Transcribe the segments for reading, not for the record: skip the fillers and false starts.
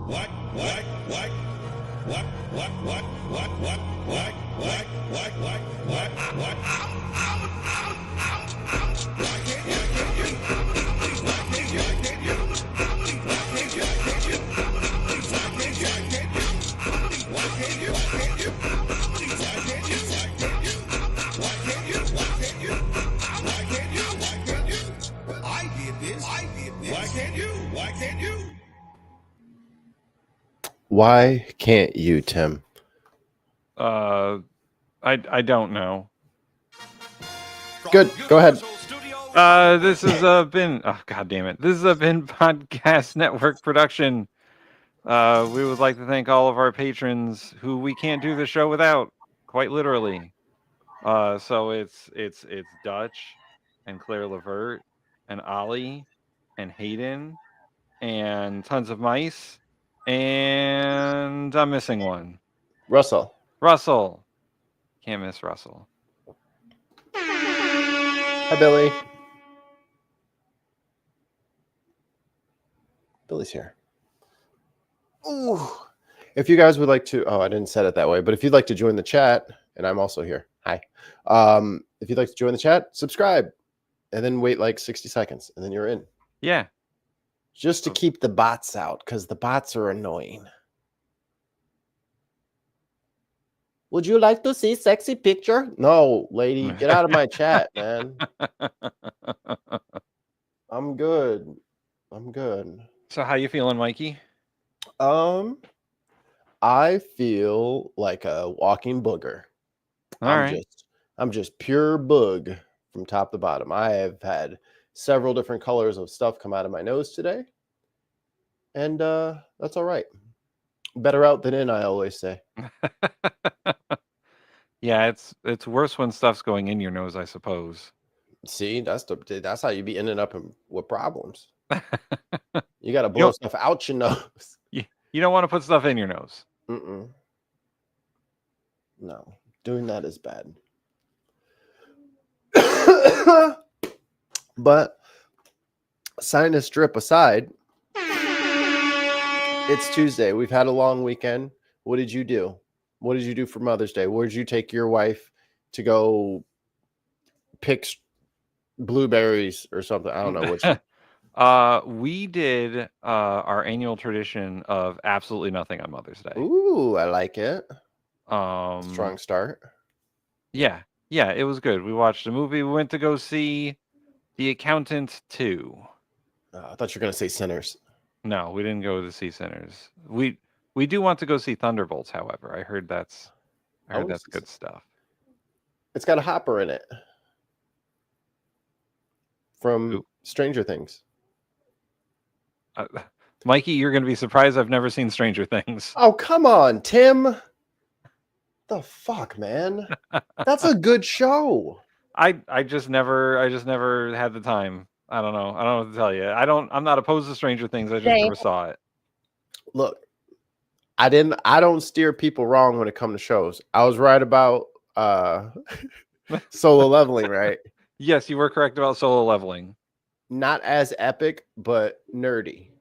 What? What? What? What? What? What? What? What? What? What? What? What? What? What? Why can't you? Why can't you? Why can't you? Why can't you? Why can't you? Why can't you? Why can't you? Why can't you? Why can't you? Why can't you? Why can't you? Why can't you? Why can't you? Why can't you? Why can't you? I did this. I did this. Why can't you? Why can't you? Why can't you, Tim? I don't know. Good. Go ahead. This has been God damn it. This has been Podcast Network production. We would like to thank all of our patrons who we can't do the show without, quite literally. So it's Dutch and Claire Levert and Ollie and Hayden and tons of mice, and I'm missing one. Russell. Can't miss Russell. Hi, Billy. Billy's here. Ooh. If you guys would like to, I didn't set it that way, but if you'd like to join the chat, and I'm also here. Hi. If you'd like to join the chat, subscribe, and then wait like 60 seconds, and then you're in. Yeah. Just to keep the bots out, because the bots are annoying. Would you like to see sexy picture? No, lady, get out of my chat, man. I'm good. So how you feeling, Mikey? I feel like a walking booger. I'm just pure bug from top to bottom. I have had several different colors of stuff come out of my nose today. And that's all right. Better out than in, I always say. Yeah, it's worse when stuff's going in your nose, I suppose. See, that's how you be ending up with problems. You got to blow stuff out your nose. You don't want to put stuff in your nose. No, doing that is bad. But sinus drip aside, it's Tuesday. We've had a long weekend. What did you do? What did you do for Mother's Day? Where did you take your wife to go pick blueberries or something? I don't know what. We did our annual tradition of absolutely nothing on Mother's Day. Ooh, I like it. Strong start. Yeah, it was good. We watched a movie. We went to go see The Accountant 2. I thought you were going to say Sinners. No, we didn't go to see Sinners. We do want to go see Thunderbolts, however. I heard that's good stuff. It's got a Hopper in it from Stranger Things. Mikey, you're going to be surprised I've never seen Stranger Things. Oh, come on, Tim. The fuck, man? That's a good show. I just never had the time. I don't know what to tell you. I'm not opposed to Stranger Things. I just never saw it. Look, I don't steer people wrong when it comes to shows. I was right about Solo Leveling, right? Yes, you were correct about Solo Leveling. Not as epic, but nerdy.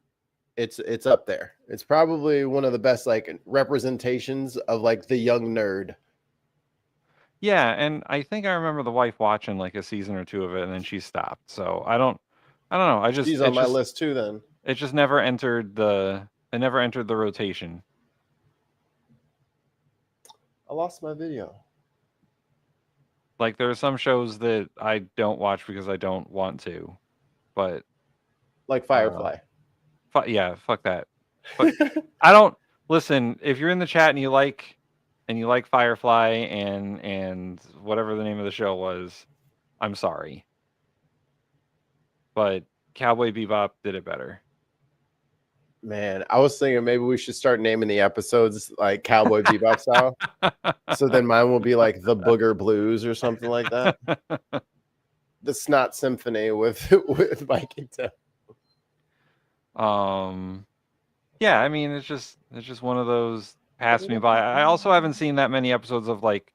It's up there. It's probably one of the best like representations of like the young nerd. Yeah, and I think I remember the wife watching like a season or two of it, and then she stopped. So I don't know. She's on my list too. Then it just never entered the rotation. I lost my video. Like there are some shows that I don't watch because I don't want to, but like Firefly. Yeah, fuck that. But I don't listen. If you're in the chat and you like Firefly and whatever the name of the show was, I'm sorry, but Cowboy Bebop did it better. Man, I was thinking maybe we should start naming the episodes like Cowboy Bebop style. So then mine will be like the Booger Blues or something like that. The Snot Symphony with Mikey Tim. Yeah, I mean it's just one of those passed me by. I also haven't seen that many episodes of like,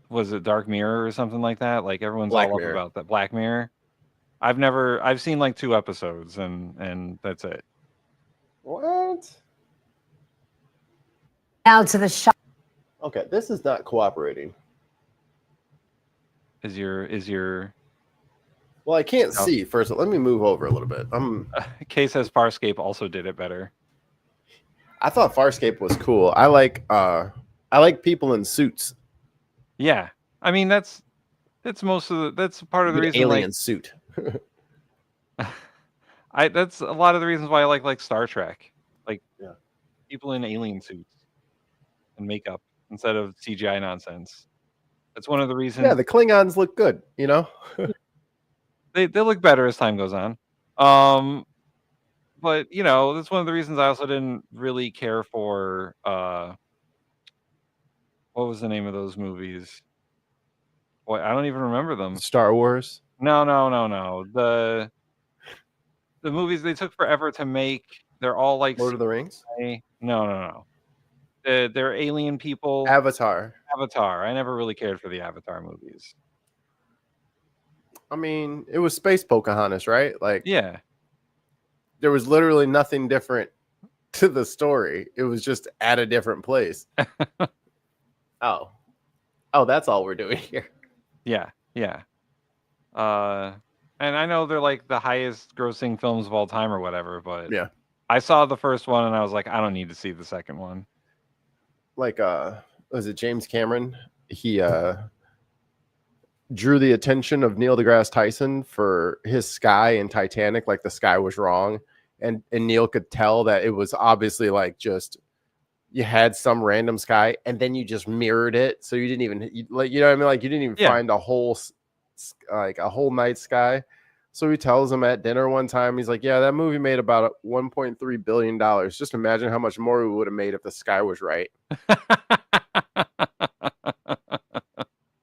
was it Dark Mirror or something like that? Like everyone's all up about that. Black Mirror. I've seen like 2 episodes and that's it. What? Now to the shop. Okay, this is not cooperating. Is your Well, I can't see. First, let me move over a little bit. Kay says Farscape also did it better. I thought Farscape was cool. I like people in suits. Yeah, I mean that's part of the reason. Alien suit. That's a lot of the reasons why I like Star Trek. Like Yeah. people in alien suits and makeup instead of CGI nonsense. That's one of the reasons. Yeah, the Klingons look good. You know, they look better as time goes on. But that's one of the reasons I also didn't really care for what was the name of those movies? Boy, I don't even remember them. Star Wars. No. The movies, they took forever to make. They're all like Lord of the Rings. No. They're alien people. Avatar. I never really cared for the Avatar movies. I mean, it was space Pocahontas, right? Like, yeah, there was literally nothing different to the story. It was just at a different place. Oh, that's all we're doing here. Yeah. And I know they're like the highest grossing films of all time or whatever, but yeah, I saw the first one and I was like, I don't need to see the second one. Like, was it James Cameron? He drew the attention of Neil deGrasse Tyson for his sky in Titanic, like the sky was wrong, and Neil could tell that it was obviously like just you had some random sky and then you just mirrored it, so you didn't even you know what I mean, like you didn't even find a whole night sky. So he tells him at dinner one time, he's like, yeah, that movie made about $1.3 billion. Just imagine how much more we would have made if the sky was right.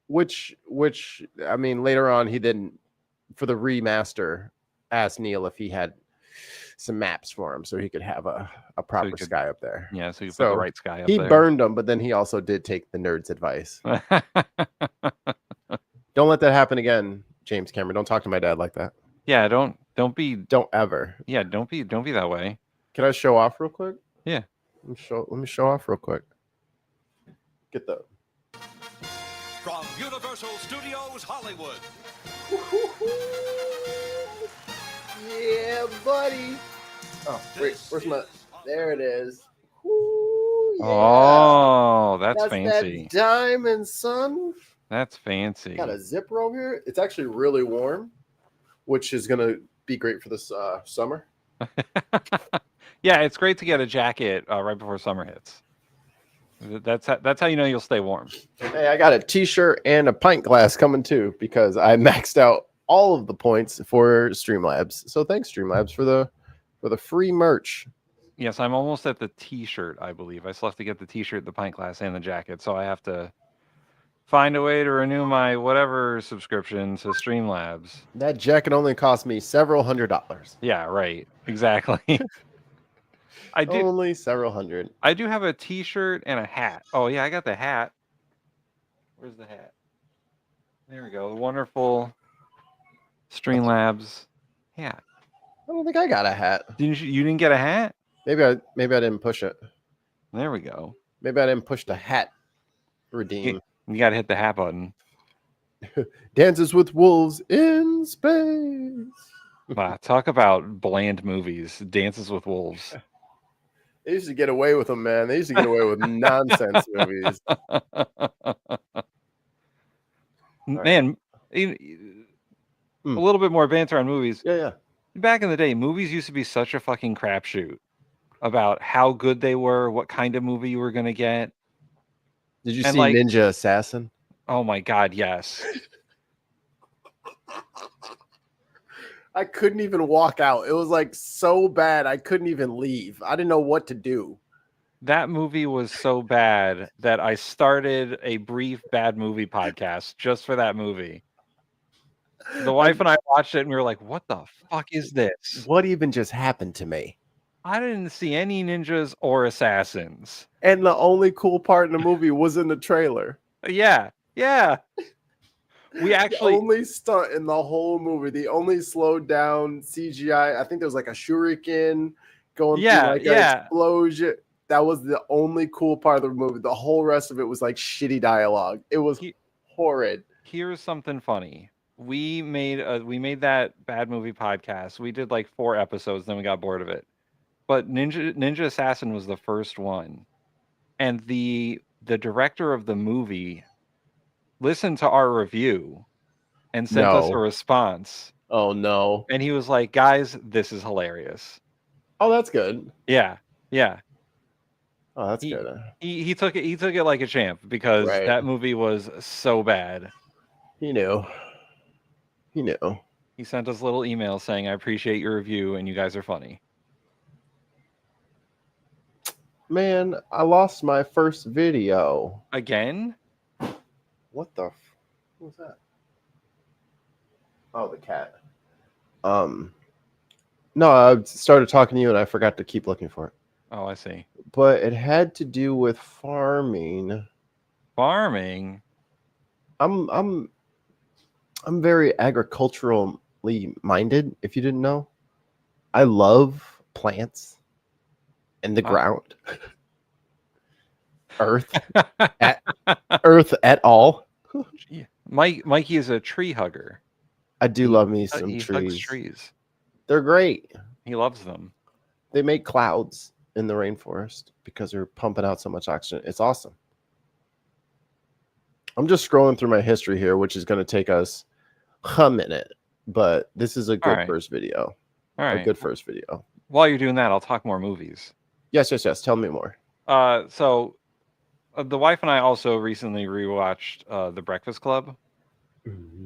Which I mean, later on he didn't, for the remaster, ask Neil if he had some maps for him so he could have a proper sky up there. Yeah, so you put the right sky up there. He there. burned them, but then he also did take the nerd's advice. Don't let that happen again, James Cameron. Don't talk to my dad like that. Yeah, don't ever. Yeah, don't be that way. Can I show off real quick? Yeah. Let me show off real quick. Get the from Universal Studios Hollywood. Yeah, buddy. Oh, wait, where's my? There it is. Ooh, yeah. Oh, that's fancy. That diamond, son. That's fancy. Got a zipper over here. It's actually really warm, which is gonna be great for this summer. Yeah, it's great to get a jacket right before summer hits. That's how you know you'll stay warm. Hey, I got a t-shirt and a pint glass coming too because I maxed out all of the points for Streamlabs. So thanks, Streamlabs, for the free merch. Yes, I'm almost at the t-shirt, I believe. I still have to get the t-shirt, the pint glass, and the jacket. So I have to find a way to renew my whatever subscription to Streamlabs. That jacket only cost me several $100s. Yeah, right. Exactly. Only several hundred. I do have a t-shirt and a hat. Oh, yeah, I got the hat. Where's the hat? There we go. The wonderful Streamlabs hat. I don't think I got a hat. You didn't get a hat? Maybe I didn't push it. There we go. Maybe I didn't push the hat redeem. You got to hit the hat button. Dances with Wolves in Space. Wow, talk about bland movies. Dances with Wolves. They used to get away with them, man. They used to get away with nonsense movies. Man, a little bit more banter on movies. Yeah. Back in the day, movies used to be such a fucking crapshoot about how good they were, what kind of movie you were going to get. Did you see Ninja Assassin? Oh my God, yes. I couldn't even walk out. It was like so bad. I couldn't even leave. I didn't know what to do. That movie was so bad that I started a brief bad movie podcast just for that movie. The wife and I watched it and we were like, what the fuck is this? What even just happened to me? I didn't see any ninjas or assassins. And the only cool part in the movie was in the trailer. Yeah. We actually the only stunt in the whole movie, the only slowed down CGI. I think there was like a shuriken going through like an explosion. That was the only cool part of the movie. The whole rest of it was like shitty dialogue. It was horrid. Here's something funny. We made that bad movie podcast. We did like 4 episodes, then we got bored of it. But Ninja Assassin was the first one, and the director of the movie listened to our review and sent us a response. Oh no! And he was like, "Guys, this is hilarious." Oh, that's good. Yeah. Oh, that's good. He took it like a champ because that movie was so bad. He knew. He sent us a little email saying, "I appreciate your review and you guys are funny." Man, I lost my first video. Again? What was that? Oh, the cat. No, I started talking to you and I forgot to keep looking for it. Oh, I see. But it had to do with farming. Farming? I'm very agriculturally minded, if you didn't know. I love plants and the ground. Earth at all. Mikey is a tree hugger. I do love me some he trees. Hugs trees. They're great. He loves them. They make clouds in the rainforest because they're pumping out so much oxygen. It's awesome. I'm just scrolling through my history here, which is going to take us a minute, but this is a good first video. All right. A good first video. While you're doing that, I'll talk more movies. Yes. Tell me more. So the wife and I also recently rewatched The Breakfast Club. Mm-hmm.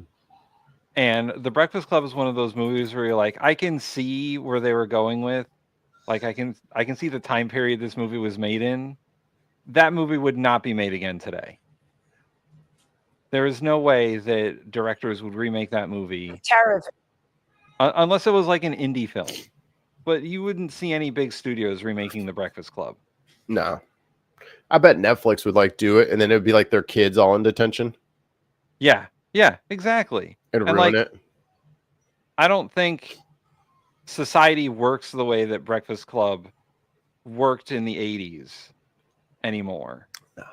And The Breakfast Club is one of those movies where you're like, I can see where they were going with. Like, I can see the time period this movie was made in. That movie would not be made again today. There is no way that directors would remake that movie. Terrible. Unless it was like an indie film. But you wouldn't see any big studios remaking The Breakfast Club. No. I bet Netflix would like do it, and then it would be like their kids all in detention. Yeah, exactly. And ruin it. I don't think society works the way that Breakfast Club worked in the 80s anymore. No.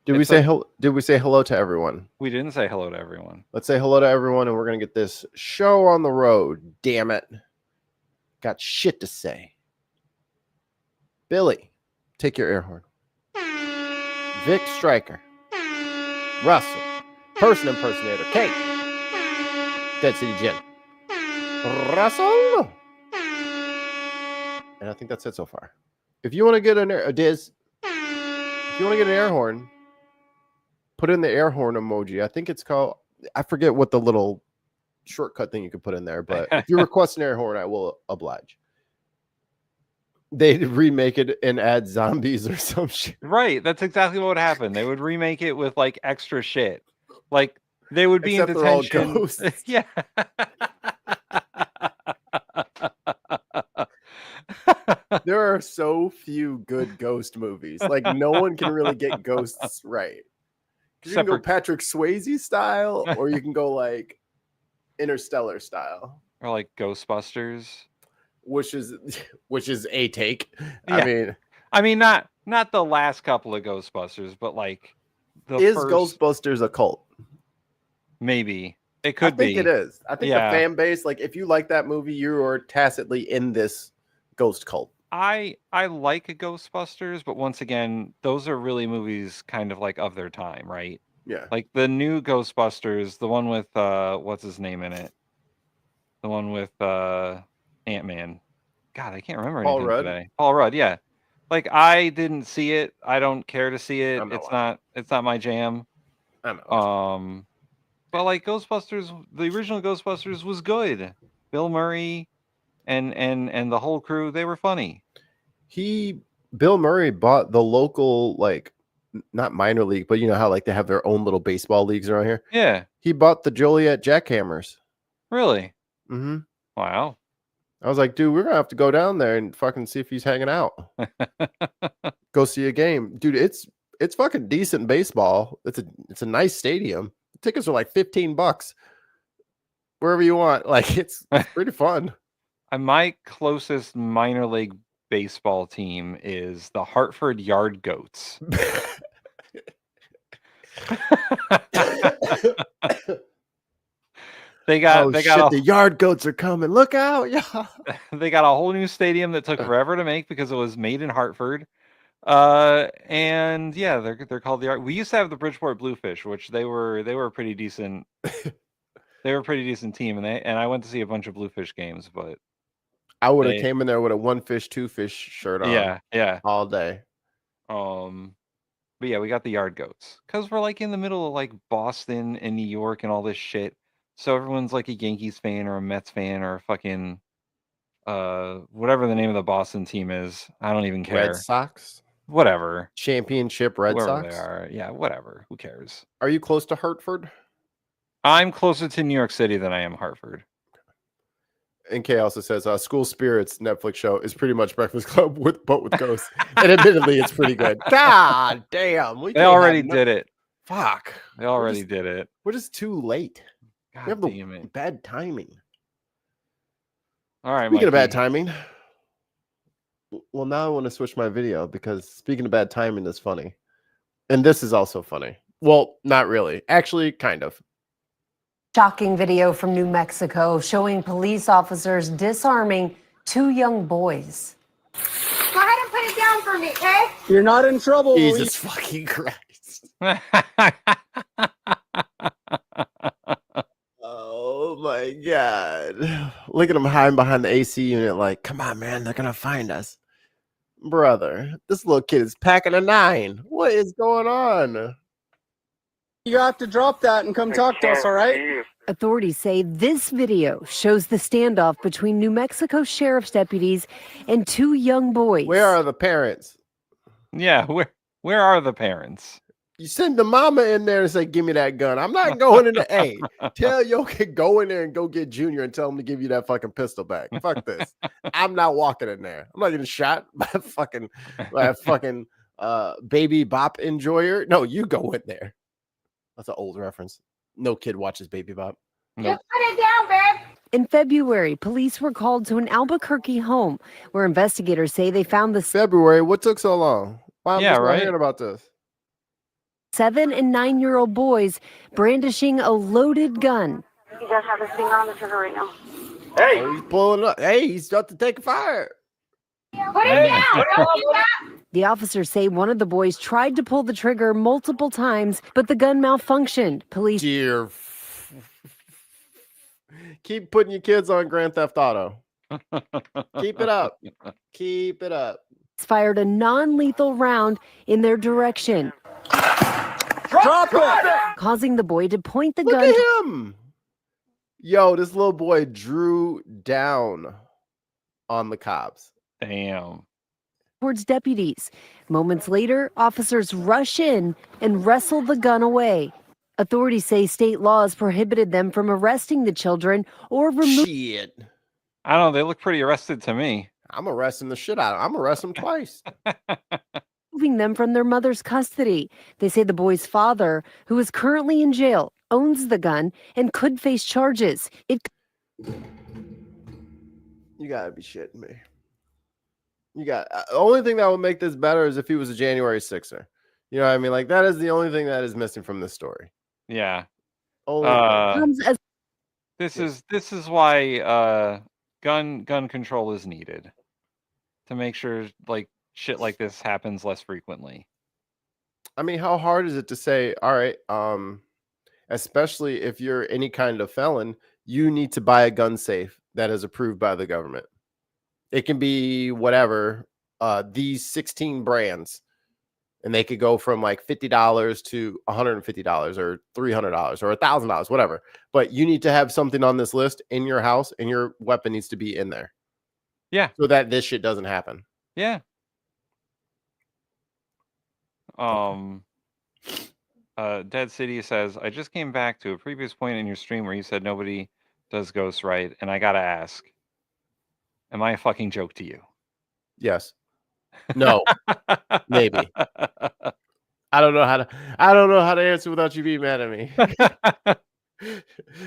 Did we say hello to everyone? We didn't say hello to everyone. Let's say hello to everyone, and we're going to get this show on the road. Damn it. Got shit to say. Billy, take your air horn. Vic Stryker. Russell. Person impersonator. Kate. Dead City Jen. Russell. And I think that's it so far. If you want to get if you want to get an air horn, put in the air horn emoji. I think it's called, I forget what the little shortcut thing you can put in there, but if you request an air horn, I will oblige. They'd remake it and add zombies or some shit. Right. That's exactly what would happen. They would remake it with like extra shit. Like they would be in detention. They're all ghosts. Yeah. There are so few good ghost movies. Like no one can really get ghosts right. You can go Patrick Swayze style, or you can go like Interstellar style, or like Ghostbusters, which is a take. Yeah. I mean, not the last couple of Ghostbusters, but like is Ghostbusters a cult? Maybe it could be. I think it is. I think the fan base, like if you like that movie, you are tacitly in this ghost cult. I like Ghostbusters, but once again, those are really movies kind of like of their time, right? Yeah. Like the new Ghostbusters, the one with what's his name in it? The one with Ant-Man. God, I can't remember anything today. Paul Rudd, yeah. Like I didn't see it. I don't care to see it. It's not my jam. I know. But like Ghostbusters, the original Ghostbusters was good. Bill Murray and the whole crew, they were funny. Bill Murray bought the local, like, not minor league, but you know how like they have their own little baseball leagues around here? Yeah. He bought the Joliet Jackhammers. Really? Mm-hmm. Wow. I was like, dude, we're gonna have to go down there and fucking see if he's hanging out. Go see a game. Dude, it's fucking decent baseball. It's a nice stadium. The tickets are like $15. Wherever you want. Like it's pretty fun. My closest minor league baseball team is the Hartford Yard Goats. They got the Yard Goats are coming. Look out, yeah. They got a whole new stadium that took forever to make because it was made in Hartford. And yeah, they're called the Yard. We used to have the Bridgeport Bluefish, which they were a pretty decent. They were a pretty decent team, and I went to see a bunch of Bluefish games, but I would have came in there with a 1 fish, 2 fish shirt on. Yeah, all day. But yeah, we got the Yard Goats because we're like in the middle of like Boston and New York and all this shit. So everyone's like a Yankees fan or a Mets fan or a fucking whatever the name of the Boston team is. I don't even care. Red Sox? Whatever. Championship Red Whoever Sox? they are. Yeah, whatever. Who cares? Are you close to Hartford? I'm closer to New York City than I am Hartford. And Kay also says, School Spirits Netflix show is pretty much Breakfast Club with ghosts. And admittedly, it's pretty good. God damn. They already did it. Fuck. They already did it. We're just too late. God we have damn the it. bad timing. All right, Speaking of Mikey. bad timing. Well, now I want to switch my video because speaking of bad timing is funny. And this is also funny. Well, not really. Actually, kind of. Shocking video from New Mexico showing police officers disarming 2 young boys. Go ahead and put it down for me, okay? You're not in trouble. Jesus fucking Christ. Oh my God. Look at him hiding behind the AC unit like, come on, man, they're going to find us. Brother, this little kid is packing a 9. What is going on? You have to drop that and come talk to us, all right? Authorities say this video shows the standoff between New Mexico sheriff's deputies and 2 young boys. Where are the parents? Yeah, where are the parents? You send the mama in there and say, give me that gun. I'm not going in the A. Tell your kid, go in there and go get Junior and tell him to give you that fucking pistol back. Fuck this. I'm not walking in there. I'm not getting shot by a fucking Baby Bop enjoyer. No, you go in there. That's an old reference. No kid watches Baby Bop. Just put it down, babe. In February, police were called to an Albuquerque home where investigators say they found the February? What took so long? Why am I not hearing about this? 7 and 9-year-old boys brandishing a loaded gun. He does have his finger on the trigger right now. Hey, he's pulling up. Hey, he's about to take fire. Put it down. Don't do that. The officers say one of the boys tried to pull the trigger multiple times, but the gun malfunctioned. Police Dear. Keep putting your kids on Grand Theft Auto. Keep it up. Keep it up. fired a non-lethal round in their direction, Drop it! causing the boy to point the Look gun at him. Yo, this little boy drew down on the cops. Damn. towards deputies. Moments later, officers rush in and wrestle the gun away. Authorities say state laws prohibited them from arresting the children or removing Shit. I don't know. They look pretty arrested to me. I'm arresting the shit out of them. I'm arresting them twice. them from their mother's custody. They say the boy's father, who is currently in jail, owns the gun and could face charges. You gotta be shitting me. You got the only thing that would make this better is if he was a January 6er. You know what I mean? Like that is the only thing that is missing from this story. Yeah. Only comes as This is why gun control is needed to make sure like shit like this happens less frequently. I mean, how hard is it to say, all right, especially if you're any kind of felon, you need to buy a gun safe that is approved by the government. It can be whatever, these 16 brands, and they could go from like $50 to $150 or $300 or $1,000, whatever. But you need to have something on this list in your house, and your weapon needs to be in there. Yeah. So that this shit doesn't happen. Yeah. Dead City says, I just came back to a previous point in your stream where you said nobody does ghosts right, and I gotta ask, am I a fucking joke to you? Yes. No. Maybe. I don't know how to answer without you being mad at me.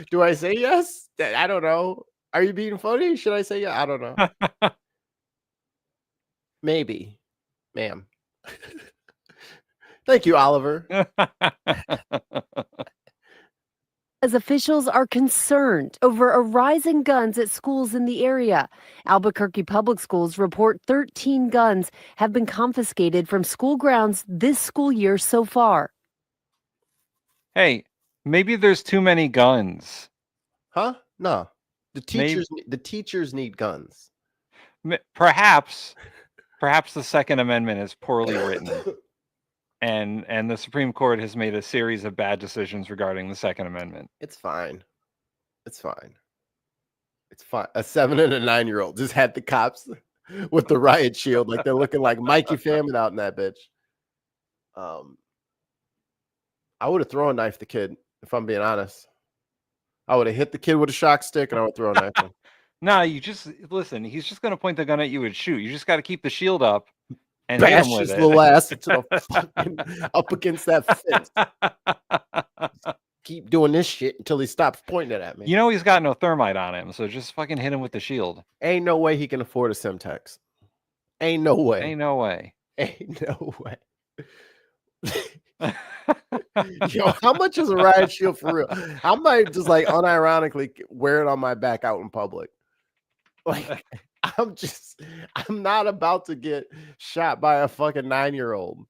Do I say yes? I don't know. Are you being funny? Should I say yeah? I don't know. Maybe, ma'am. Thank you, Oliver. As officials are concerned over a rise in guns at schools in the area. Albuquerque Public Schools report 13 guns have been confiscated from school grounds this school year so far. Hey, maybe there's too many guns. Huh? No. The teachers need guns. Perhaps the Second Amendment is poorly written. And the Supreme Court has made a series of bad decisions regarding the Second Amendment. It's fine. It's fine. It's fine. A 7 and a 9-year-old just had the cops with the riot shield, like they're looking like Mikey Famine out in that bitch. I would have thrown a knife the kid, if I'm being honest. I would have hit the kid with a shock stick and I would throw a knife at him. No, you just listen. He's just going to point the gun at you and shoot. You just got to keep the shield up and hit Bash him with his it. little ass into the fucking up against that fence. Keep doing this shit until he stops pointing it at me. You know he's got no thermite on him, so just fucking hit him with the shield. Ain't no way he can afford a Semtex. Ain't no way. Ain't no way. Ain't no way. Yo, how much is a riot shield for real? I might just like unironically wear it on my back out in public. Like, I'm not about to get shot by a fucking 9-year-old.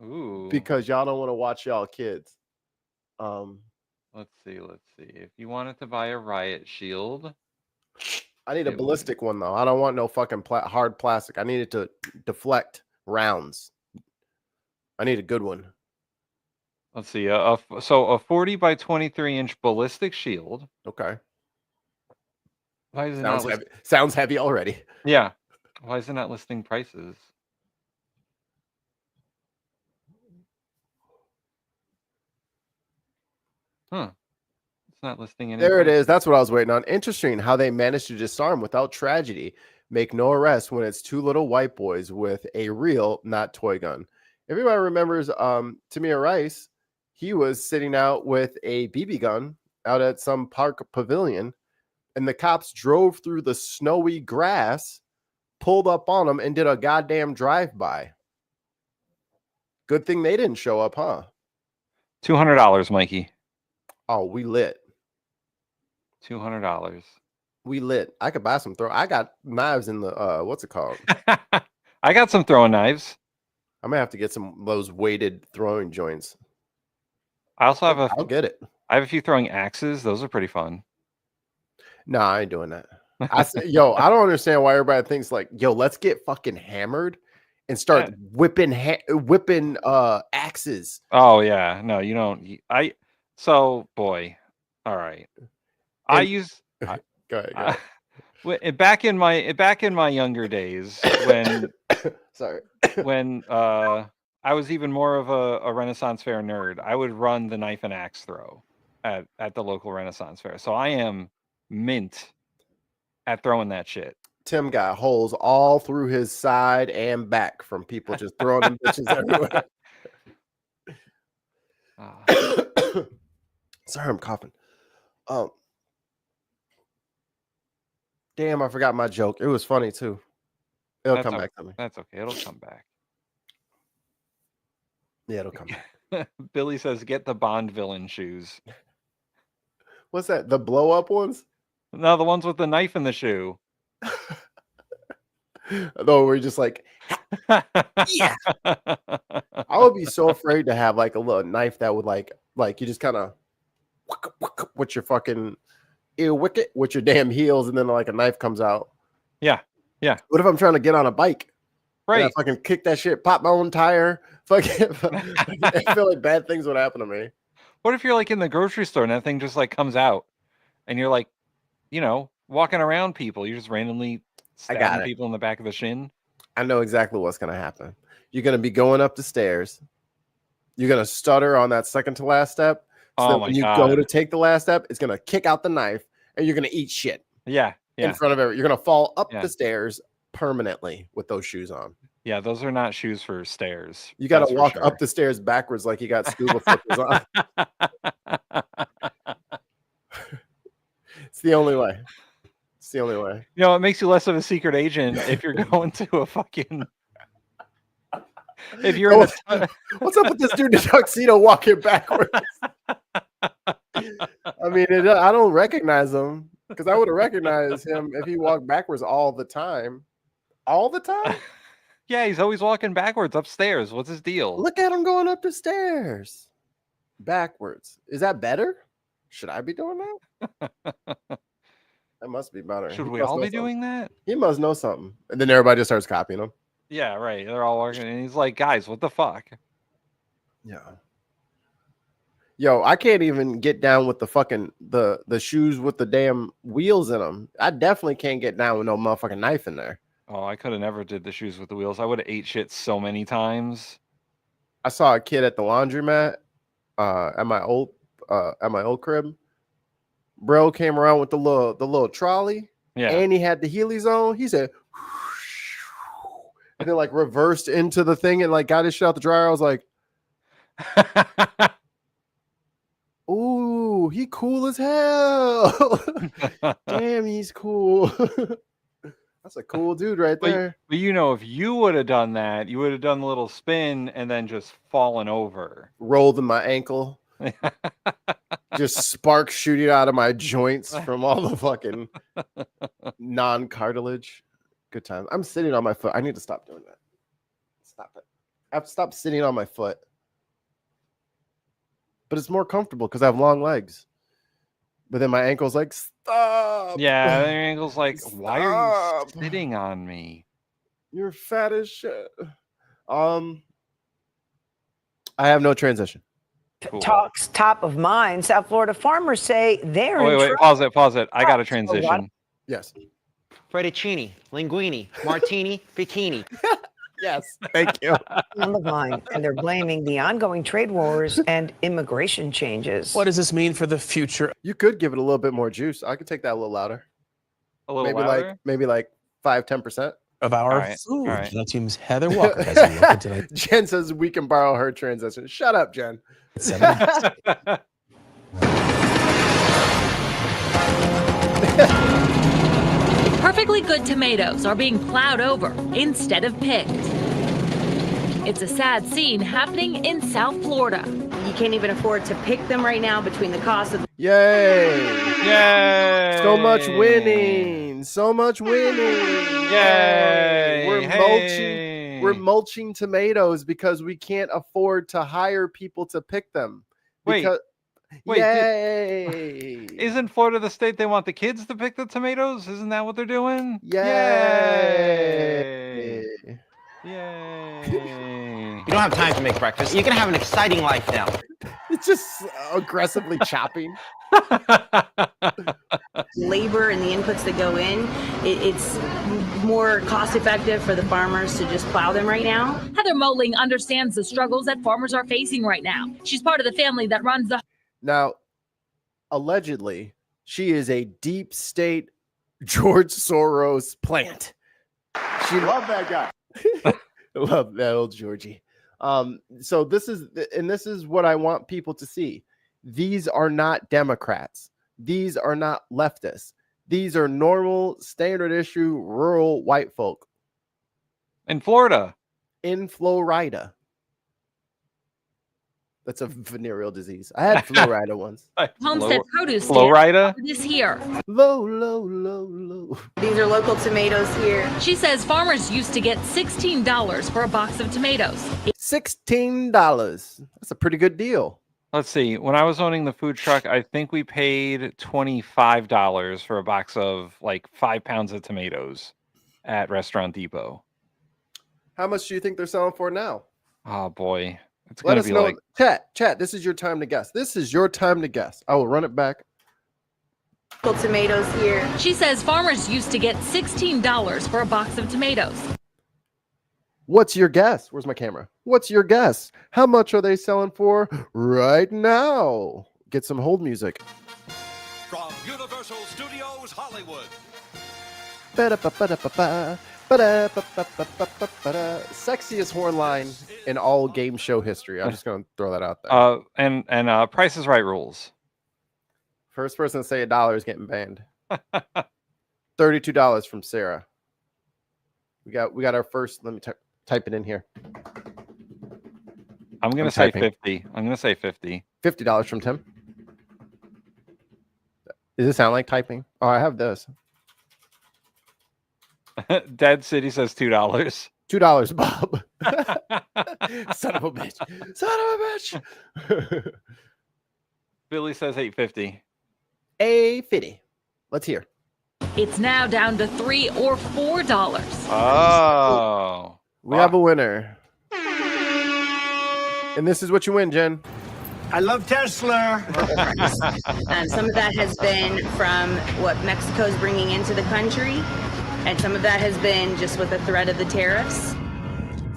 Ooh. Because y'all don't want to watch y'all kids. Let's see. If you wanted to buy a riot shield, I need a ballistic one though. I don't want no fucking hard plastic. I need it to deflect rounds. I need a good one. Let's see. So a 40 by 23 inch ballistic shield. Okay. Why is it Sounds heavy. Sounds heavy already. Yeah. Why is it not listing prices? Huh. It's not listing any. There it is. That's what I was waiting on. Interesting how they managed to disarm without tragedy. Make no arrest when it's two little white boys with a real, not toy gun. Everybody remembers Tamir Rice. He was sitting out with a BB gun out at some park pavilion, and the cops drove through the snowy grass, pulled up on him, and did a goddamn drive-by. Good thing they didn't show up, huh? $200, Mikey. Oh, we lit. $200. We lit. I could buy some I got knives in the what's it called? I got some throwing knives. I'm gonna have to get some of those weighted throwing joints. I also have I'll get it. I have a few throwing axes. Those are pretty fun. No, I ain't doing that. I don't understand why everybody thinks like, yo, let's get fucking hammered and start whipping axes. Oh yeah, no, you don't. So boy, all right. I use. Go ahead. Back in my younger days, when sorry, when I was even more of a Renaissance Fair nerd, I would run the knife and axe throw at the local Renaissance Fair. So I am mint at throwing that shit. Tim got holes all through his side and back from people just throwing them bitches everywhere. Sorry, I'm coughing. Damn, I forgot my joke. It was funny too. It'll come back to me. That's okay. It'll come back. Yeah, it'll come back. Billy says, "Get the Bond villain shoes." What's that? The blow up ones? No, the ones with the knife in the shoe. No, we're just like, yeah. I would be so afraid to have like a little knife that would like you just kind of with your fucking wicket with your damn heels, and then like a knife comes out. Yeah. What if I'm trying to get on a bike? Right. I fucking kick that shit, pop my own tire. Fucking, I feel like bad things would happen to me. What if you're like in the grocery store and that thing just like comes out, and you're like, walking around people, you're just randomly stabbing people in the back of the shin? I know exactly what's gonna happen. You're gonna be going up the stairs. You're gonna stutter on that second to last step. So that when you go to take the last step, it's gonna kick out the knife, and you're gonna eat shit. Yeah. In front of everyone. You're gonna fall up the stairs permanently with those shoes on. Yeah, those are not shoes for stairs. You got to walk up the stairs backwards like you got scuba flippers on. It's the only way. It's the only way. It makes you less of a secret agent if you're going to a fucking If you're in What's up with this dude in a tuxedo walking backwards? I mean, I don't recognize him because I would have recognized him if he walked backwards all the time. All the time? Yeah, he's always walking backwards upstairs. What's his deal? Look at him going up the stairs backwards. Is that better? Should I be doing that? That must be better. Should we all be doing that? He must know something. And then everybody just starts copying him. Yeah, right. They're all working, and he's like, "Guys, what the fuck?" Yeah. Yo, I can't even get down with the fucking the shoes with the damn wheels in them. I definitely can't get down with no motherfucking knife in there. Oh, I could have never did the shoes with the wheels. I would have ate shit so many times. I saw a kid at the laundromat at my old crib. Bro came around with the little trolley. Yeah. And he had the Heelys on. He said, and then like reversed into the thing and like got his shit out the dryer. I was like, ooh, he cool as hell. Damn, he's cool. That's a cool dude right there. But you know, if you would have done that, you would have done the little spin and then just fallen over. Rolled in my ankle. Just sparks shooting out of my joints from all the fucking non-cartilage. Good time. I'm sitting on my foot. I need to stop doing that. Stop it. I have to stop sitting on my foot. But it's more comfortable because I have long legs. But then my ankle's like, stop. Yeah, your ankle's like, why are you Stop. sitting on me? You're fat as shit. I have no transition. Cool. Talks top of mind. South Florida farmers say they're Oh, wait, pause it. I got a transition. Yes. Fettuccine, linguine, martini, bikini. Yes. Thank you. on the vine, and they're blaming the ongoing trade wars and immigration changes. What does this mean for the future? You could give it a little bit more juice. I could take that a little louder. A little maybe louder? maybe 5-10%. Of our right, food. all right. That seems Heather Walker has been looking tonight. Jen says we can borrow her transition. Shut up, Jen. Perfectly good tomatoes are being plowed over instead of picked. It's a sad scene happening in South Florida. You can't even afford to pick them right now between the cost of... Yay! Yay! So much winning. So much winning. Yay! We're mulching tomatoes because we can't afford to hire people to pick them. Wait, Yay! Isn't Florida the state they want the kids to pick the tomatoes? Isn't that what they're doing? Yay! Yay! You don't have time to make breakfast. You can have an exciting life now. It's just aggressively chopping. labor and the inputs that go in, it's more cost effective for the farmers to just plow them right now. Heather Moling understands the struggles that farmers are facing right now. She's part of the family that runs the... Now, allegedly, she is a deep state George Soros plant. She Love that guy. love that old Georgie. So this is what I want people to see. These are not Democrats. These are not leftists. These are normal, standard issue, rural white folk. In Florida. In Florida. That's a venereal disease. I had Florida once. Homestead produce Florida? this year. Low. These are local tomatoes here. She says farmers used to get $16 for a box of tomatoes. $16. That's a pretty good deal. Let's see. When I was owning the food truck, I think we paid $25 for a box of 5 pounds of tomatoes at Restaurant Depot. How much do you think they're selling for now? Oh boy. It's Let gonna us be know. Chat, this is your time to guess. This is your time to guess. I will run it back. Local tomatoes here. She says farmers used to get $16 for a box of tomatoes. What's your guess? Where's my camera? What's your guess? How much are they selling for right now? Get some hold music. From Universal Studios Hollywood. Ba-da-ba-ba-da-ba-ba. Sexiest horn line in all game show history. I'm just gonna throw that out there. And Price is Right rules. First person to say $1 is getting banned. $32 from Sarah. We got our first. Let me type it in here. I'm gonna say 50. I'm gonna say 50. $50 from Tim. Does it sound like typing? Oh, I have this. Dead City says $2. $2, Bob. Son of a bitch. Son of a bitch. Billy says $8.50. $8.50. Let's hear. It's now down to $3 or $4. Oh. We have a winner. And this is what you win, Jen. I love Tesla. Some of that has been from what Mexico's bringing into the country, and some of that has been just with the threat of the tariffs.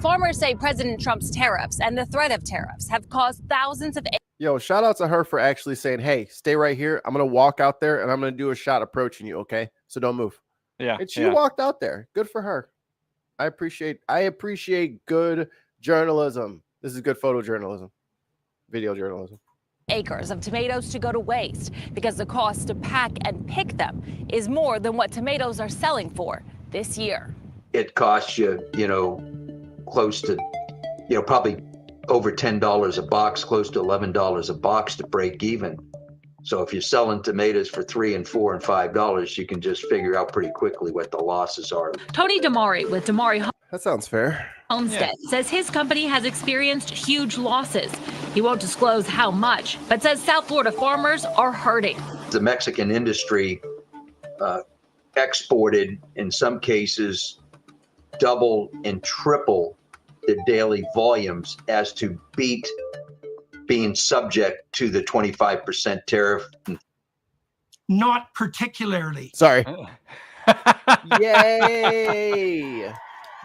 Farmers say President Trump's tariffs and the threat of tariffs have caused thousands of... Yo, shout out to her for actually saying, hey, stay right here. I'm going to walk out there and I'm going to do a shot approaching you, okay? So don't move. Yeah. And she walked out there. Good for her. I appreciate good journalism. This is good photojournalism, video journalism. Acres of tomatoes to go to waste because the cost to pack and pick them is more than what tomatoes are selling for this year. It costs you, close to, probably over $10 a box, close to $11 a box to break even. So if you're selling tomatoes for $3 and $4 and $5, you can just figure out pretty quickly what the losses are. Tony Damari with Damari That sounds fair. Homestead says his company has experienced huge losses. He won't disclose how much, but says South Florida farmers are hurting. The Mexican industry exported, in some cases, double and triple the daily volumes as to beat being subject to the 25% tariff. Not particularly. Sorry. Yay.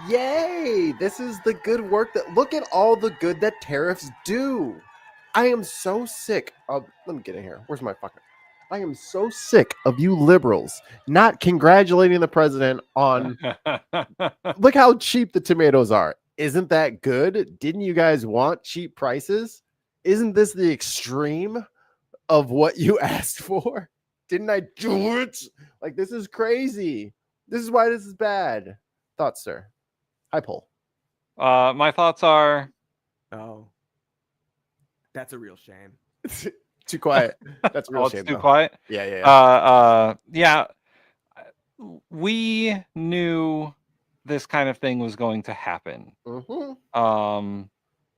Yay. This is the good work that, look at all the good that tariffs do. I am so sick of, let me get in here. Where's my fucking, I am so sick of you liberals not congratulating the president on, look how cheap the tomatoes are. Isn't that good? Didn't you guys want cheap prices? Isn't this the extreme of what you asked for? Didn't I do it? Like, this is crazy. This is why this is bad. Thoughts, sir? High poll. My thoughts are... Oh. That's a real shame. Too quiet. That's a real shame. Too quiet? Yeah. Yeah. We knew this kind of thing was going to happen.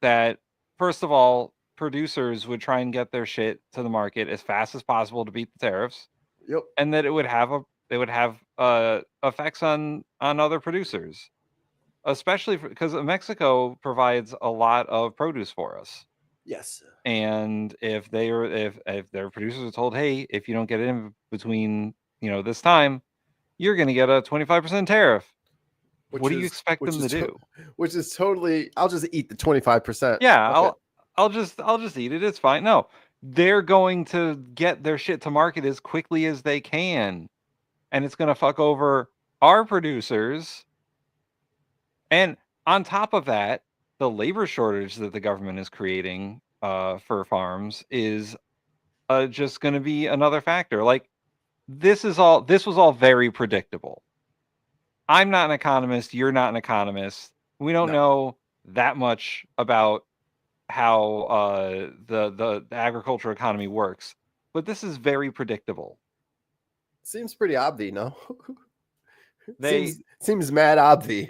That, first of all, producers would try and get their shit to the market as fast as possible to beat the tariffs. Yep. And that it would have effects on other producers, especially because Mexico provides a lot of produce for us. Yes. And if their producers are told, hey, if you don't get it in between this time, you're going to get a 25% tariff. What do you expect them to do? Which is totally, I'll just eat the 25%. Yeah, Okay. I'll just eat it. It's fine. No, they're going to get their shit to market as quickly as they can, and it's going to fuck over our producers. And on top of that, the labor shortage that the government is creating for farms is just going to be another factor. Like, this was all very predictable. I'm not an economist. You're not an economist. We don't know that much about how the agricultural economy works, but this is very predictable. Seems pretty obvi, no? They seems mad obvi.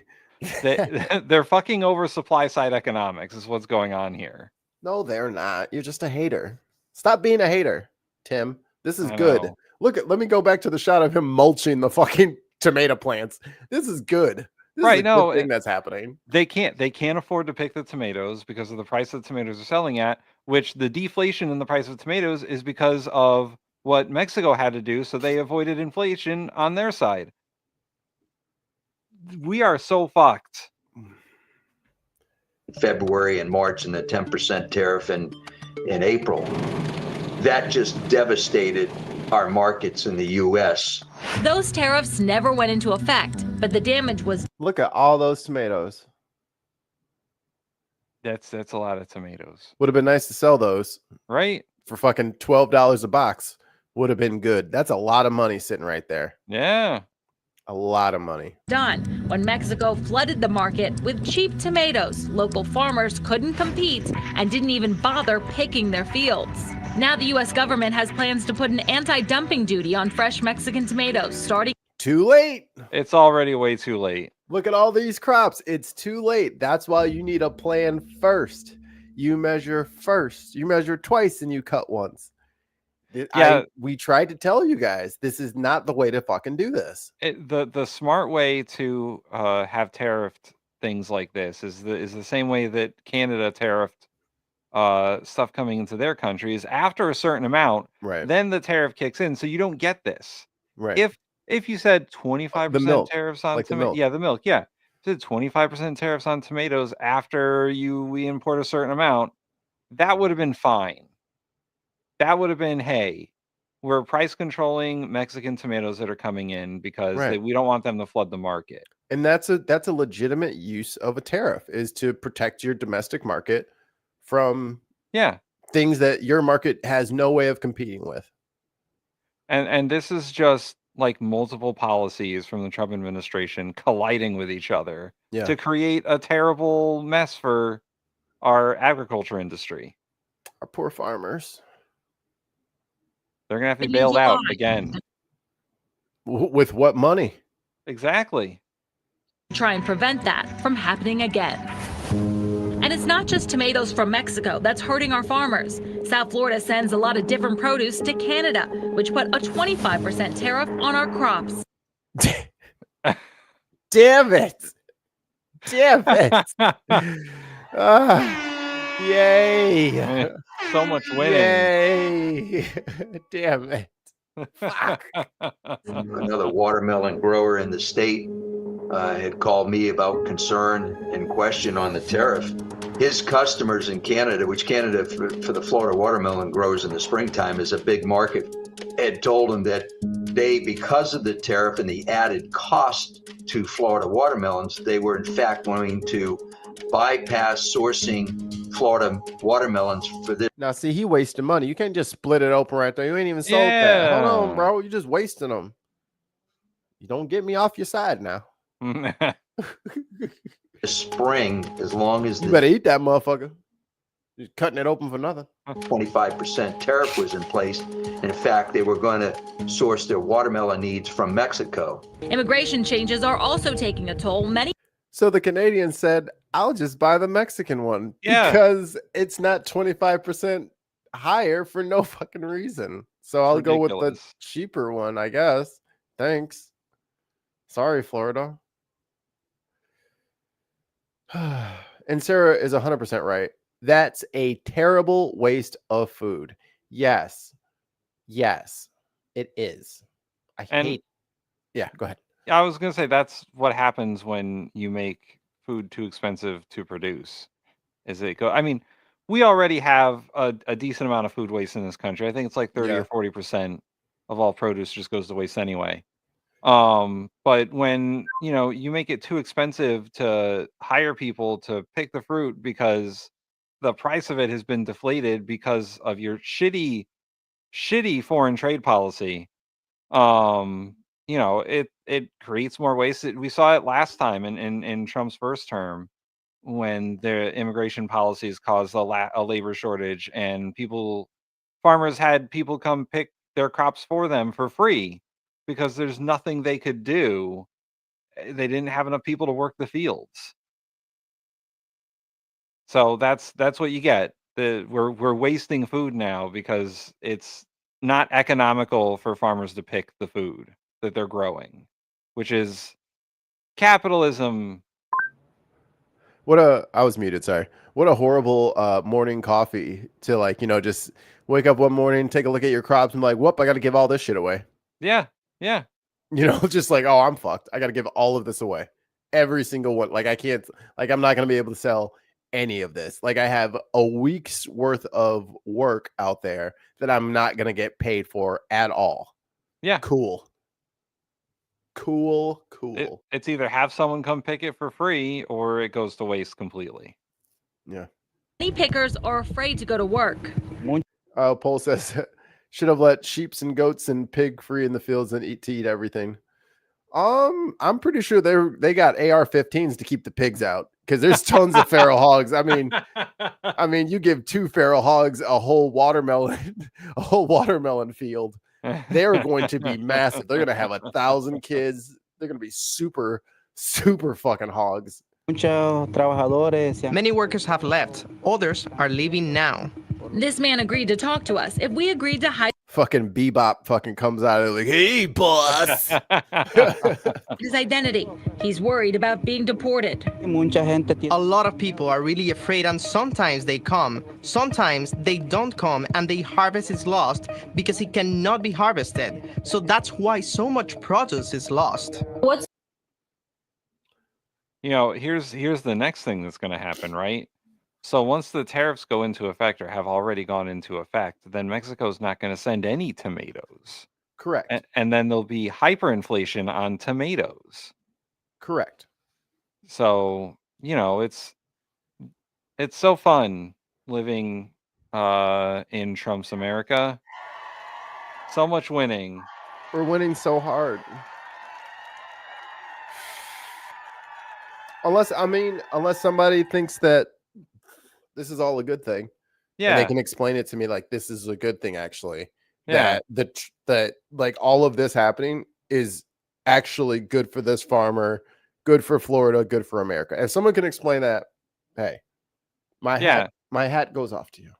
They're fucking over supply side economics is what's going on here. No, they're not. You're just a hater. Stop being a hater, Tim. This is I good. know. Let me go back to the shot of him mulching the fucking tomato plants. This is good. This Right, is a no, good thing that's happening. They can't afford to pick the tomatoes because of the price that tomatoes are selling at, which the deflation in the price of tomatoes is because of what Mexico had to do, so they avoided inflation on their side. We are so fucked. February and March and the 10% tariff in April. That just devastated our markets in the U.S. Those tariffs never went into effect, but the damage was... Look at all those tomatoes. That's a lot of tomatoes. Would have been nice to sell those. Right. For fucking $12 a box. Would have been good. That's a lot of money sitting right there. Yeah. A lot of money. Done. When Mexico flooded the market with cheap tomatoes, local farmers couldn't compete and didn't even bother picking their fields. Now the U.S. government has plans to put an anti-dumping duty on fresh Mexican tomatoes starting. Too late. It's already way too late. Look at all these crops. It's too late. That's why you need a plan first. You measure first. You measure twice and you cut once. We tried to tell you guys this is not the way to fucking do this. The smart way to have tariffed things like this is the same way that Canada tariffed stuff coming into their countries. After a certain amount, right, then the tariff kicks in, so you don't get this. Right. If you said 25% tariffs on tomatoes, the milk, yeah, said 25% tariffs on tomatoes after we import a certain amount, that would have been fine. That would have been, hey, we're price controlling Mexican tomatoes that are coming in because we don't want them to flood the market. And that's a legitimate use of a tariff, is to protect your domestic market from things that your market has no way of competing with. And this is just like multiple policies from the Trump administration colliding with each other to create a terrible mess for our agriculture industry. Our poor farmers. They're going to have to be bailed out again. With what money? Exactly. Try and prevent that from happening again. And it's not just tomatoes from Mexico that's hurting our farmers. South Florida sends a lot of different produce to Canada, which put a 25% tariff on our crops. Damn it. Damn it. Yay. So much winning. Yay. Damn it. Fuck. Another watermelon grower in the state had called me about concern and question on the tariff. His customers in Canada, which Canada for the Florida watermelon growers in the springtime is a big market, had told him that they, because of the tariff and the added cost to Florida watermelons, they were in fact wanting to bypass sourcing Florida watermelons for this. Now, see, he wasting money. You can't just split it open right there. You ain't even sold that. Hold on, bro. You're just wasting them. You don't get me off your side now. Spring, as long as you better eat that motherfucker. You're cutting it open for nothing. 25% tariff was in place. In fact, they were going to source their watermelon needs from Mexico. Immigration changes are also taking a toll. So the Canadian said, I'll just buy the Mexican one because it's not 25% higher for no fucking reason. So I'll go with the cheaper one, I guess. Thanks. Sorry, Florida. And Sarah is 100% right. That's a terrible waste of food. Yes. Yes, it is. I hate. Yeah, go ahead. I was going to say that's what happens when you make food too expensive to produce. I mean, we already have a decent amount of food waste in this country. I think it's like 30 or 40% of all produce just goes to waste anyway. But when, you make it too expensive to hire people to pick the fruit because the price of it has been deflated because of your shitty foreign trade policy, it creates more waste. We saw it last time in Trump's first term when the immigration policies caused a labor shortage and farmers had people come pick their crops for them for free because there's nothing they could do. They didn't have enough people to work the fields. So that's what you get. We're wasting food now because it's not economical for farmers to pick the food that they're growing, which is capitalism. I was muted, sorry. What a horrible morning coffee to just wake up one morning, take a look at your crops and be like, whoop, I got to give all this shit away. Yeah. Yeah. Just like, oh, I'm fucked. I got to give all of this away. Every single one. Like, I can't, I'm not going to be able to sell any of this. Like, I have a week's worth of work out there that I'm not going to get paid for at all. Yeah. Cool. It's either have someone come pick it for free or it goes to waste completely. Yeah. Many pickers are afraid to go to work. Paul says, should have let sheeps and goats and pig free in the fields and eat everything. I'm pretty sure they got AR-15s to keep the pigs out because there's tons of feral hogs. I mean, you give 2 feral hogs a whole watermelon field, they're going to be massive. They're going to have 1,000 kids. They're going to be super fucking hogs. Many workers have left. Others are leaving now. This man agreed to talk to us if we agreed to hide Fucking Bebop fucking comes out of like, hey, boss. his identity. He's worried about being deported. A lot of people are really afraid, and sometimes they come, sometimes they don't come, and the harvest is lost because it cannot be harvested. So that's why so much produce is lost. Here's the next thing that's going to happen, right? So once the tariffs go into effect or have already gone into effect, then Mexico's not going to send any tomatoes. Correct. And then there'll be hyperinflation on tomatoes. Correct. So, it's so fun living in Trump's America. So much winning. We're winning so hard. Unless somebody thinks that this is all a good thing. Yeah. And they can explain it to me like this is a good thing actually. Yeah. That like all of this happening is actually good for this farmer, good for Florida, good for America. If someone can explain that, hey, my hat goes off to you.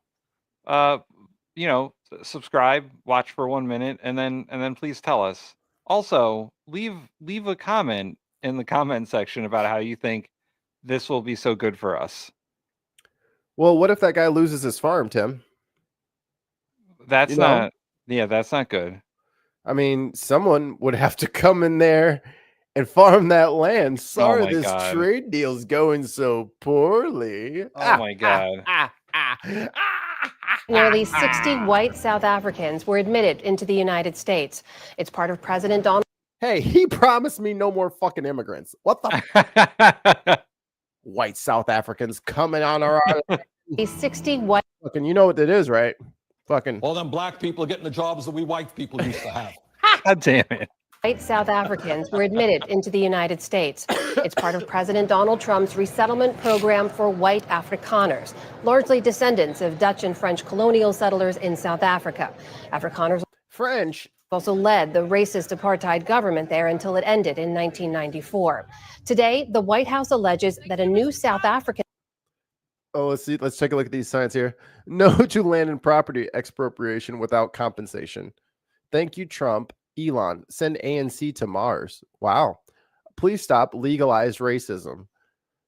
Subscribe, watch for 1 minute, and then please tell us. Also, leave a comment in the comment section about how you think this will be so good for us. Well, what if that guy loses his farm, Tim? That's not good. I mean, someone would have to come in there and farm that land. Sorry, this trade deal's going so poorly. Oh my God. Nearly 60 white South Africans were admitted into the United States. It's part of President Donald. Hey, he promised me no more fucking immigrants. What the? White South Africans coming on our 60 white. Fucking, you know what it is, right? Fucking. All them black people are getting the jobs that we white people used to have. God damn it. White South Africans were admitted into the United States. It's part of President Donald Trump's resettlement program for white Afrikaners, largely descendants of Dutch and French colonial settlers in South Africa. Afrikaners French also led the racist apartheid government there until it ended in 1994. Today, the White House alleges that a new South African. Oh, let's see. Let's take a look at these signs here. No to land and property expropriation without compensation. Thank you, Trump. Elon, send ANC to Mars. Wow. Please stop legalized racism.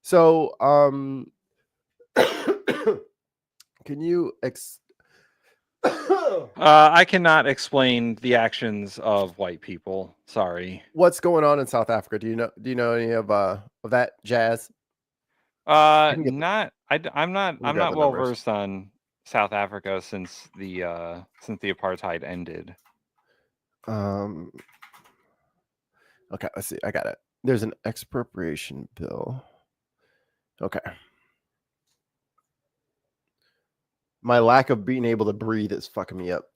So, can you I cannot explain the actions of white people. Sorry. What's going on in South Africa? Do you know any of that jazz? I'm not well versed on South Africa since the apartheid ended. Okay, let's see. I got it. There's an expropriation bill. Okay. My lack of being able to breathe is fucking me up.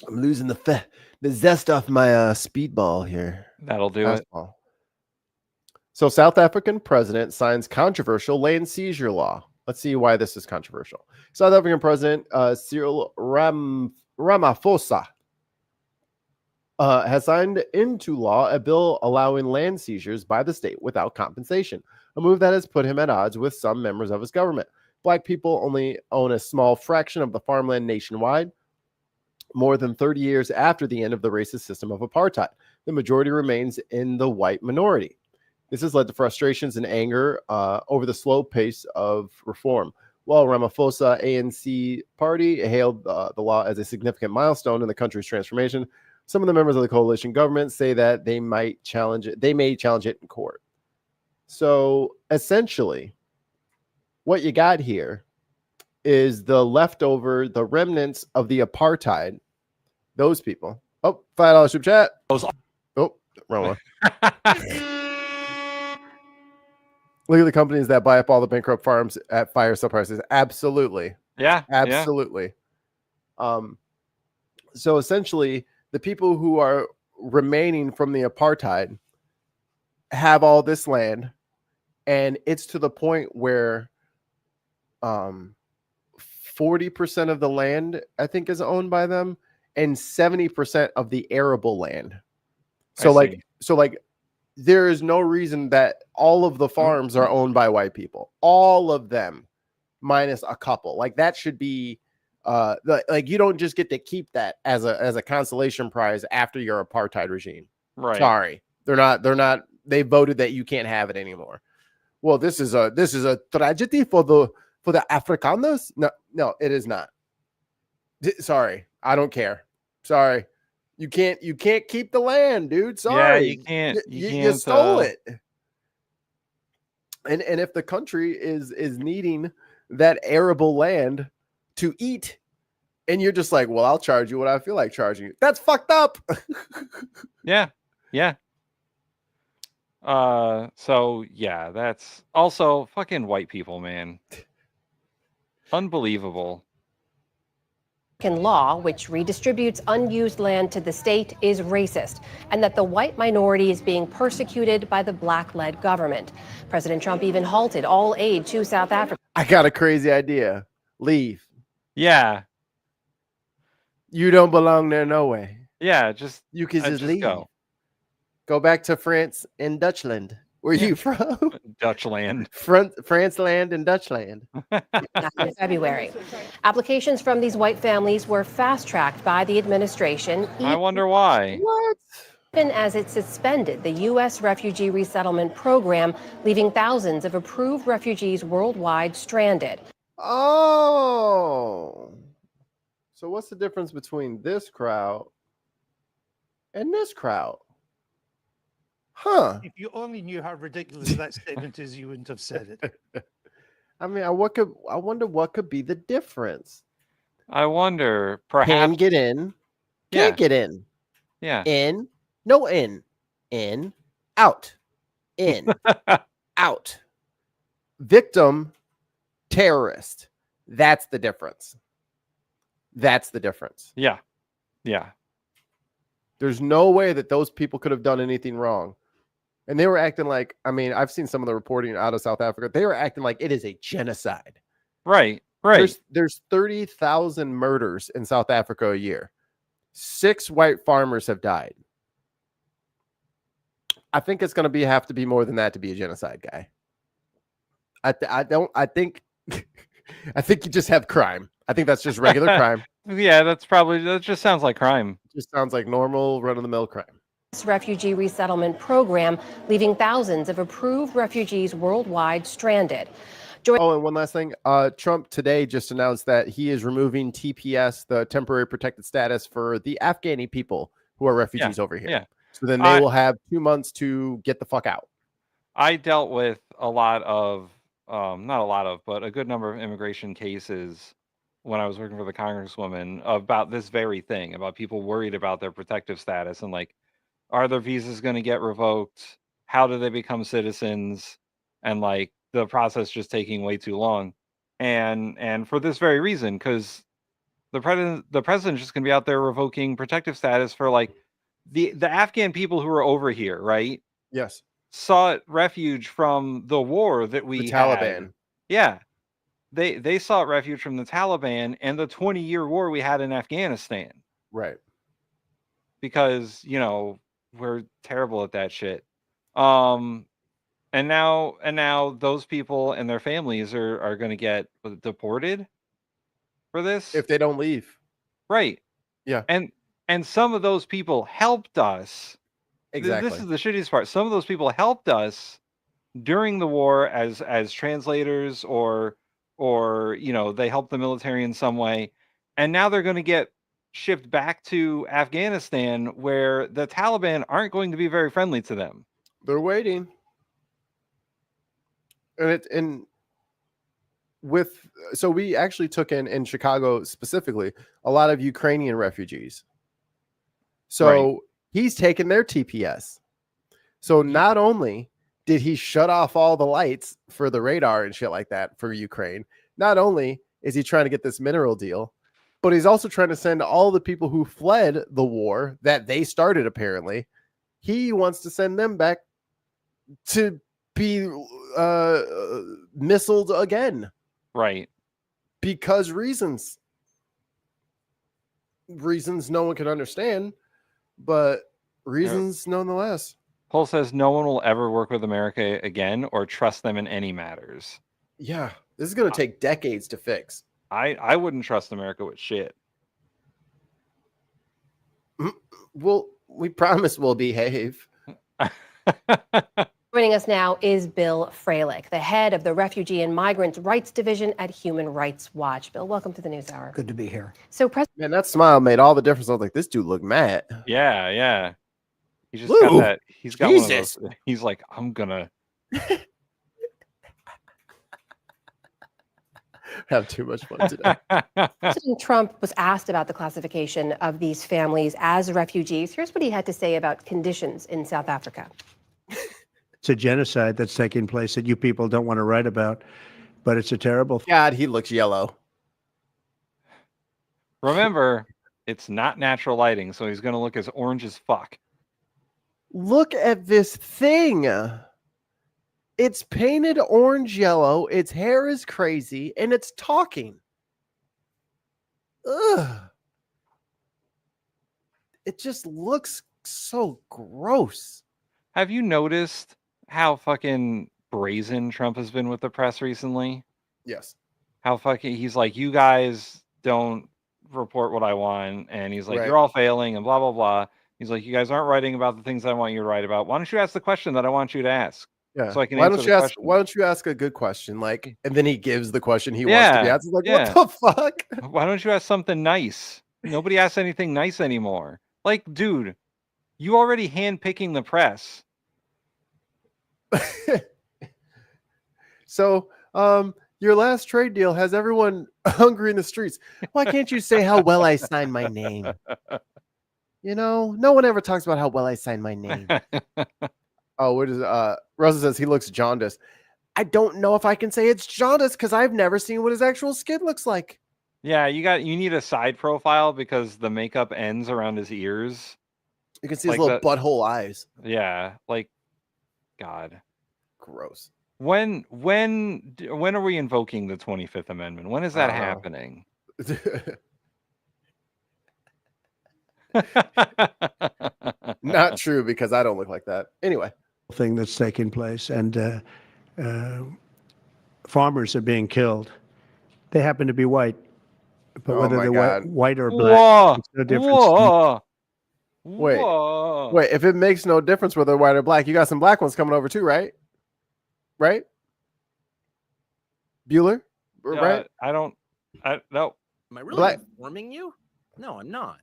I'm losing the zest off my speedball here. That'll do it. So, South African president signs controversial land seizure law. Let's see why this is controversial. South African President Cyril Ramaphosa has signed into law a bill allowing land seizures by the state without compensation, a move that has put him at odds with some members of his government. Black people only own a small fraction of the farmland nationwide. More than 30 years after the end of the racist system of apartheid, the majority remains in the white minority. This has led to frustrations and anger over the slow pace of reform. While Ramaphosa ANC party hailed the law as a significant milestone in the country's transformation, some of the members of the coalition government say that they may challenge it in court. So essentially, what you got here is the remnants of the apartheid. Those people. Oh, $5 super chat. Oh, wrong one. Look at the companies that buy up all the bankrupt farms at fire sale prices. Absolutely. Yeah. Absolutely. Yeah. So essentially, the people who are remaining from the apartheid have all this land, and it's to the point where 40% of the land, I think, is owned by them, and 70% of the arable land. So there is no reason that all of the farms are owned by white people. All of them, minus a couple. Like that should be like you don't just get to keep that as a consolation prize after your apartheid regime. Right. Sorry. They're not they voted that you can't have it anymore. Well, this is a tragedy for the Afrikaners. No, it is not. Sorry. I don't care. Sorry. You can't keep the land, dude. Sorry. Yeah, you can't. You stole it. And if the country is needing that arable land to eat, and you're just like, well, I'll charge you what I feel like charging you. That's fucked up. Yeah. So yeah, that's also fucking white people, man. Unbelievable. Law, which redistributes unused land to the state, is racist, and that the white minority is being persecuted by the black-led government. President Trump even halted all aid to South Africa. I got a crazy idea. Leave. Yeah. You don't belong there, no way. Yeah, you can just leave. Go back to France and Dutchland. Where you from? Dutchland. France land and Dutchland. In February. Applications from these white families were fast-tracked by the administration. I wonder why. What? Even as it suspended the U.S. refugee resettlement program, leaving thousands of approved refugees worldwide stranded. Oh. So what's the difference between this crowd and this crowd? Huh. If you only knew how ridiculous that statement is, you wouldn't have said it. I mean, I wonder what could be the difference. I wonder, perhaps. Can get in, can't get in. Yeah. In, no in. In, out. In, out. Victim, terrorist. That's the difference. That's the difference. Yeah. There's no way that those people could have done anything wrong. And they were acting like, I mean, I've seen some of the reporting out of South Africa. They were acting like it is a genocide. Right. There's 30,000 murders in South Africa a year. 6 white farmers have died. I think it's going to have to be more than that to be a genocide, guy. I think you just have crime. I think that's just regular crime. Yeah, that just sounds like crime. It just sounds like normal run-of-the-mill crime. Refugee resettlement program, leaving thousands of approved refugees worldwide stranded. Oh, and one last thing. Trump today just announced that he is removing TPS, the temporary protected status, for the Afghani people who are refugees over here. Yeah. So then they will have 2 months to get the fuck out. I dealt with a lot of, not a lot of, but a good number of immigration cases when I was working for the Congresswoman about this very thing, about people worried about their protective status and like, are their visas going to get revoked? How do they become citizens? And like the process just taking way too long. And for this very reason, because the president's just going to be out there revoking protective status for like the Afghan people who are over here, right? Yes. Sought refuge from the war that we the Taliban. Had. Yeah. They sought refuge from the Taliban and the 20-year war we had in Afghanistan. Right. Because, we're terrible at that shit. And now those people and their families are going to get deported for this if they don't leave. Right. Yeah. And some of those people helped us. Exactly. This is the shittiest part. Some of those people helped us during the war as translators or they helped the military in some way. And now they're going to get shipped back to Afghanistan where the Taliban aren't going to be very friendly to them. They're waiting. So we actually took in Chicago specifically a lot of Ukrainian refugees. So he's taken their TPS. So not only did he shut off all the lights for the radar and shit like that for Ukraine, not only is he trying to get this mineral deal, but he's also trying to send all the people who fled the war that they started, apparently. He wants to send them back to be missiled again. Right. Because reasons no one can understand, but reasons nonetheless. Paul says no one will ever work with America again or trust them in any matters. Yeah, this is going to take decades to fix. I wouldn't trust America with shit. Well, we promise we'll behave. Joining us now is Bill Freilich, the head of the Refugee and Migrant Rights Division at Human Rights Watch. Bill, welcome to the News Hour. Good to be here. So, man, that smile made all the difference. I was like, this dude look mad. Yeah. He just Lou, got that. He's got Jesus. one of those. He's like, I'm gonna have too much fun today. President Trump was asked about the classification of these families as refugees. Here's what he had to say about conditions in South Africa. It's a genocide that's taking place that you people don't want to write about, but it's a terrible. God, he looks yellow. Remember, it's not natural lighting, so he's gonna look as orange as fuck. Look at this thing. It's painted orange yellow. Its hair is crazy, and it's talking. Ugh. It just looks so gross. Have you noticed how fucking brazen Trump has been with the press recently? Yes. How fucking he's like, you guys don't report what I want, and he's like, Right. you're all failing, and blah blah blah. He's like, you guys aren't writing about the things I want you to write about. Why don't you ask the question that I want you to ask? Yeah. So I can why answer don't the you ask? question. Why don't you ask a good question? Like, and then he gives the question he wants to be asked. It's like, what the fuck? Why don't you ask something nice? Nobody asks anything nice anymore. Like, dude, you already handpicking the press. So, your last trade deal has everyone hungry in the streets. Why can't you say how well I signed my name? You know, no one ever talks about how well I signed my name. Oh, what is Rosa says he looks jaundiced. I don't know if I can say it's jaundiced because I've never seen what his actual skin looks like. Yeah, you need a side profile because the makeup ends around his ears. You can see his little butthole eyes. Yeah, like, God, gross. When are we invoking the 25th Amendment? When is that happening? Not true, because I don't look like that. Anyway, thing that's taking place, and farmers are being killed. They happen to be white, but Oh whether my they're God. white or black, Whoa, makes no difference. Wait, if it makes no difference whether white or black, you got some black ones coming over too, right? Right? Bueller? Right? No. Am I really informing you? No, I'm not.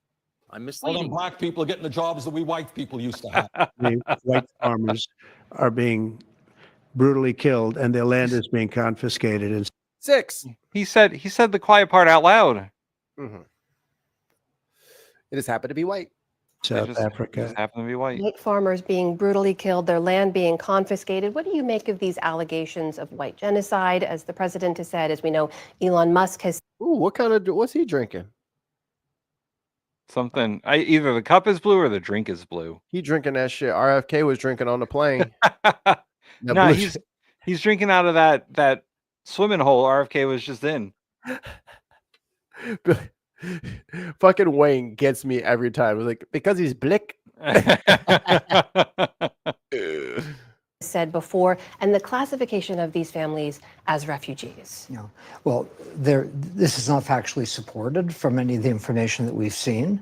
I'm All misleading. them black people are getting the jobs that we white people used to have. The white farmers are being brutally killed, and their land is being confiscated. And 6. He said the quiet part out loud. Mm-hmm. It just happened to be white. South Africa. Just happened to be white. White farmers being brutally killed, their land being confiscated. What do you make of these allegations of white genocide? As the president has said, as we know, Elon Musk has. Ooh, what's he drinking? Something. Either the cup is blue or the drink is blue. He drinking that shit RFK was drinking on the plane. No, he's drinking out of that swimming hole RFK was just in. Fucking Wayne gets me every time. It's like, because he's blick. Said before, and the classification of these families as refugees. Yeah. Well, this is not factually supported from any of the information that we've seen.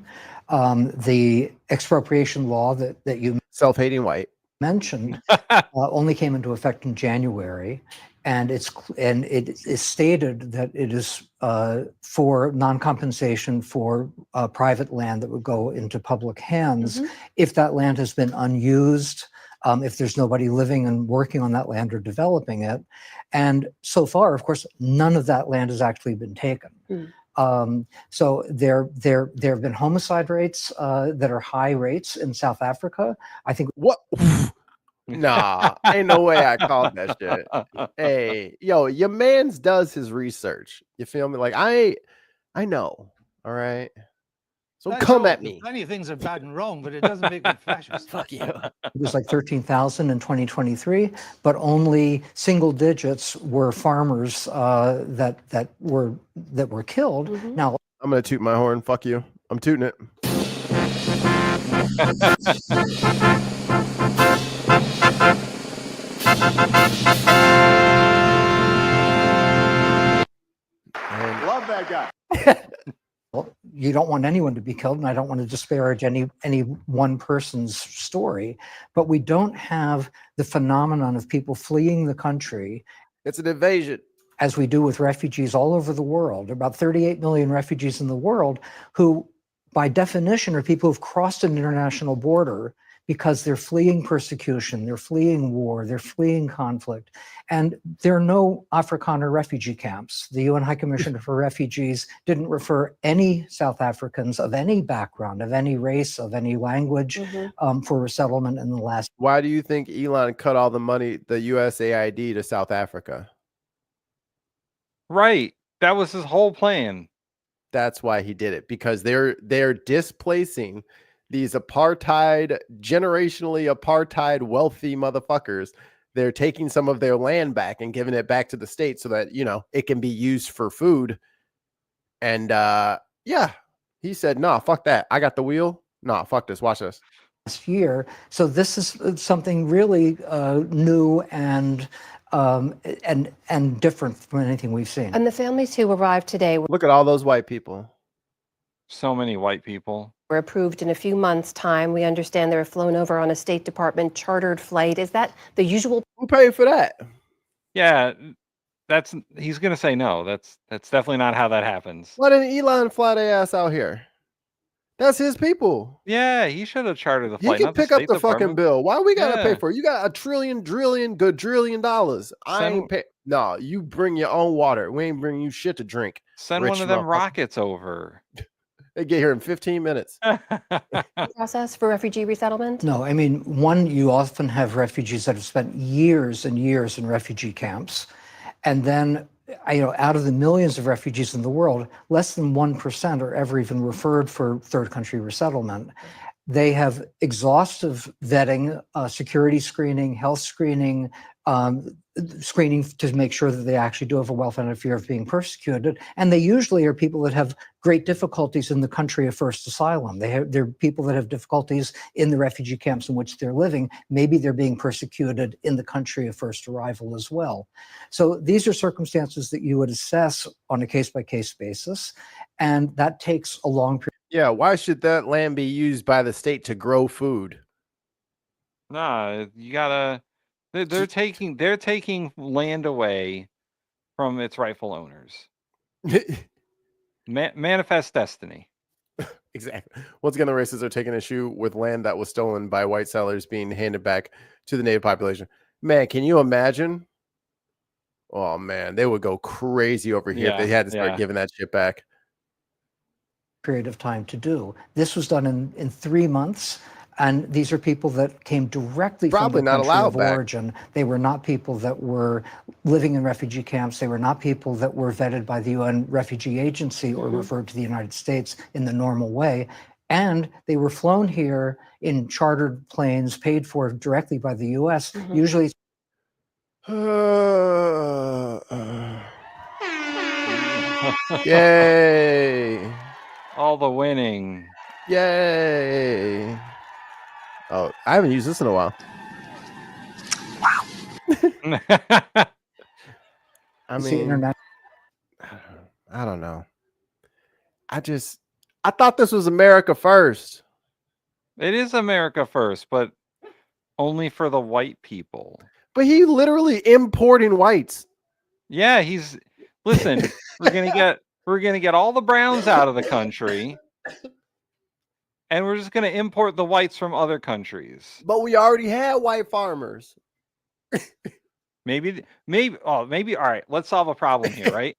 The expropriation law that you self-hating white mentioned only came into effect in January, and it is stated that it is for non-compensation for private land that would go into public hands if that land has been unused. If there's nobody living and working on that land or developing it. And so far, of course, none of that land has actually been taken. So there have been homicide rates that are high rates in South Africa. I think. What? Nah, ain't no way I called that shit. Hey, yo, your man's does his research. You feel me? Like I know. All right. So come at me. Plenty of things are bad and wrong, but it doesn't make them fascist. Fuck you. It was like 13,000 in 2023, but only single digits were farmers that were killed. Now I'm gonna toot my horn. Fuck you. I'm tooting it. Love that guy. well, you don't want anyone to be killed, and I don't want to disparage any one person's story, but we don't have the phenomenon of people fleeing the country. It's an invasion. As we do with refugees all over the world. About 38 million refugees in the world who, by definition, are people who've crossed an international border because they're fleeing persecution, they're fleeing war, they're fleeing conflict. And there are no Afrikaner refugee camps. The UN High Commissioner for Refugees didn't refer any South Africans of any background, of any race, of any language for resettlement in the last. Why do you think Elon cut all the money, the USAID, to South Africa? Right. That was his whole plan. That's why he did it, because they're displacing these generationally apartheid wealthy motherfuckers. They're taking some of their land back and giving it back to the state so that, it can be used for food. And yeah, he said, no, fuck that. I got the wheel. No, fuck this. Watch this. Last year. So this is something really new and different from anything we've seen. And the families who arrived today Look at all those white people. So many white people. were approved in a few months' time. We understand they were flown over on a State Department chartered flight. Is that the usual? Who paid for that? Yeah, he's gonna say no. That's definitely not how that happens. Why didn't Elon fly their ass out here? That's his people. Yeah, he should have chartered the He flight. can not pick the up State the fucking Department. bill. Why we gotta pay Yeah. for it? You got $1 trillion. I ain't pay. No, you bring your own water. We ain't bringing you shit to drink. Send rich one of them motherfucker. rockets over. They get here in 15 minutes. Process for refugee resettlement? No, I mean, one, you often have refugees that have spent years and years in refugee camps. And then, out of the millions of refugees in the world, less than 1% are ever even referred for third country resettlement. They have exhaustive vetting, security screening, health screening, screening to make sure that they actually do have a well-founded fear of being persecuted. And they usually are people that have great difficulties in the country of first asylum. They're people that have difficulties in the refugee camps in which they're living. Maybe they're being persecuted in the country of first arrival as well. So these are circumstances that you would assess on a case-by-case basis. And that takes a long period. Yeah, why should that land be used by the state to grow food? Nah, you gotta. They're taking land away from its rightful owners. Manifest destiny. Exactly. Once again, the racists are taking issue with land that was stolen by white settlers being handed back to the native population. Man, can you imagine? Oh man, they would go crazy over here if they had to start giving that shit back. Period of time to do. This was done in 3 months. And these are people that came directly Probably from the not country allowed of back. origin. They were not people that were living in refugee camps. They were not people that were vetted by the UN Refugee Agency or referred to the United States in the normal way. And they were flown here in chartered planes paid for directly by the US, usually. Yay. All the winning. Yay. Oh, I haven't used this in a while. I mean, I don't know. I thought this was America first. It is America first, but only for the white people. But he literally importing whites. Yeah, listen, we're gonna get all the browns out of the country. And we're just going to import the whites from other countries. But we already had white farmers. Maybe. All right. Let's solve a problem here, right?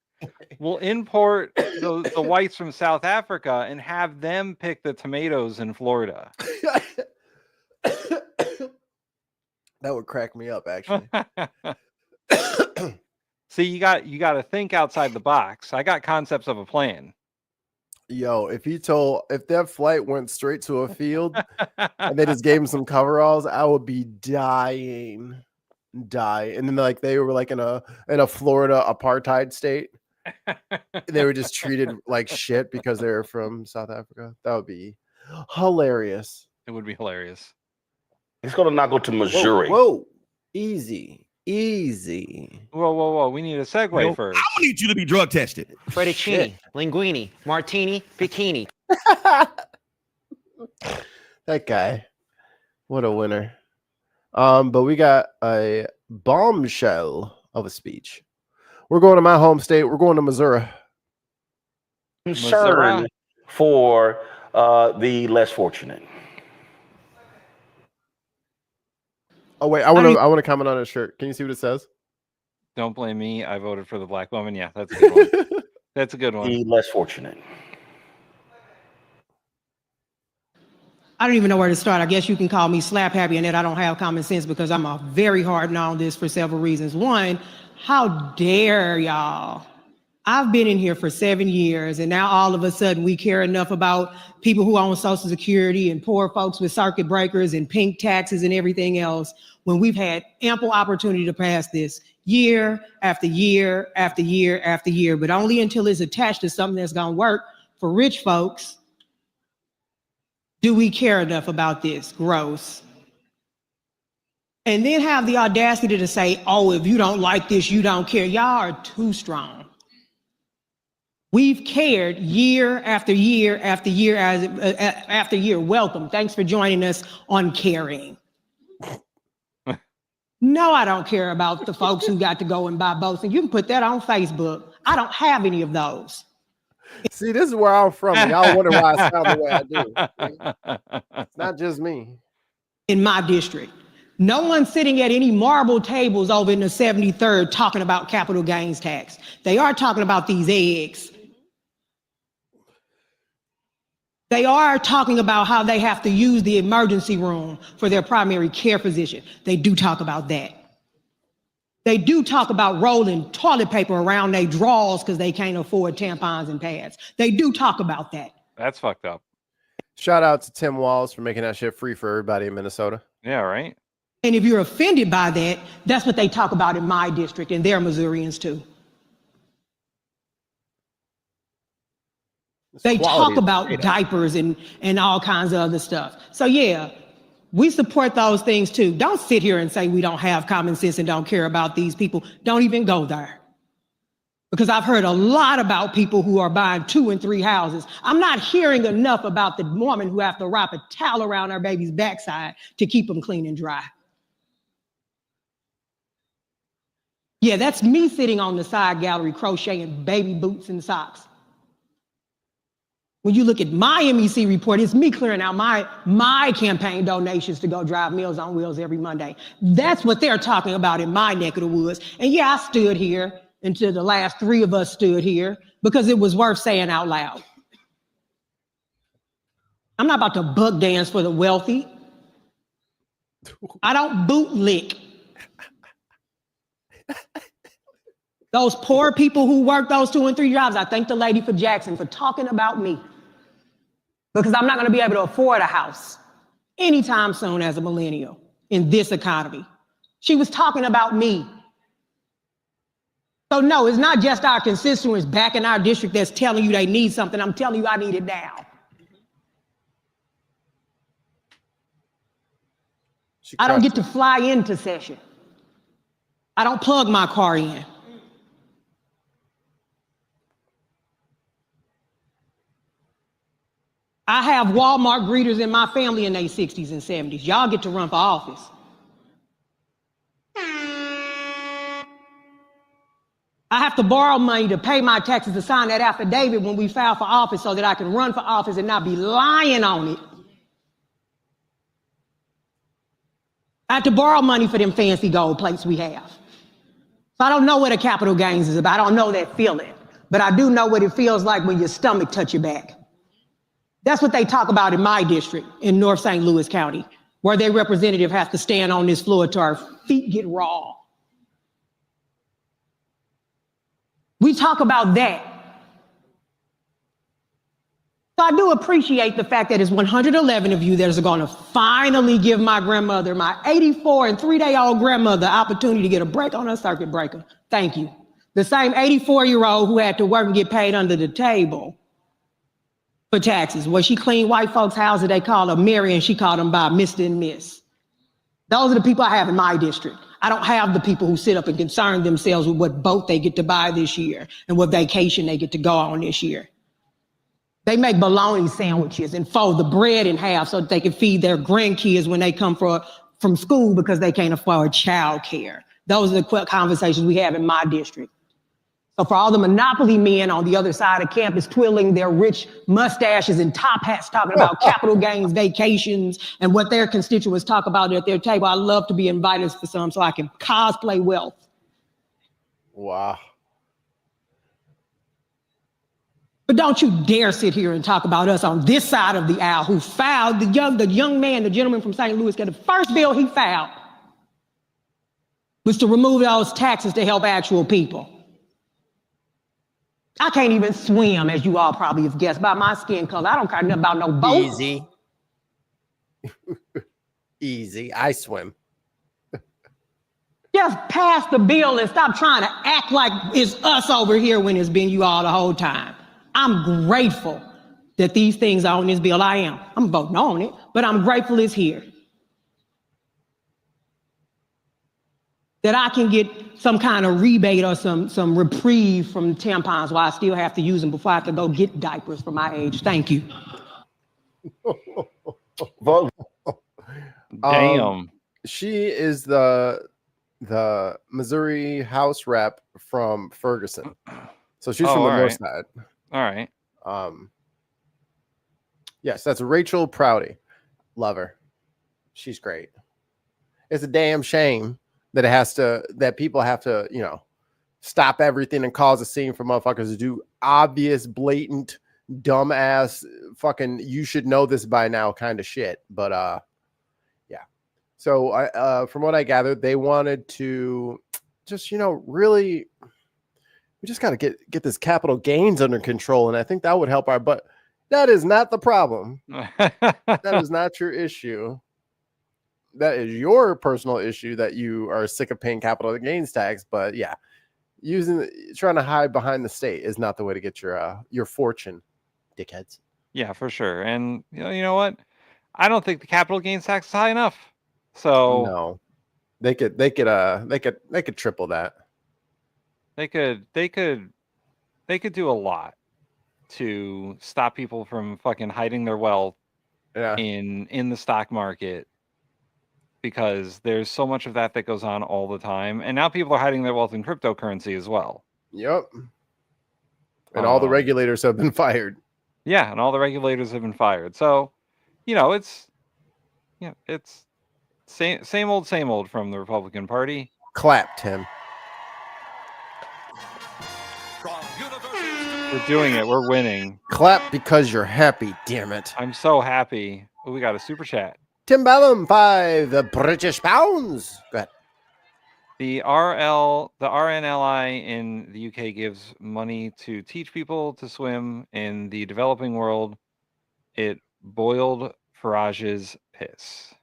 We'll import the whites from South Africa and have them pick the tomatoes in Florida. That would crack me up, actually. See, you got to think outside the box. I got concepts of a plan. Yo, if that flight went straight to a field and they just gave him some coveralls, I would be dying. And then like they were like in a Florida apartheid state. They were just treated like shit because they're from South Africa. That would be hilarious. It would be hilarious. He's gonna not go to Missouri. Whoa. Easy. Whoa. We need a segue first. I need you to be drug tested. Fettuccine, linguine, martini, bikini. That guy. What a winner. But we got a bombshell of a speech. We're going to my home state. We're going to Missouri. Concern for the less fortunate. Oh wait, I want to comment on his shirt. Can you see what it says? Don't blame me. I voted for the black woman. Yeah, that's a good one. That's a good one. The less fortunate. I don't even know where to start. I guess you can call me slap happy and that I don't have common sense because I'm a very hard no on this for several reasons. One, how dare y'all? I've been in here for 7 years and now all of a sudden we care enough about people who own Social Security and poor folks with circuit breakers and pink taxes and everything else when we've had ample opportunity to pass this year after year after year after year, but only until it's attached to something that's gonna work for rich folks do we care enough about this. Gross. And then have the audacity to say, oh, if you don't like this, you don't care. Y'all are too strong. We've cared year after year after year after year. Welcome. Thanks for joining us on Caring. No, I don't care about the folks who got to go and buy boats. And you can put that on Facebook. I don't have any of those. See, this is where I'm from. Y'all wonder why I sound the way I do. It's not just me. In my district. No one's sitting at any marble tables over in the 73rd talking about capital gains tax. They are talking about these eggs. They are talking about how they have to use the emergency room for their primary care physician. They do talk about that. They do talk about rolling toilet paper around their drawers because they can't afford tampons and pads. They do talk about that. That's fucked up. Shout out to Tim Walls for making that shit free for everybody in Minnesota. Yeah, right. And if you're offended by that, that's what they talk about in my district, and they're Missourians too. They talk about diapers and all kinds of other stuff. So yeah, we support those things too. Don't sit here and say we don't have common sense and don't care about these people. Don't even go there. Because I've heard a lot about people who are buying 2 and 3 houses. I'm not hearing enough about the woman who have to wrap a towel around her baby's backside to keep them clean and dry. Yeah, that's me sitting on the side gallery crocheting baby boots and socks. When you look at my MEC report, it's me clearing out my campaign donations to go drive Meals on Wheels every Monday. That's what they're talking about in my neck of the woods. And yeah, I stood here until the last 3 of us stood here because it was worth saying out loud. I'm not about to buck dance for the wealthy. I don't bootlick. Those poor people who work those 2 and 3 jobs, I thank the lady for Jackson for talking about me. Because I'm not going to be able to afford a house anytime soon as a millennial in this economy. She was talking about me. So no, it's not just our constituents back in our district that's telling you they need something. I'm telling you I need it now. I don't get to fly into session. I don't plug my car in. I have Walmart greeters in my family in their 60s and 70s. Y'all get to run for office. I have to borrow money to pay my taxes to sign that affidavit when we file for office so that I can run for office and not be lying on it. I have to borrow money for them fancy gold plates we have. So I don't know what a capital gains is about. I don't know that feeling, but I do know what it feels like when your stomach touch your back. That's what they talk about in my district in North St. Louis County, where their representative has to stand on this floor till our feet get raw. We talk about that. I do appreciate the fact that it's 111 of you that are going to finally give my grandmother, my 84 and 3-day-old grandmother, opportunity to get a break on her circuit breaker. Thank you. The same 84-year-old who had to work and get paid under the table for taxes. Well, she cleaned white folks' houses. They called her Mary, and she called them by Mr. and Miss. Those are the people I have in my district. I don't have the people who sit up and concern themselves with what boat they get to buy this year and what vacation they get to go on this year. They make bologna sandwiches and fold the bread in half so that they can feed their grandkids when they come from school because they can't afford child care. Those are the conversations we have in my district. So for all the monopoly men on the other side of campus twiddling their rich mustaches and top hats talking about capital gains vacations and what their constituents talk about at their table, I love to be invited for some so I can cosplay wealth. Wow. But don't you dare sit here and talk about us on this side of the aisle who filed, the young man, the gentleman from St. Louis, got the first bill he filed was to remove those taxes to help actual people. I can't even swim, as you all probably have guessed, by my skin color. I don't care nothing about no boat. Easy. Easy. I swim. Just pass the bill and stop trying to act like it's us over here when it's been you all the whole time. I'm grateful that these things are on this bill. I am. I'm voting on it, but I'm grateful it's here. That I can get some kind of rebate or some reprieve from tampons while I still have to use them before I have to go get diapers for my age. Thank you. Damn. She is the Missouri House rep from Ferguson. So she's from the north side. All right. Yes, that's Rachel Prouty. Love her. She's great. It's a damn shame that people have to, stop everything and cause a scene for motherfuckers to do obvious, blatant, dumbass, fucking, you should know this by now kind of shit. But yeah. So from what I gathered, they wanted to just, really, we just got to get this capital gains under control. And I think that would help but that is not the problem. That is not your issue. That is your personal issue that you are sick of paying capital gains tax. But yeah, trying to hide behind the state is not the way to get your fortune, dickheads. Yeah, for sure. And you know what? I don't think the capital gains tax is high enough. So no, they could triple that. They could do a lot to stop people from fucking hiding their wealth in the stock market, because there's so much of that goes on all the time. And now people are hiding their wealth in cryptocurrency as well. Yep. And all the regulators have been fired. Yeah, and all the regulators have been fired. So, it's same old from the Republican Party. Clap, Tim. We're doing it. We're winning. Clap because you're happy, damn it. I'm so happy. Oh, we got a super chat. Tim Bellum, 5 British pounds. Go ahead. The RNLI in the UK gives money to teach people to swim. In the developing world, it boiled Farage's piss.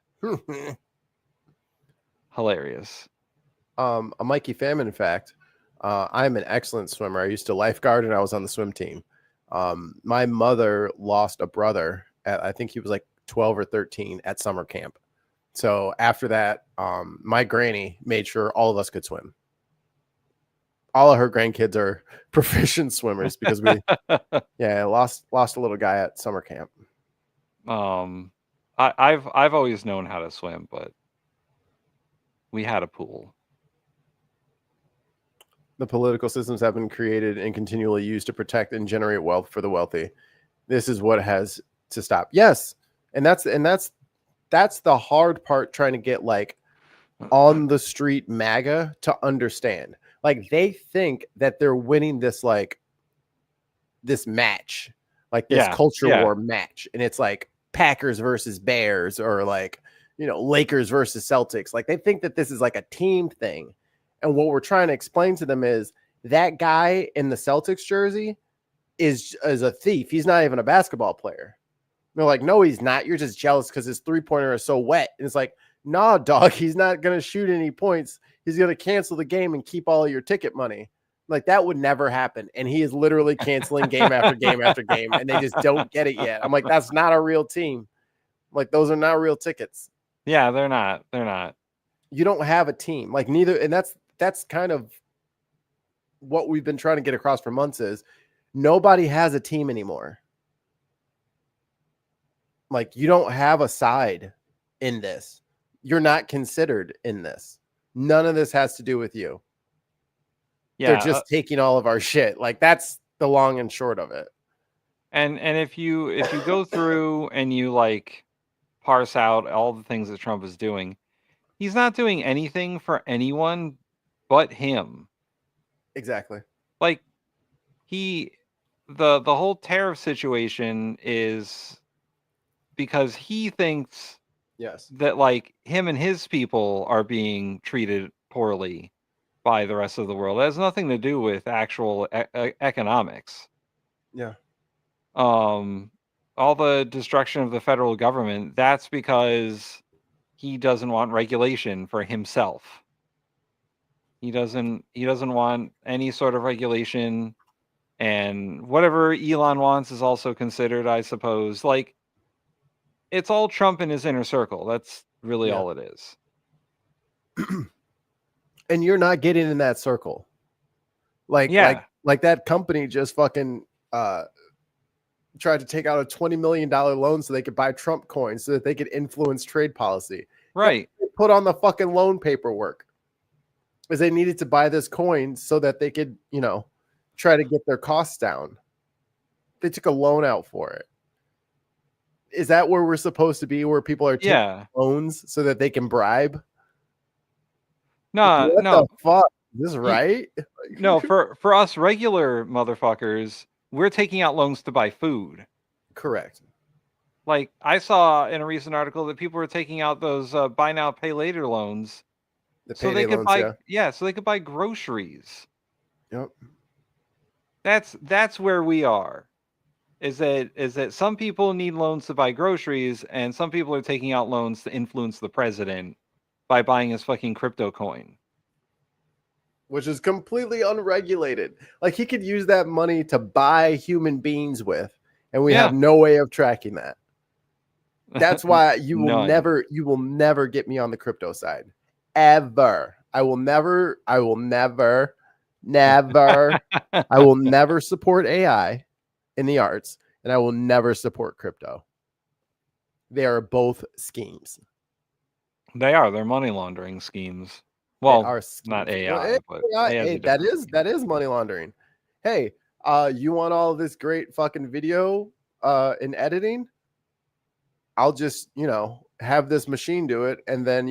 Hilarious. A Mikey Famine, in fact. I'm an excellent swimmer. I used to lifeguard and I was on the swim team. My mother lost a brother at, I think he was like 12 or 13 at summer camp. So after that, my granny made sure all of us could swim. All of her grandkids are proficient swimmers because we lost a little guy at summer camp. I've always known how to swim, but we had a pool. The political systems have been created and continually used to protect and generate wealth for the wealthy. This is what has to stop. Yes. And that's the hard part, trying to get like on the street MAGA to understand. Like they think that they're winning this match, like this culture war match. And it's like Packers versus Bears or like, Lakers versus Celtics. Like they think that this is like a team thing. And what we're trying to explain to them is that guy in the Celtics jersey is a thief. He's not even a basketball player. They're like, no, he's not. You're just jealous because his 3-pointer is so wet. And it's like, nah, dog, he's not going to shoot any points. He's going to cancel the game and keep all of your ticket money. Like, that would never happen. And he is literally canceling game after game after game. And they just don't get it yet. I'm like, that's not a real team. Like, those are not real tickets. Yeah, they're not. They're not. You don't have a team. Like, neither. And that's kind of what we've been trying to get across for months is nobody has a team anymore. Like, you don't have a side in this. You're not considered in this. None of this has to do with you. Yeah, they're just taking all of our shit. Like, that's the long and short of it. And if you go through and you like parse out all the things that Trump is doing, he's not doing anything for anyone but him. Exactly. Like, the whole tariff situation is because he thinks that like him and his people are being treated poorly by the rest of the world. It has nothing to do with actual economics. Yeah. All the destruction of the federal government, that's because he doesn't want regulation for himself. He doesn't want any sort of regulation, and whatever Elon wants is also considered, I suppose. Like, it's all Trump and his inner circle. That's really all it is. And you're not getting in that circle. Like that company just fucking tried to take out a $20 million loan so they could buy Trump coins so that they could influence trade policy. Right. They put on the fucking loan paperwork because they needed to buy this coin so that they could, try to get their costs down. They took a loan out for it. Is that where we're supposed to be, where people are taking loans so that they can bribe? No, what no. the fuck? Is this right? No, for us regular motherfuckers, we're taking out loans to buy food. Correct. Like, I saw in a recent article that people were taking out those buy now, pay later loans so they could buy so they could buy groceries. Yep. That's where we are. Is that some people need loans to buy groceries, and some people are taking out loans to influence the president by buying his fucking crypto coin, which is completely unregulated. Like, he could use that money to buy human beings with, and we have no way of tracking that. That's why you will never get me on the crypto side. Ever. I will never I will never support AI in the arts, and I will never support crypto. They are both schemes. They're money laundering schemes. Well, not AI, but that is money laundering. Hey, you want all this great fucking video in editing? I'll just, have this machine do it, and then,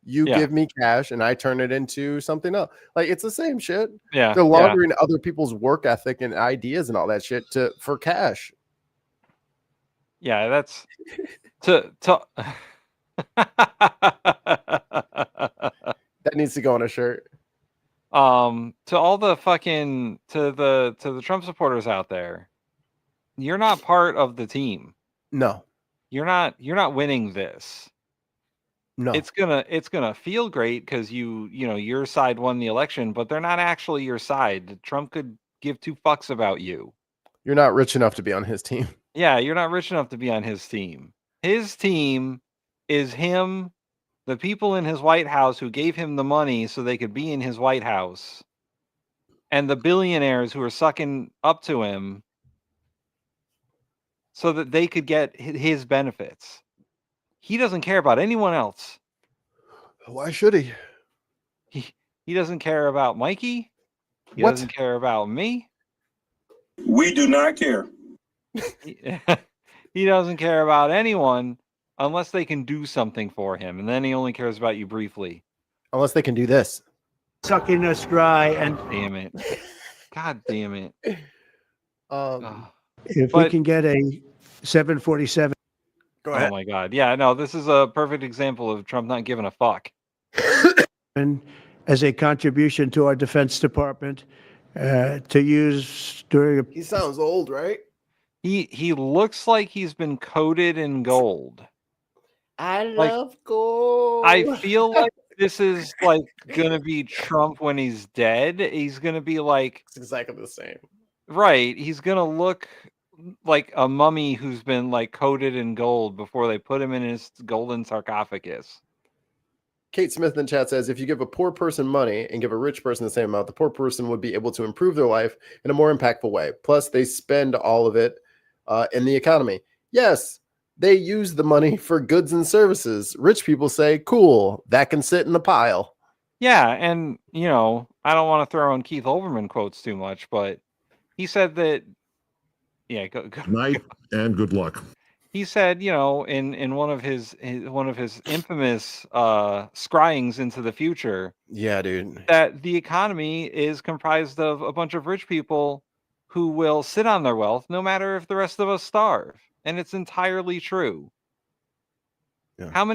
you give me cash and I turn it into something else. Like, it's the same shit. Yeah. They're laundering other people's work ethic and ideas and all that shit for cash. Yeah, that's to that needs to go on a shirt. To all the fucking to the Trump supporters out there, you're not part of the team. No. You're not winning this. No. It's gonna feel great because your side won the election, but they're not actually your side. Trump could give two fucks about you. You're not rich enough to be on his team. Yeah, you're not rich enough to be on his team. His team is him, the people in his White House who gave him the money so they could be in his White House, and the billionaires who are sucking up to him so that they could get his benefits. He doesn't care about anyone else. Why should he? He doesn't care about Mikey. He doesn't care about me. We do not care. He doesn't care about anyone unless they can do something for him, and then he only cares about you briefly. Unless they can do this. Sucking us dry and damn it. God damn it. If we can get a 747. Go ahead. Oh my God. Yeah, no, this is a perfect example of Trump not giving a fuck. And as a contribution to our Defense Department, to use during a. He sounds old, right? He looks like he's been coated in gold. I Like, love gold. I feel like this is like gonna be Trump when he's dead. He's gonna be like It's exactly the same. right. He's gonna look like a mummy who's been like coated in gold before they put him in his golden sarcophagus. Kate Smith in chat says, if you give a poor person money and give a rich person the same amount, the poor person would be able to improve their life in a more impactful way. Plus, they spend all of it in the economy. Yes, they use the money for goods and services. Rich people say, cool, that can sit in the pile. Yeah, and you know, I don't want to throw in Keith Olbermann quotes too much, but he said that. Yeah, go. Night and good luck. He said, you know, in one of his infamous scryings into the future, yeah, dude, that the economy is comprised of a bunch of rich people who will sit on their wealth no matter if the rest of us starve, and it's entirely true. Yeah. How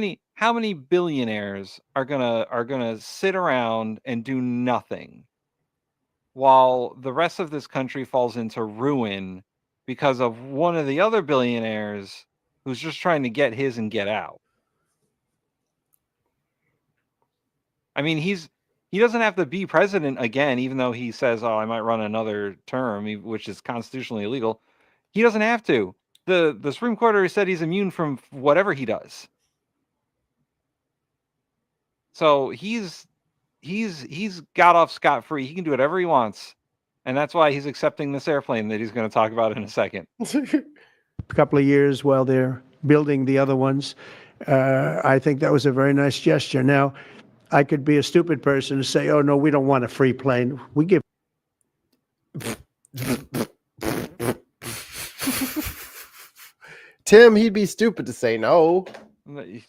many billionaires are gonna sit around and do nothing while the rest of this country falls into ruin because of one of the other billionaires who's just trying to get his and get out? I mean, he doesn't have to be president again, even though he says, "Oh, I might run another term," which is constitutionally illegal. He doesn't have to. The Supreme Court already said he's immune from whatever he does. So he's got off scot-free. He can do whatever he wants. And that's why he's accepting this airplane that he's going to talk about in a second. A couple of years while they're building the other ones. I think that was a very nice gesture. Now, I could be a stupid person and say, oh, no, we don't want a free plane. We give. Tim, he'd be stupid to say no.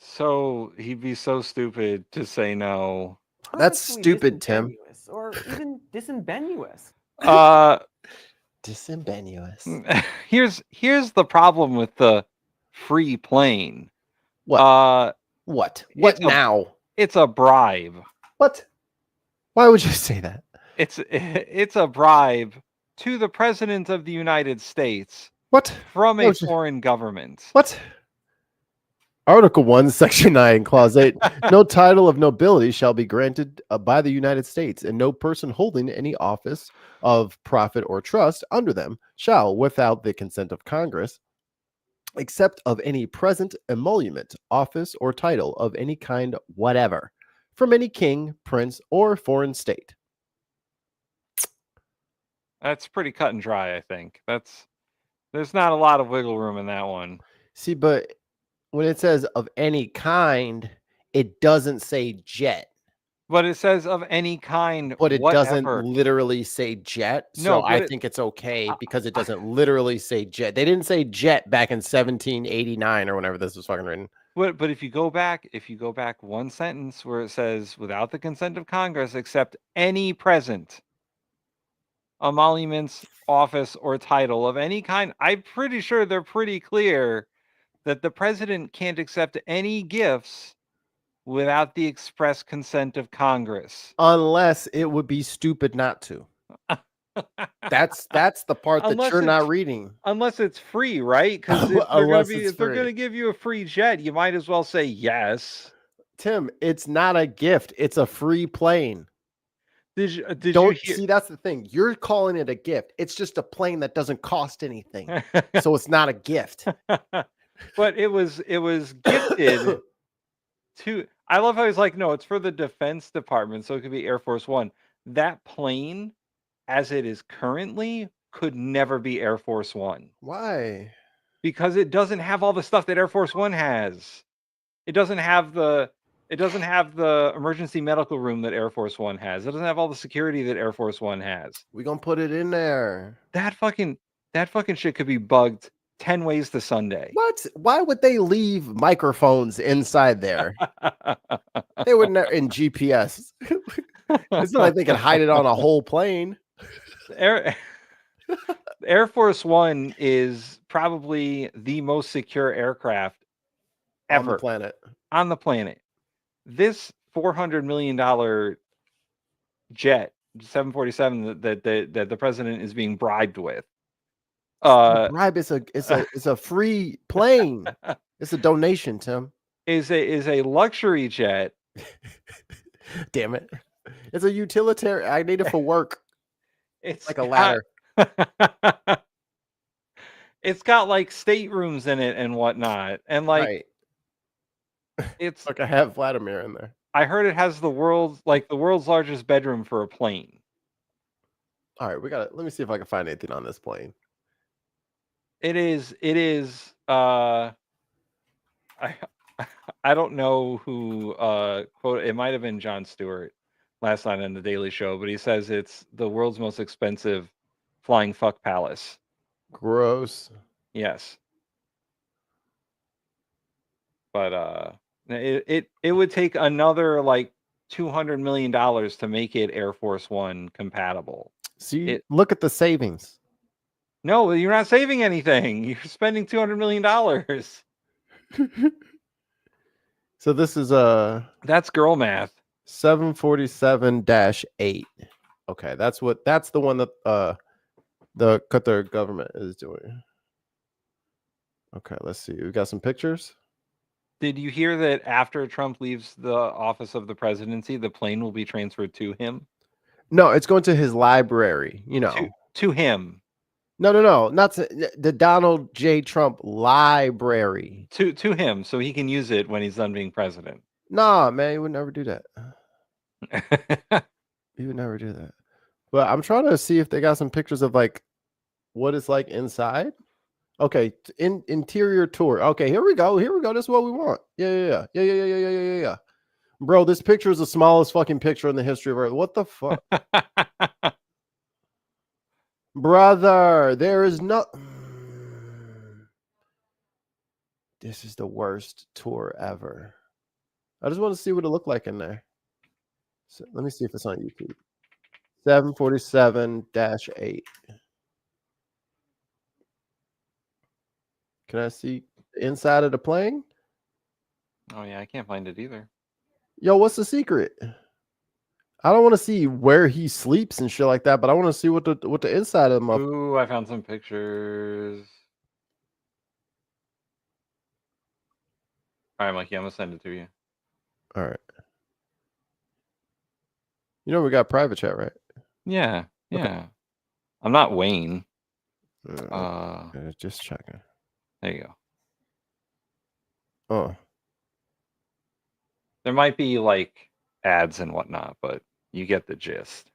So he'd be so stupid to say no. That's stupid, Tim. Or even disambiguous. Disambiguous. Here's the problem with the free plane. What? What now? It's a bribe. What? Why would you say that? It's a bribe to the president of the United States. What? From a foreign government. What? Article 1, Section 9, Clause 8. No title of nobility shall be granted by the United States, and no person holding any office of profit or trust under them shall, without the consent of Congress, except of any present emolument, office, or title of any kind whatever, from any king, prince, or foreign state. That's pretty cut and dry, I think. There's not a lot of wiggle room in that one. See, but when it says of any kind, it doesn't say jet. But it says of any kind, but it whatever. Doesn't literally say jet. No, so I think it's okay because it doesn't literally say jet. They didn't say jet back in 1789 or whenever this was fucking written. But if you go back one sentence where it says without the consent of Congress, except any present emoluments, office, or title of any kind, I'm pretty sure they're pretty clear that the president can't accept any gifts without the express consent of Congress. Unless it would be stupid not to. That's the part that you're not reading. Unless it's free, right? Because if they're going to give you a free jet, you might as well say yes. Tim, it's not a gift. It's a free plane. Don't you see? That's the thing. You're calling it a gift. It's just a plane that doesn't cost anything, so it's not a gift. But it was gifted to. I love how he's like, no, it's for the Defense Department, so it could be Air Force One. That plane, as it is currently, could never be Air Force One. Why? Because it doesn't have all the stuff that Air Force One has. It doesn't have the emergency medical room that Air Force One has. It doesn't have all the security that Air Force One has. We're gonna put it in there. That fucking shit could be bugged 10 ways to Sunday. What? Why would they leave microphones inside there? They would never in GPS. It's not like they can hide it on a whole plane. Air Force One is probably the most secure aircraft ever on the planet. This $400 million jet 747 that the president is being bribed with. Bribe is a free plane. It's a donation, Tim. Is a luxury jet. Damn it! It's a utilitarian. I need it for work. It's like a ladder. It's got like staterooms in it and whatnot, and like it's like I have Vladimir in there. I heard it has the world's largest bedroom for a plane. All right, let me see if I can find anything on this plane. It is I don't know who quote it might have been Jon Stewart last night on the Daily Show, but he says it's the world's most expensive flying fuck palace. Gross. Yes. But it would take another like $200 million to make it Air Force One compatible. See, look at the savings. No, you're not saving anything. You're spending $200 million. So this is that's girl math. 747-8. Okay, that's the one that the Qatar government is doing. Okay, let's see. We got some pictures. Did you hear that after Trump leaves the office of the presidency, the plane will be transferred to him? No, it's going to his library, To him. No, not to the Donald J. Trump library. To him, so he can use it when he's done being president. Nah, man, he would never do that. He would never do that. But I'm trying to see if they got some pictures of like what it's like inside. Okay, interior tour. Okay, here we go. This is what we want. Yeah. Bro, this picture is the smallest fucking picture in the history of Earth. What the fuck? Brother, there is no... This is the worst tour ever. I just want to see what it looked like in there. So let me see if it's on YouTube. 747-8. Can I see the inside of the plane? Oh yeah, I can't find it either. Yo, what's the secret? I don't want to see where he sleeps and shit like that, but I want to see what the inside of them. Ooh, I found some pictures. All right, Mikey, I'm gonna send it to you. All right. You know we got private chat, right? Yeah. Okay. I'm not Wayne. Just checking. There you go. Oh. There might be like ads and whatnot, but you get the gist.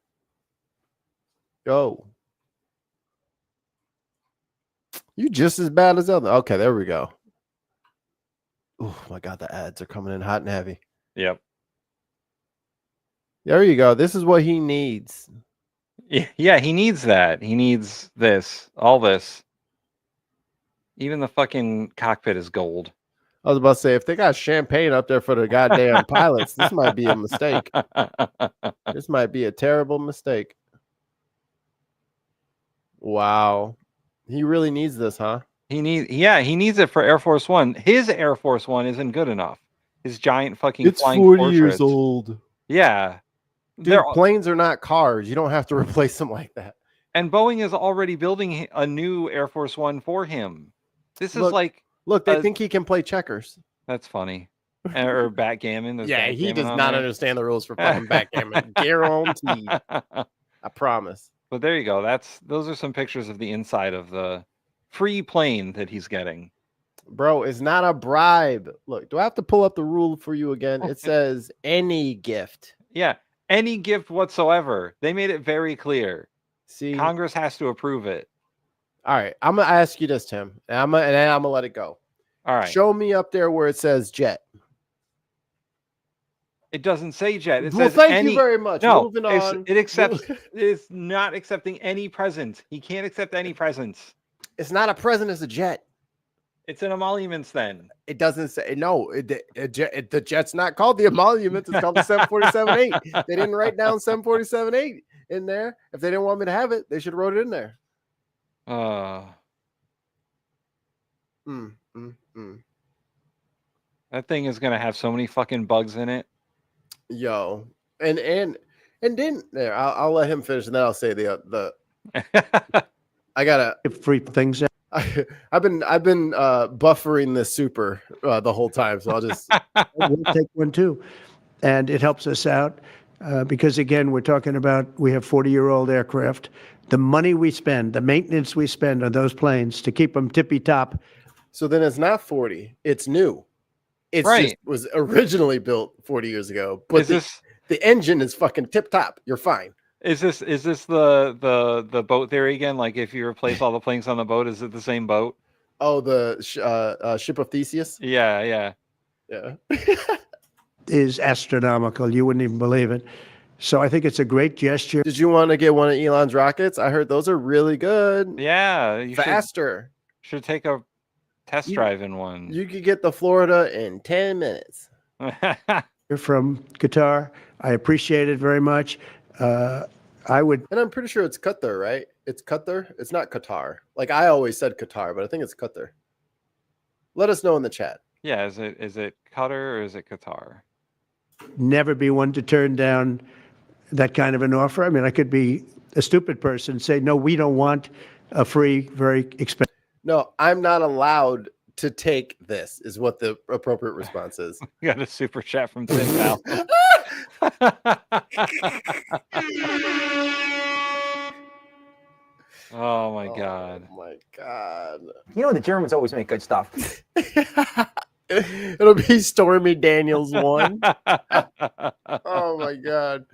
Yo. You just as bad as other. Okay, there we go. Oh my God, the ads are coming in hot and heavy. Yep. There you go. This is what he needs. Yeah, he needs that. He needs this. All this. Even the fucking cockpit is gold. I was about to say, if they got champagne up there for the goddamn pilots, this might be a mistake. This might be a terrible mistake. Wow. He really needs this, huh? He needs it for Air Force One. His Air Force One isn't good enough. His giant fucking It's flying 40 fortress. years old. Yeah. Dude, planes are not cars. You don't have to replace them like that. And Boeing is already building a new Air Force One for him. This is like... Look, they think he can play checkers. That's funny. Or backgammon. There's Yeah, he backgammon does on not there. understand the rules for fucking backgammon. Guaranteed. I promise. But there you go. Those are some pictures of the inside of the free plane that he's getting. Bro, it's not a bribe. Look, do I have to pull up the rule for you again? It says any gift. Yeah, any gift whatsoever. They made it very clear. See, Congress has to approve it. All right, I'm gonna ask you this, Tim, and then I'm gonna let it go. All right. Show me up there where it says jet. It doesn't say jet. It Well, says thank you very much. No, Moving on. it accepts. It's not accepting any presents. He can't accept any presents. It's not a present. It's a jet. It's an emoluments then. It doesn't say no. The jet's not called the emoluments. It's called the 747-8. They didn't write down 747-8 in there. If they didn't want me to have it, they should have wrote it in there. That thing is gonna have so many fucking bugs in it. Yo, and And didn't there? I'll let him finish, and then I'll say the. I gotta free things. I've been buffering this super the whole time, so we'll take one too, and it helps us out because again, we're talking about we have 40-year-old aircraft. The money we spend, the maintenance we spend on those planes to keep them tippy top. So then it's not 40; it's new. It's just was originally built 40 years ago, but the engine is fucking tip top. You're fine. Is this the boat theory again? Like if you replace all the planks on the boat, is it the same boat? Oh, the ship of Theseus. Yeah. Is astronomical. You wouldn't even believe it. So I think it's a great gesture. Did you want to get one of Elon's rockets? I heard those are really good. Yeah, you faster. Should take a test drive in one. You could get to Florida in 10 minutes. You're from Qatar. I appreciate it very much. I would, and I'm pretty sure it's Qatar, right? It's Qatar. It's not Qatar. Like I always said Qatar, but I think it's Qatar. Let us know in the chat. Yeah, is it Qatar or is it Qatar? Never be one to turn down that kind of an offer. I mean, I could be a stupid person, say, no, we don't want a free, very expensive. No, I'm not allowed to take this, is what the appropriate response is. You got a super chat from Tim Pal. Oh my god. Oh my god. You know the Germans always make good stuff. It'll be Stormy Daniels 1. Oh my god.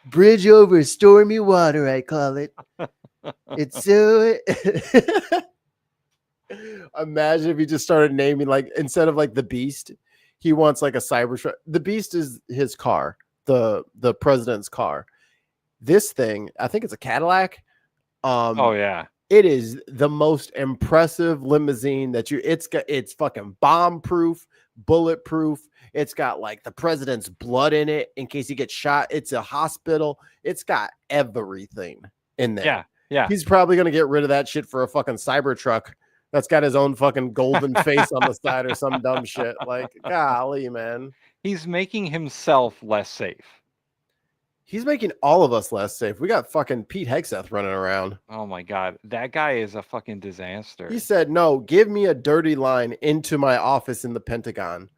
Bridge over stormy water, I call it. It's so imagine if he just started naming, like, instead of like the Beast, he wants like a Cybertruck. The Beast is his car, the president's car. This thing, I think it's a Cadillac. Oh yeah. It is the most impressive limousine that it's fucking bomb proof, bulletproof. It's got like the president's blood in it in case he gets shot. It's a hospital. It's got everything in there. Yeah. He's probably going to get rid of that shit for a fucking Cybertruck that's got his own fucking golden face on the side or some dumb shit. Like, golly, man. He's making himself less safe. He's making all of us less safe. We got fucking Pete Hegseth running around. Oh my god, that guy is a fucking disaster. He said, no, give me a dirty line into my office in the Pentagon.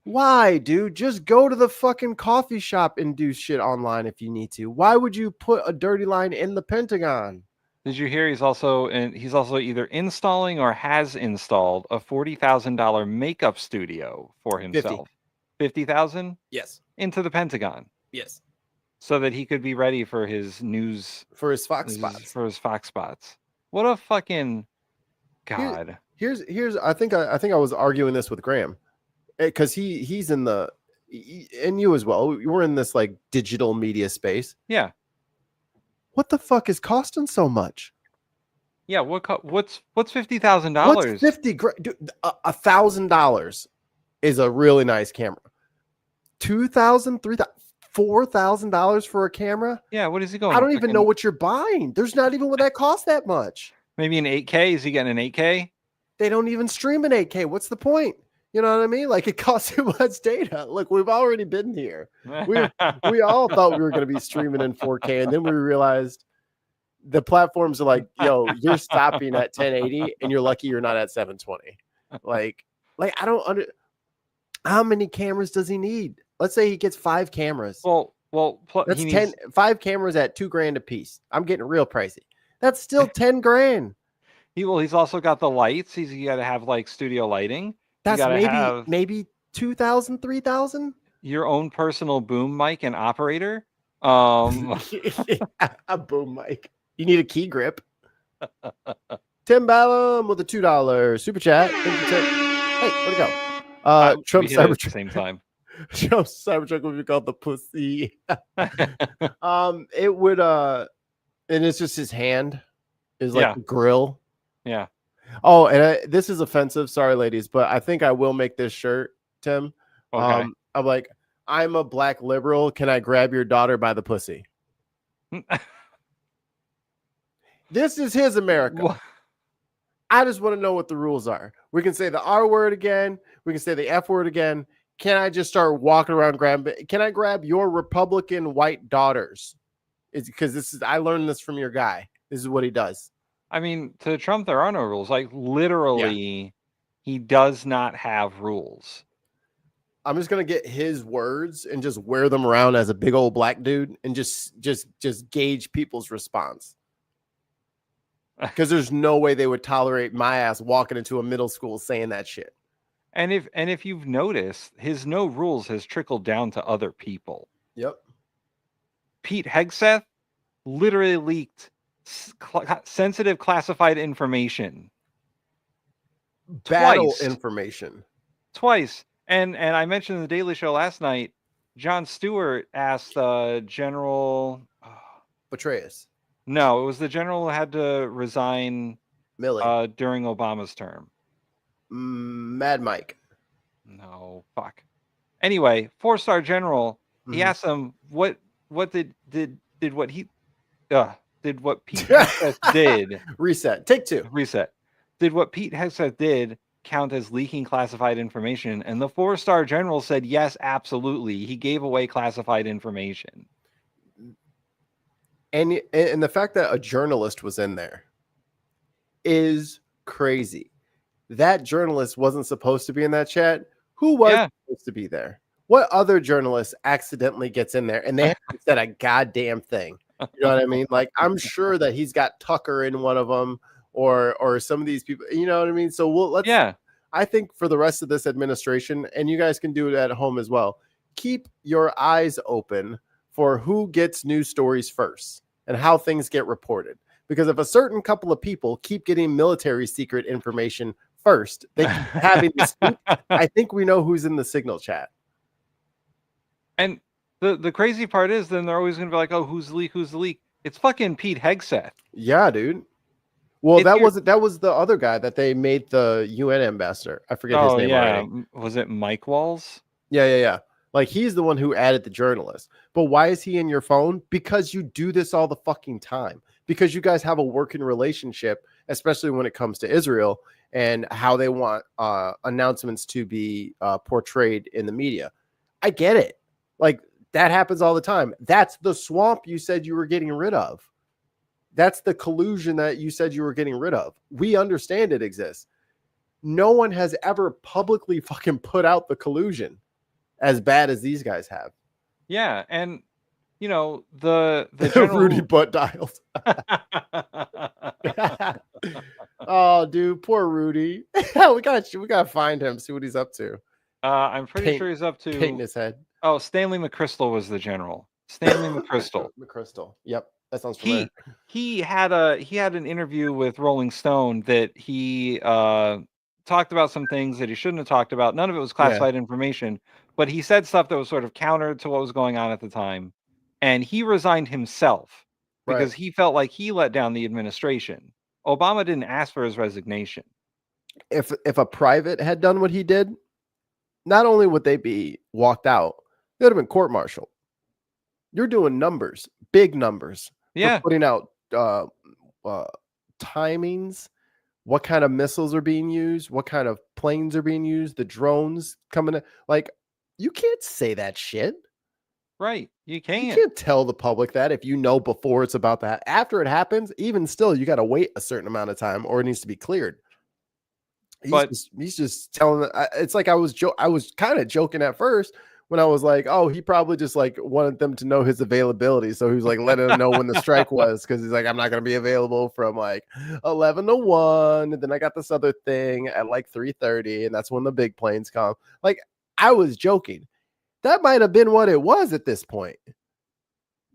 Why, dude? Just go to the fucking coffee shop and do shit online if you need to. Why would you put a dirty line in the Pentagon? Did you hear he's also either installing or has installed a $40,000 makeup studio for himself? 50,000? Yes. Into the Pentagon. Yes. So that he could be ready for his news, for his Fox spots. For his Fox spots. What a fucking god. Here's I think I was arguing this with Graham, because he's in the, and you as well. We're in this like digital media space. Yeah. What the fuck is costing so much? Yeah. What's $50,000? What's $1,000 is a really nice camera. $2,000, $3,000. $4,000 for a camera? Yeah, what is he going? I don't even know what you're buying. There's not even what that costs that much. Maybe an 8K? Is he getting an 8K? They don't even stream an 8K. What's the point? You know what I mean? Like, it costs too much data. Look, we've already been here. We all thought we were going to be streaming in 4K, and then we realized the platforms are like, yo, you're stopping at 1080, and you're lucky you're not at 720. Like I don't how many cameras does he need? Let's say he gets 5 cameras. That's 5 cameras at $2,000 a piece. I'm getting real pricey. That's still $10,000. He's also got the lights. He's got to have like studio lighting. That's maybe $2,000, $3,000. Your own personal boom mic and operator. A boom mic. You need a key grip. Tim Ballum with a $2 super chat. Hey, where'd it go? Trump Cybertruck at the same time. Trump's Cybertruck would be called the pussy. It would and it's just his hand is like a grill. Yeah. Oh, and this is offensive. Sorry, ladies, but I think I will make this shirt, Tim. Okay. I'm like, I'm a black liberal. Can I grab your daughter by the pussy? This is his America. What? I just want to know what the rules are. We can say the R word again. We can say the F word again. Can I just start walking around grabbing? Can I grab your Republican white daughters It's because I learned this from your guy. This is what he does. I mean, to Trump, there are no rules. Like literally, he does not have rules. I'm just gonna get his words and just wear them around as a big old black dude and just gauge people's response. Because there's no way they would tolerate my ass walking into a middle school saying that shit. And if you've noticed, his no rules has trickled down to other people. Yep. Pete Hegseth literally leaked sensitive classified information. Battle Twice. information. Twice. And I mentioned in the Daily Show last night, Jon Stewart asked General Petraeus. No, it was the general who had to resign during Obama's term. Mad Mike. No, fuck. Anyway, 4-star general. He asked him what did what he did what Pete Hegseth did. Reset. Take 2. Reset. Did what Pete Hegseth did count as leaking classified information? And the 4-star general said yes, absolutely. He gave away classified information. And the fact that a journalist was in there is crazy. That journalist wasn't supposed to be in that chat. Who was supposed to be there? What other journalist accidentally gets in there and they haven't said a goddamn thing? You know what I mean? Like, I'm sure that he's got Tucker in one of them or some of these people. You know what I mean? So let's. I think for the rest of this administration, and you guys can do it at home as well, keep your eyes open for who gets news stories first and how things get reported. Because if a certain couple of people keep getting military secret information first, they keep having this. I think we know who's in the Signal chat. And the crazy part is, then they're always going to be like, "Oh, who's the leak? Who's the leak?" It's fucking Pete Hegseth. Yeah, dude. Well, that was the other guy that they made the UN ambassador. I forget his name already. Was it Mike Walls? Yeah. Like, he's the one who added the journalist. But why is he in your phone? Because you do this all the fucking time. Because you guys have a working relationship, especially when it comes to Israel and how they want announcements to be portrayed in the media. I get it. Like, that happens all the time. That's the swamp you said you were getting rid of. That's the collusion that you said you were getting rid of. We understand it exists. No one has ever publicly fucking put out the collusion as bad as these guys have. Yeah, and you know the general... Rudy butt dialed. Oh, dude, poor Rudy. we gotta find him, see what he's up to. I'm pretty sure he's up to painting his head. Oh, Stanley McChrystal was the general. Stanley McChrystal. McChrystal. Yep, that sounds familiar. He had an interview with Rolling Stone that he talked about some things that he shouldn't have talked about. None of it was classified information, but he said stuff that was sort of counter to what was going on at the time. And he resigned himself because he felt like he let down the administration. Obama didn't ask for his resignation. If a private had done what he did, not only would they be walked out, they would have been court-martialed. You're doing numbers, big numbers. Yeah. Putting out timings, what kind of missiles are being used, what kind of planes are being used, the drones coming in. Like, you can't say that shit. Right. You can't. You can't tell the public that if you know before it's about that. After it happens, even still, you got to wait a certain amount of time or it needs to be cleared. He's just telling. It's like I was kind of joking at first when I was like, oh, he probably just like wanted them to know his availability. So he was like letting them know when the strike was, because he's like, I'm not going to be available from like 11 to 1. And then I got this other thing at like 3:30. And that's when the big planes come. Like, I was joking. That might have been what it was at this point.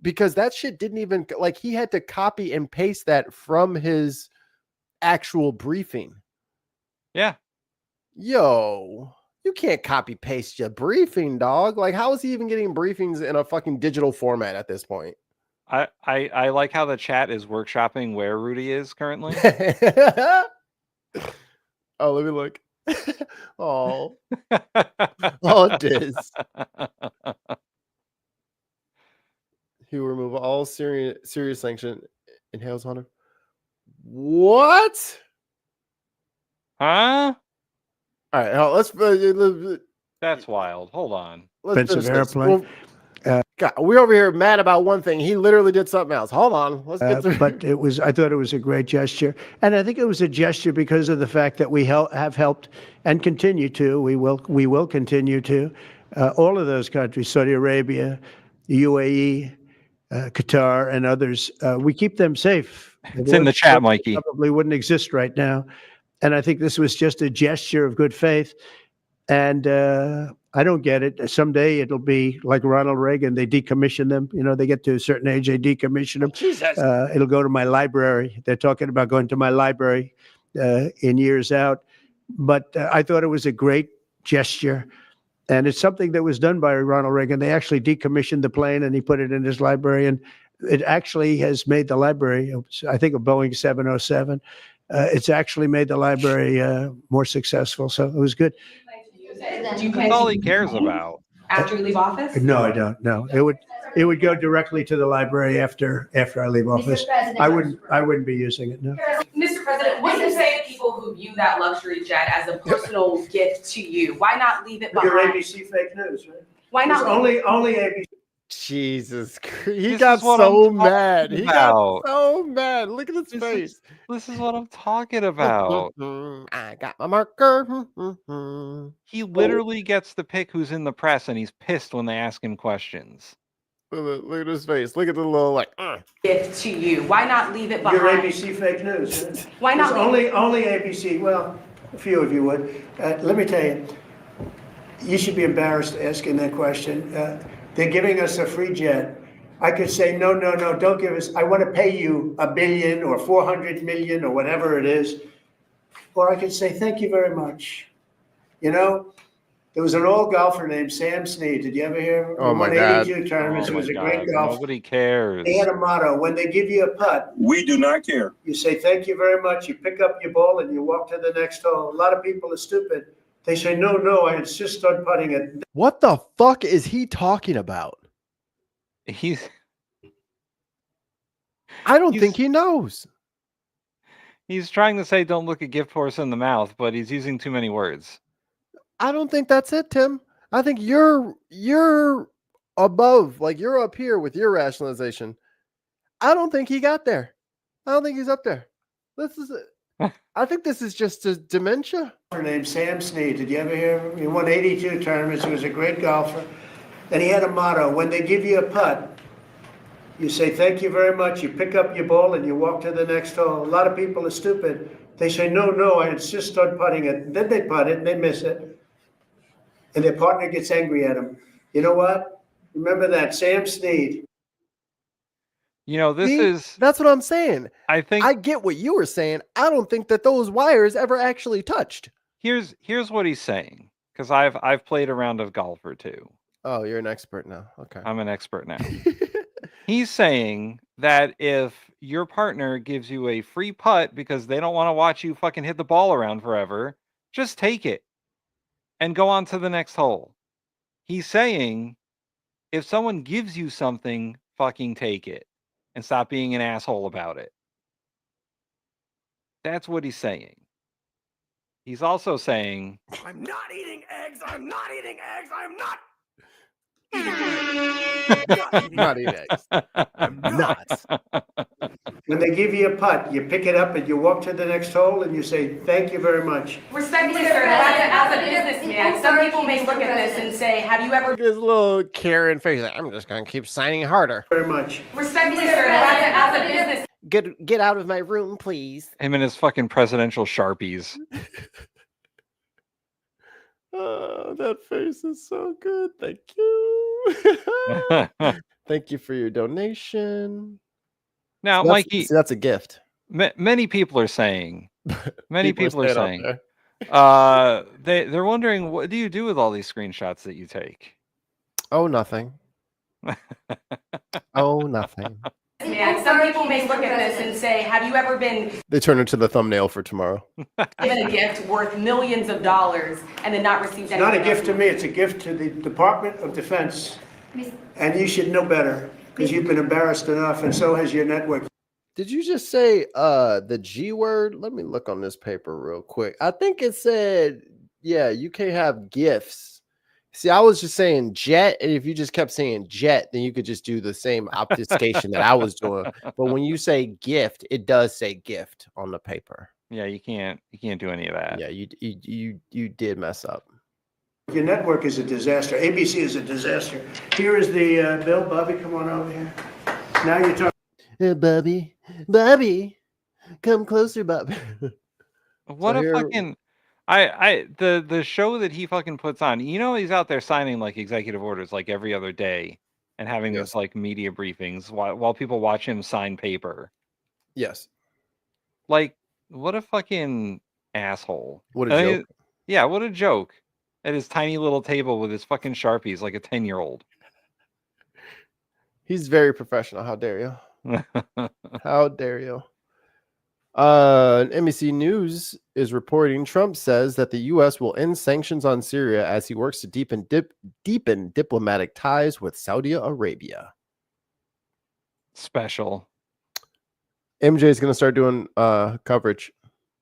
Because that shit didn't even, like, he had to copy and paste that from his actual briefing. Yeah. Yo, you can't copy paste your briefing, dog. Like, how is he even getting briefings in a fucking digital format at this point? I like how the chat is workshopping where Rudy is currently. Oh, let me look. Oh, oh, Diz. He will remove all serious sanction. Inhales on him. What? Huh? All right, let's. That's wild. Hold on. Let's Expensive airplane. God, we're over here mad about one thing. He literally did something else. Hold on. Let's get through. But I thought it was a great gesture. And I think it was a gesture because of the fact that we have helped and continue to, we will continue to, all of those countries, Saudi Arabia, the UAE, Qatar, and others. We keep them safe. It's in the chat, Mikey. Probably wouldn't exist right now. And I think this was just a gesture of good faith. And I don't get it. Someday it'll be like Ronald Reagan. They decommission them. You know, they get to a certain age, they decommission them. Jesus. It'll go to my library. They're talking about going to my library in years out. But I thought it was a great gesture. And it's something that was done by Ronald Reagan. They actually decommissioned the plane and he put it in his library. And it actually has made the library, I think, a Boeing 707. It's actually made the library more successful. So it was good. That's all he cares about. After you leave office? No, I don't. No, it would go directly to the library after I leave office. I wouldn't be using it. No. Mr. President, what do you say to people who view that luxury jet as a personal gift to you? Why not leave it behind? Your ABC fake news, right? Why not? Only ABC. Jesus Christ. He got so mad. He got so mad. Look at his face. This is what I'm talking about. I got my marker. He literally gets to pick who's in the press, and he's pissed when they ask him questions. Look at his face. Look at the little Gift to you. Why not leave it behind? Your ABC fake news. Right? Why not? Only ABC. Well, a few of you would. Let me tell you, you should be embarrassed asking that question. They're giving us a free jet. I could say, no, don't give us. I want to pay you $1 billion or 400 million or whatever it is. Or I could say, thank you very much. You know, there was an old golfer named Sam Snead. Did you ever hear him? Oh my God. 82 tournaments. He was a great golfer. Nobody cares. They had a motto: when they give you a putt, We do not care. you say thank you very much. You pick up your ball and you walk to the next hole. A lot of people are stupid. They say, no, I insist on putting it. What the fuck is he talking about? I don't think he knows. He's trying to say don't look a gift horse in the mouth, but he's using too many words. I don't think that's it, Tim. I think you're above, like you're up here with your rationalization. I don't think he got there. I don't think he's up there. This is it. I think this is just a dementia. Her named Sam Snead. Did you ever hear him? He won 82 tournaments. He was a great golfer. And he had a motto: when they give you a putt, you say thank you very much. You pick up your ball and you walk to the next hole. A lot of people are stupid. They say, no, I insist on putting it. Then they putt it and they miss it. And their partner gets angry at them. You know what? Remember that, Sam Snead. You know, that's what I'm saying. I think I get what you were saying. I don't think that those wires ever actually touched. Here's what he's saying, because I've played a round of golf or two. Oh, you're an expert now. Okay. I'm an expert now. He's saying that if your partner gives you a free putt because they don't want to watch you fucking hit the ball around forever, just take it and go on to the next hole. He's saying if someone gives you something, fucking take it and stop being an asshole about it. That's what he's saying. He's also saying, I'm not eating eggs. I'm not eating eggs. I'm not. Not eating eggs. I'm not. When they give you a putt, you pick it up and you walk to the next hole and you say, thank you very much. Respectfully, sir, as a businessman, some people may look at this and say, have you ever... Look at his little Karen face. Like, I'm just going to keep signing harder. Very much. Respectfully, sir, as a business... Get out of my room, please. him and his fucking presidential Sharpies. Oh, that face is so good. Thank you. Thank you for your donation. Now, so Mikey, that's a gift. Many people are saying, they're wondering, what do you do with all these screenshots that you take? Oh, nothing. Oh, nothing. Man, some people may look at this and say, have you ever been They turn into the thumbnail for tomorrow. given a gift worth millions of dollars and then not received It's anything? not a gift to me, it's a gift to the Department of Defense. And you should know better, because you've been embarrassed enough, and so has your network. Did you just say the G word? Let me look on this paper real quick. I think it said, yeah, you can have gifts. See, I was just saying jet, and if you just kept saying jet, then you could just do the same obfuscation that I was doing. But when you say gift, it does say gift on the paper. Yeah, you can't do any of that. Yeah, you did mess up. Your network is a disaster. ABC is a disaster. Here is the bill. Bobby, come on over here. Now you're talking. Bobby, come closer, Bobby. What a fucking the show that he fucking puts on. You know, he's out there signing like executive orders like every other day and having Yes. those like media briefings while people watch him sign paper. Yes. Like, what a fucking asshole. What a joke. Yeah, what a joke. At his tiny little table with his fucking Sharpies like a 10-year-old. He's very professional. How dare you? How dare you? NBC News is reporting Trump says that the U.S. will end sanctions on Syria as he works to deepen diplomatic ties with Saudi Arabia. Special. MJ is going to start doing coverage.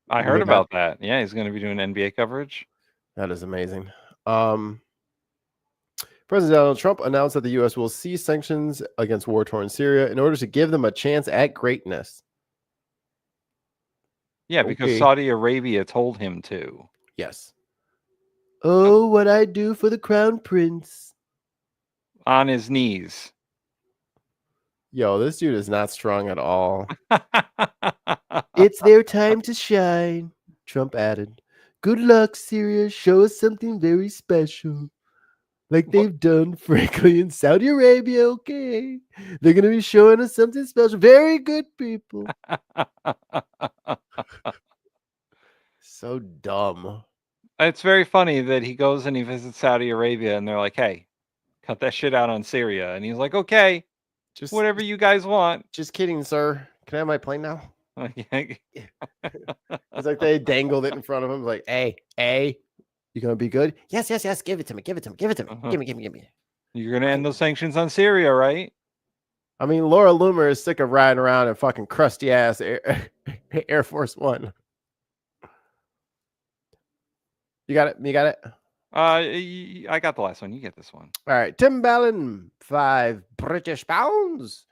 I heard about that. Yeah, he's going to be doing NBA coverage. That is amazing. President Donald Trump announced that the U.S. will cease sanctions against war-torn Syria in order to give them a chance at greatness. Yeah, because Saudi Arabia told him to. Yes. Oh, what I do for the crown prince. On his knees. Yo, this dude is not strong at all. It's their time to shine, Trump added. Good luck, Syria. Show us something very special. Like they've done, frankly, in Saudi Arabia, okay? They're going to be showing us something special. Very good, people. So dumb. It's very funny that he goes and he visits Saudi Arabia and they're like, hey, cut that shit out on Syria. And he's like, okay, just whatever you guys want. Just kidding, sir. Can I have my plane now? It's like they dangled it in front of him. Like, hey, you going to be good? Yes. Give it to me. Give it to me. Give me. You're going to end those sanctions on Syria, right? I mean, Laura Loomer is sick of riding around in fucking crusty ass Air Force One. You got it? You got it? I got the last one. You get this one. All right. Tim Ballin, 5 British pounds.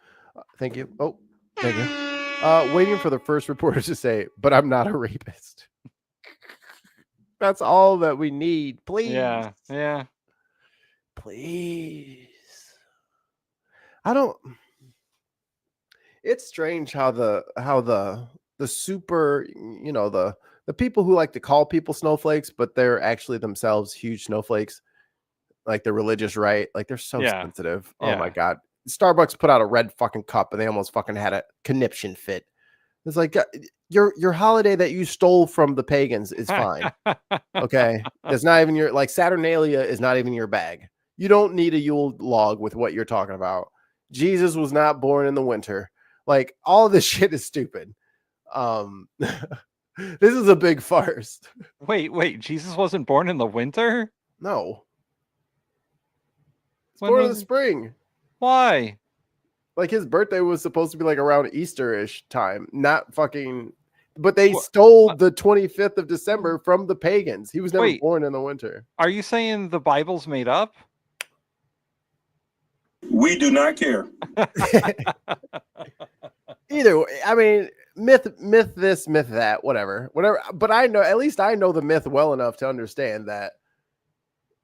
Thank you. Oh, thank you. Waiting for the first reporter to say, but I'm not a rapist. That's all that we need. Please. Yeah. Please. It's strange how the super, the people who like to call people snowflakes, but they're actually themselves huge snowflakes, like the religious right, like they're so sensitive. Oh my God. Starbucks put out a red fucking cup and they almost fucking had a conniption fit. It's like your holiday that you stole from the pagans is fine. Okay. It's not even your, like, Saturnalia is not even your bag. You don't need a Yule log with what you're talking about. Jesus was not born in the winter. Like, all of this shit is stupid. This is a big farce. Wait, Jesus wasn't born in the winter? No. It's born in the spring. Why? Like, his birthday was supposed to be like around Easter-ish time, not fucking. But they stole the 25th of December from the pagans. He was never born in the winter. Are you saying the Bible's made up? We do not care. Either way, I mean, myth this, myth that, whatever. But at least I know the myth well enough to understand that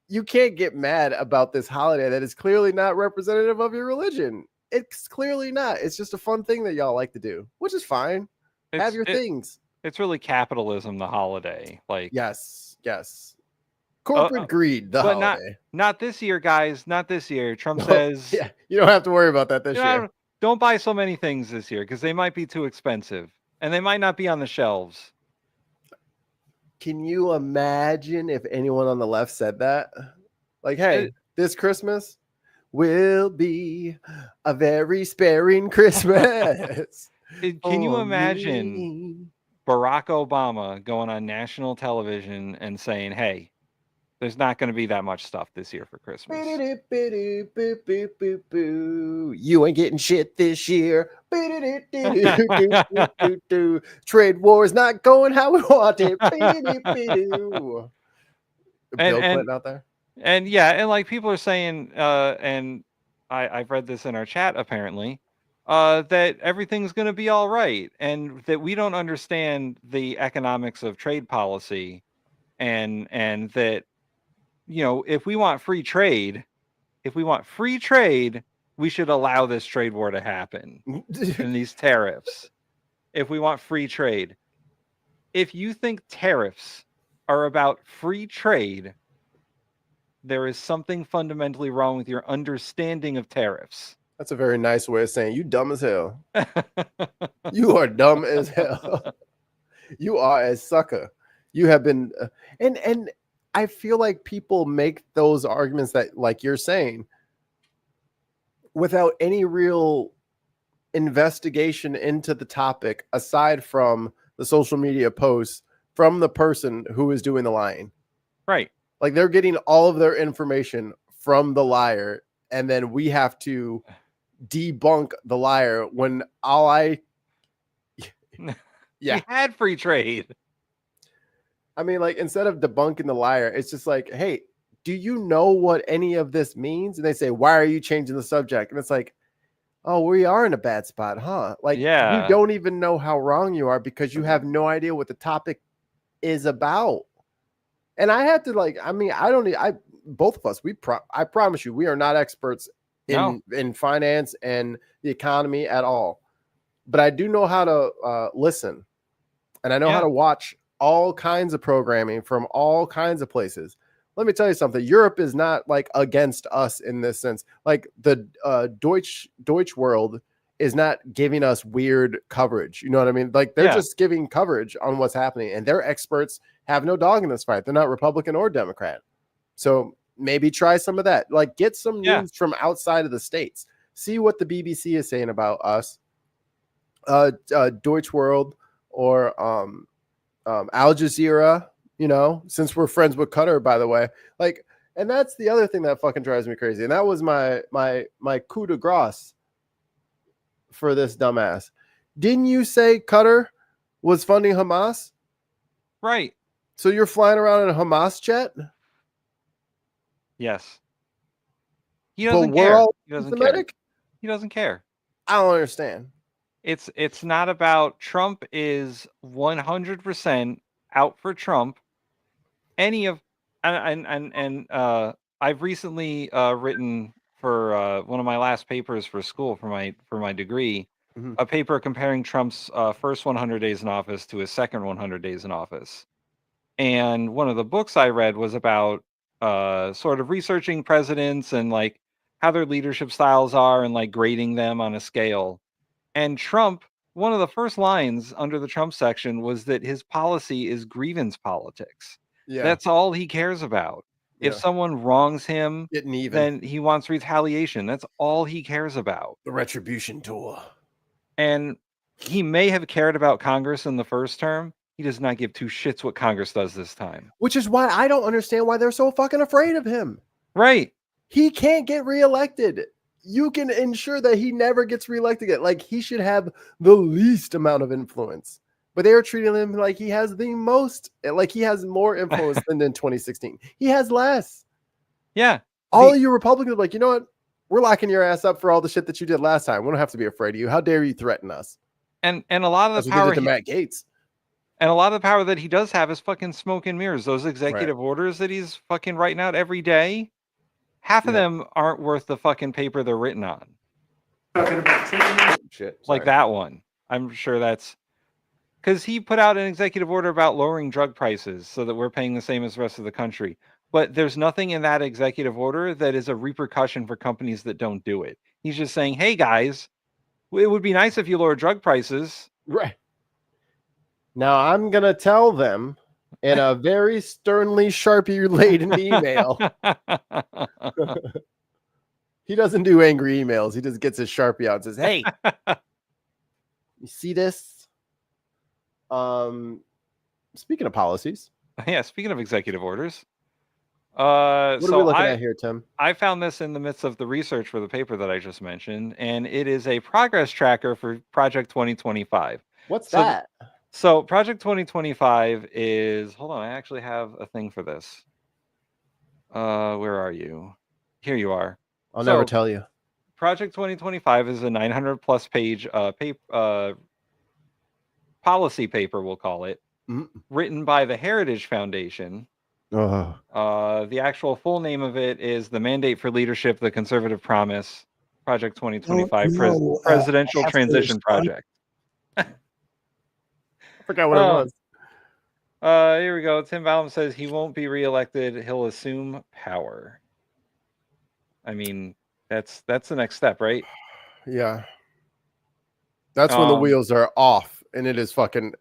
you can't get mad about this holiday that is clearly not representative of your religion. It's clearly not. It's just a fun thing that y'all like to do, which is fine. Have your things. It's really capitalism, the holiday. Like, yes. Corporate greed, the holiday. Not this year, guys. Not this year. Trump says, yeah, you don't have to worry about that this year. Don't buy so many things this year because they might be too expensive and they might not be on the shelves. Can you imagine if anyone on the left said that? Like, hey, this Christmas will be a very sparing Christmas. Can you imagine Barack Obama going on national television and saying, hey, there's not going to be that much stuff this year for Christmas. You ain't getting shit this year. Trade war is not going how we want it. Bill Clinton out there. And yeah, and like people are saying, and I've read this in our chat apparently, that everything's going to be all right, and that we don't understand the economics of trade policy, and that, you know, if we want free trade, we should allow this trade war to happen and these tariffs. If we want free trade, if you think tariffs are about free trade, there is something fundamentally wrong with your understanding of tariffs. That's a very nice way of saying you dumb as hell. You are dumb as hell. You are a sucker. You have been, and I feel like people make those arguments that, like you're saying, without any real investigation into the topic, aside from the social media posts from the person who is doing the lying. Right. Like they're getting all of their information from the liar, and then we have to debunk the liar when We had free trade. I mean, like, instead of debunking the liar, it's just like, hey, do you know what any of this means? And they say, why are you changing the subject? And it's like, oh, we are in a bad spot, huh? Like, Yeah. you don't even know how wrong you are because you have no idea what the topic is about. And I had to, like, I mean, both of us, I promise you, we are not experts in finance and the economy at all. But I do know how to listen, and I know how to watch all kinds of programming from all kinds of places. Let me tell you something. Europe is not like against us in this sense. Like the Deutsch world is not giving us weird coverage. You know what I mean? Like they're just giving coverage on what's happening, and their experts have no dog in this fight. They're not Republican or Democrat. So maybe try some of that. Like get some news from outside of the States. See what the BBC is saying about us. Deutsch World or Al Jazeera, you know, since we're friends with Qatar, by the way. Like, and that's the other thing that fucking drives me crazy. And that was my coup de grace for this dumbass. Didn't you say Qatar was funding Hamas? Right. So you're flying around in a Hamas jet? Yes. He doesn't care. He doesn't care. He doesn't care. I don't understand. It's not about Trump is 100% out for Trump. Any of and I've recently written for one of my last papers for school for my degree, a paper comparing Trump's first 100 days in office to his second 100 days in office. And one of the books I read was about sort of researching presidents and like how their leadership styles are and like grading them on a scale. And Trump, one of the first lines under the Trump section was that his policy is grievance politics. Yeah. That's all he cares about. If someone wrongs him, getting even, then he wants retaliation. That's all he cares about. The retribution tool. And he may have cared about Congress in the first term. He does not give two shits what Congress does this time. Which is why I don't understand why they're so fucking afraid of him. Right. He can't get reelected. You can ensure that he never gets reelected again. Like he should have the least amount of influence, but they are treating him like he has the most, like he has more influence than in 2016. He has less. Yeah. All of you Republicans are like, you know what? We're locking your ass up for all the shit that you did last time. We don't have to be afraid of you. How dare you threaten us? And a lot of the power to Matt Gaetz. And a lot of the power that he does have is fucking smoke and mirrors. Those executive orders that he's fucking writing out every day. Half of them aren't worth the fucking paper they're written on. Shit, like that one. I'm sure that's because he put out an executive order about lowering drug prices so that we're paying the same as the rest of the country. But there's nothing in that executive order that is a repercussion for companies that don't do it. He's just saying, hey guys, it would be nice if you lower drug prices. Right. Now I'm going to tell them in a very sternly Sharpie-laden email. He doesn't do angry emails. He just gets his Sharpie out and says, hey, you see this? Speaking of policies. Yeah, speaking of executive orders. What are we looking at here, Tim? I found this in the midst of the research for the paper that I just mentioned, and it is a progress tracker for Project 2025. What's that? So Project 2025 is, hold on, I actually have a thing for this. Where are you? Here you are. I'll never tell you. Project 2025 is a 900+ page policy paper, we'll call it, written by the Heritage Foundation. The actual full name of it is the Mandate for Leadership, the Conservative Promise, Project 2025 Presidential Transition Project. I forgot what it was. Here we go. Tim Ballum says he won't be reelected. He'll assume power. I mean, that's the next step, right? Yeah. That's when the wheels are off and it is fucking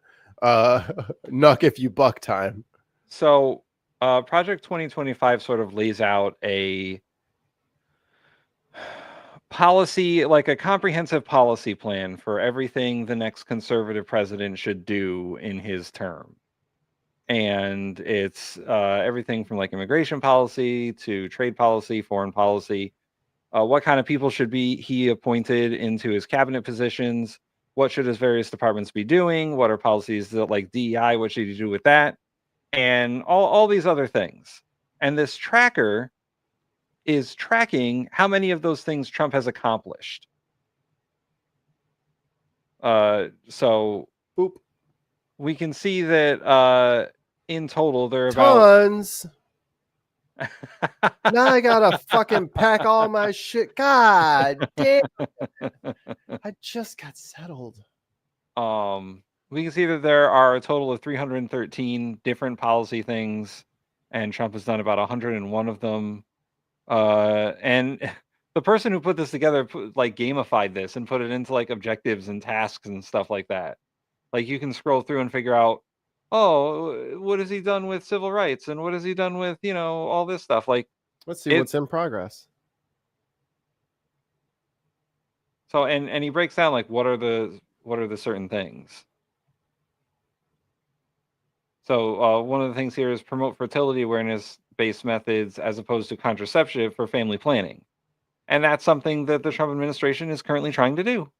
knuck if you buck time. So Project 2025 sort of lays out a policy, like a comprehensive policy plan for everything the next conservative president should do in his term. And it's everything from like immigration policy to trade policy, foreign policy, what kind of people should be he appointed into his cabinet positions, what should his various departments be doing, what are policies that like DEI, what should you do with that, and all these other things. And this tracker is tracking how many of those things Trump has accomplished. So we can see that in total there are tons. Now I gotta fucking pack all my shit. God damn. I just got settled. We can see that there are a total of 313 different policy things, and Trump has done about 101 of them. And the person who put this together gamified this and put it into like objectives and tasks and stuff like that. Like you can scroll through and figure out, oh, what has he done with civil rights and what has he done with, all this stuff. Like, let's see what's in progress. So, and he breaks down like what are the certain things. So one of the things here is promote fertility awareness-based methods as opposed to contraception for family planning. And that's something that the Trump administration is currently trying to do.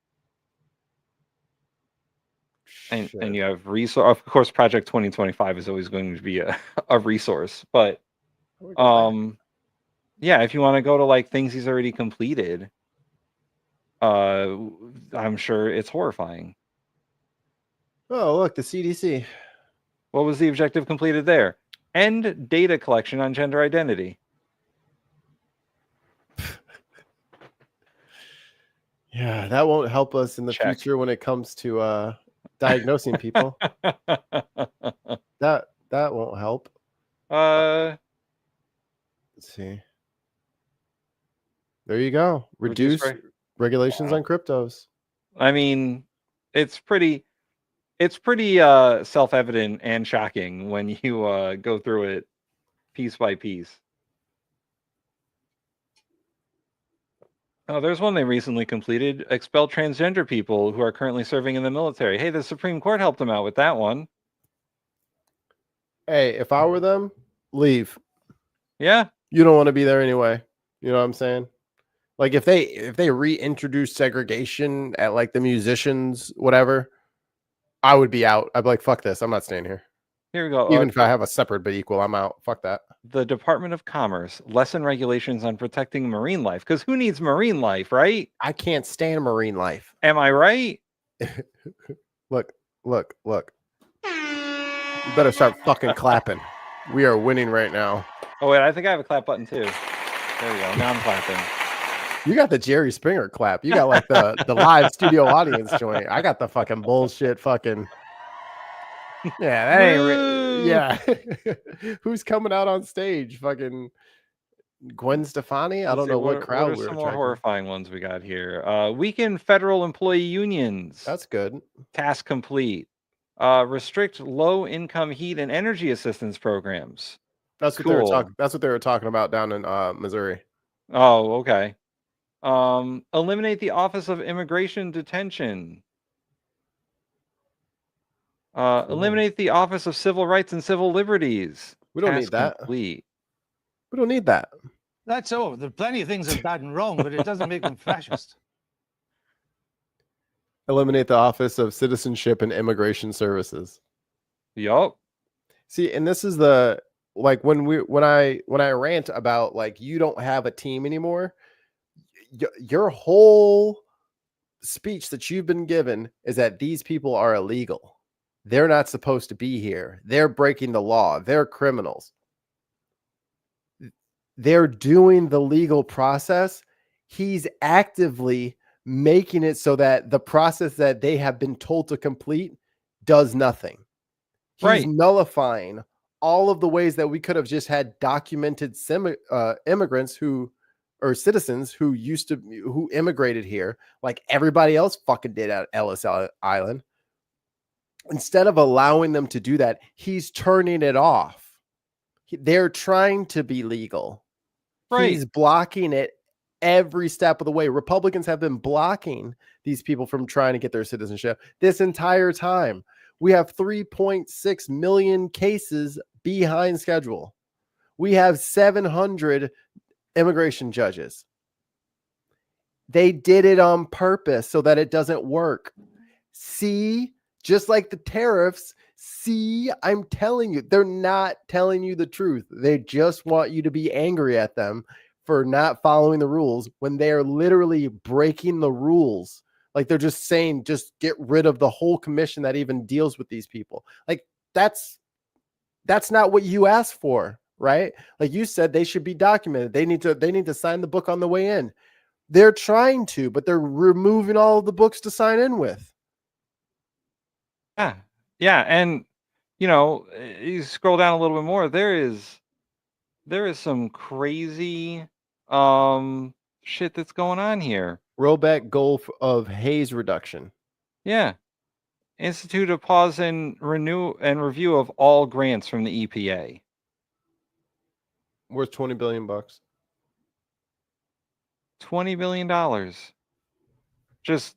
And you have resource. Of course, Project 2025 is always going to be a resource. But yeah, if you want to go to like things he's already completed, I'm sure it's horrifying. Oh, look, the CDC. What was the objective completed there? End data collection on gender identity. Yeah, that won't help us in the future when it comes to diagnosing people. That won't help. Let's see. There you go. Reduce regulations on cryptos. I mean, it's pretty self-evident and shocking when you go through it piece by piece. Oh, there's one they recently completed. Expel transgender people who are currently serving in the military. Hey, the Supreme Court helped them out with that one. Hey, if I were them, leave. Yeah. You don't want to be there anyway. You know what I'm saying? Like if they reintroduce segregation at like the musicians, whatever, I would be out. I'd be like, fuck this. I'm not staying here. Here we go. Even if I have a separate but equal, I'm out. Fuck that. The Department of Commerce, lessen regulations on protecting marine life. Because who needs marine life, right? I can't stand marine life. Am I right? Look. You better start fucking clapping. We are winning right now. Oh, wait, I think I have a clap button too. There we go. Now I'm clapping. You got the Jerry Springer clap. You got like the live studio audience joint. I got the fucking bullshit fucking. Yeah, that ain't yeah. Who's coming out on stage? Fucking Gwen Stefani? I don't know what crowd we're some more horrifying ones we got here. Weaken federal employee unions. That's good. Task complete. Restrict low-income heat and energy assistance programs. That's what they were talking. That's what they were talking about down in Missouri. Oh, okay. Eliminate the Office of Immigration Detention. Eliminate the Office of Civil Rights and Civil Liberties. We don't need that. Complete. We don't need that. That's all. There are plenty of things have gotten wrong, but it doesn't make them fascist. Eliminate the Office of Citizenship and Immigration Services. Yup. See, and this is the like when I rant about like you don't have a team anymore, your whole speech that you've been given is that these people are illegal. They're not supposed to be here. They're breaking the law. They're criminals. They're doing the legal process. He's actively making it so that the process that they have been told to complete does nothing. He's nullifying all of the ways that we could have just had documented immigrants or citizens who immigrated here, like everybody else fucking did at Ellis Island. Instead of allowing them to do that, he's turning it off. They're trying to be legal. He's blocking it every step of the way. Republicans have been blocking these people from trying to get their citizenship this entire time. We have 3.6 million cases behind schedule. We have 700 immigration judges. They did it on purpose so that it doesn't work. See, just like the tariffs, see, I'm telling you, they're not telling you the truth. They just want you to be angry at them for not following the rules when they're literally breaking the rules. Like they're just saying, just get rid of the whole commission that even deals with these people. Like that's not what you asked for, right? Like you said, they should be documented. They need to sign the book on the way in. They're trying to, but they're removing all of the books to sign in with. Yeah, and you scroll down a little bit more. There is some crazy shit that's going on here. Rollback goal of haze reduction. Yeah. Institute a pause and review of all grants from the EPA. Worth $20 billion. $20 billion. Just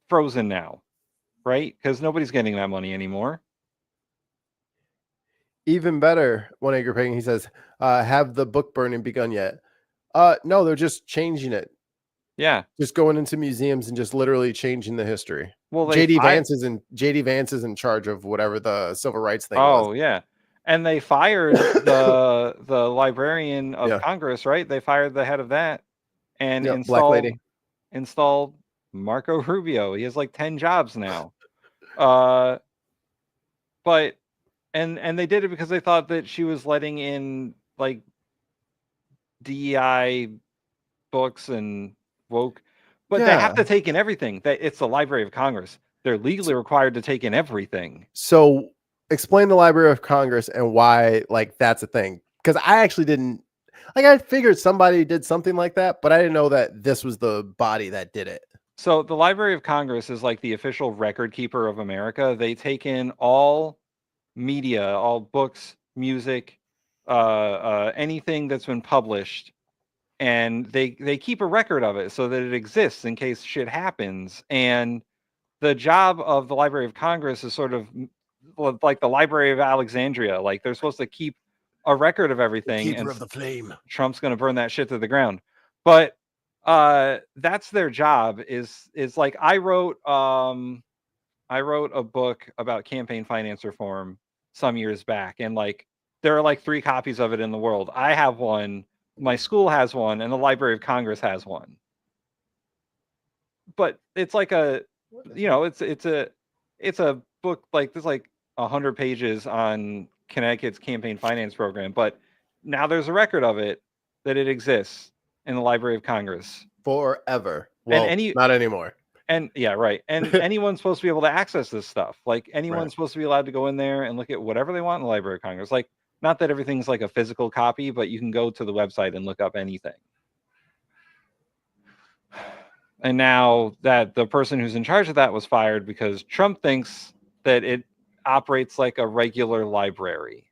frozen now, right? Because nobody's getting that money anymore. Even better, One Acre Pagan, he says, have the book burning begun yet? No, they're just changing it. Yeah. Just going into museums and just literally changing the history. Well, JD Vance is in charge of whatever the civil rights thing was. Oh, yeah. And they fired the librarian of Congress, right? They fired the head of that and installed Marco Rubio. He has like 10 jobs now. But and they did it because they thought that she was letting in like DEI books and woke, but they have to take in everything. It's the Library of Congress. They're legally required to take in everything. So explain the Library of Congress and why like that's a thing. Because I actually didn't I figured somebody did something like that, but I didn't know that this was the body that did it. So the Library of Congress is like the official record keeper of America. They take in all media, all books, music, anything that's been published, and they keep a record of it so that it exists in case shit happens. And the job of the Library of Congress is sort of like the Library of Alexandria. Like they're supposed to keep a record of everything. Keeper of the flame. Trump's going to burn that shit to the ground. But that's their job. Is like I wrote a book about campaign finance reform some years back, and like there are like 3 copies of it in the world. I have one, my school has one, and the Library of Congress has one. But it's like it's a book like there's like 100 pages on Connecticut's campaign finance program, but now there's a record of it that it exists in the Library of Congress forever. Well, not anymore. And yeah, right. And anyone's supposed to be able to access this stuff. Like anyone's supposed to be allowed to go in there and look at whatever they want in the Library of Congress. Like not that everything's like a physical copy, but you can go to the website and look up anything. And now that the person who's in charge of that was fired because Trump thinks that it operates like a regular library.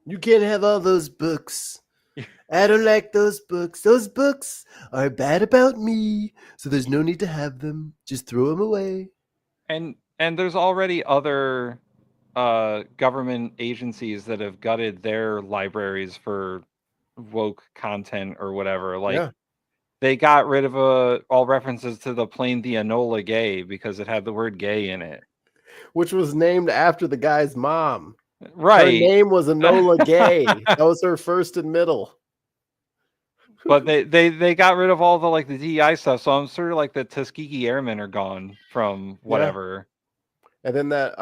You can't have all those books. I don't like those books. Those books are bad about me, so there's no need to have them. Just throw them away. And there's already other government agencies that have gutted their libraries for woke content or whatever. Like they got rid of all references to the plane the Enola Gay because it had the word gay in it. Which was named after the guy's mom. Right. Her name was Enola Gay. That was her first and middle. But they got rid of all the like the DEI stuff, so I'm sure like the Tuskegee Airmen are gone from whatever. And then that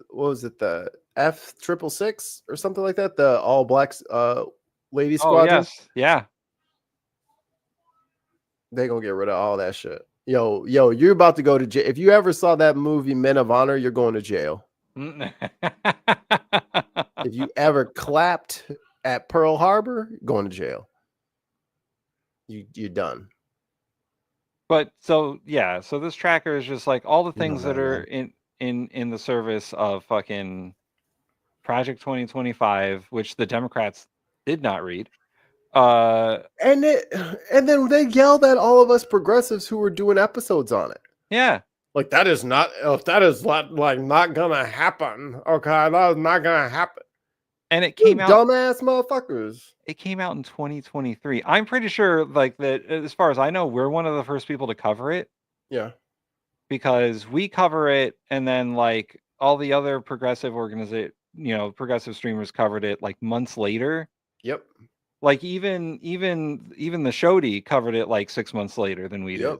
what was it, the F666 or something like that? The all blacks lady squadron. Oh yes, yeah. They gonna get rid of all that shit. Yo, you're about to go to jail. If you ever saw that movie Men of Honor, you're going to jail. If you ever clapped at Pearl Harbor, you're going to jail. You're done. But so this tracker is just like all the things that are in the service of fucking Project 2025, which the Democrats did not read. And then they yelled at all of us progressives who were doing episodes on it. Yeah. Like that is not gonna happen. Okay, that is not gonna happen. And it came out dumbass motherfuckers. It came out in 2023. I'm pretty sure like that as far as I know, we're one of the first people to cover it. Yeah. Because we cover it and then like all the other progressive progressive streamers covered it like months later. Yep. Like even the Shody covered it like 6 months later than we did.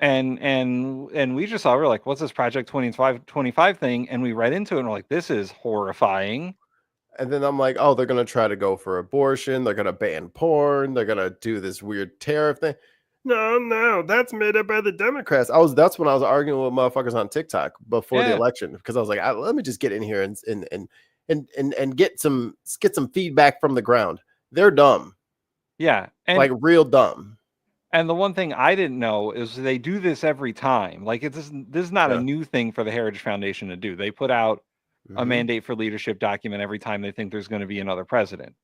And we just saw, we're like, what's this Project 25 thing? And we read into it and we're like, this is horrifying. And then I'm like, oh, they're gonna try to go for abortion, they're gonna ban porn, they're gonna do this weird tariff thing. No, that's made up by the Democrats. That's when I was arguing with motherfuckers on TikTok before the election, because I was like, let me just get in here and get some feedback from the ground. They're dumb. Yeah. And like real dumb. And the one thing I didn't know is they do this every time. Like this is not a new thing for the Heritage Foundation to do. They put out a mandate for leadership document every time they think there's going to be another president.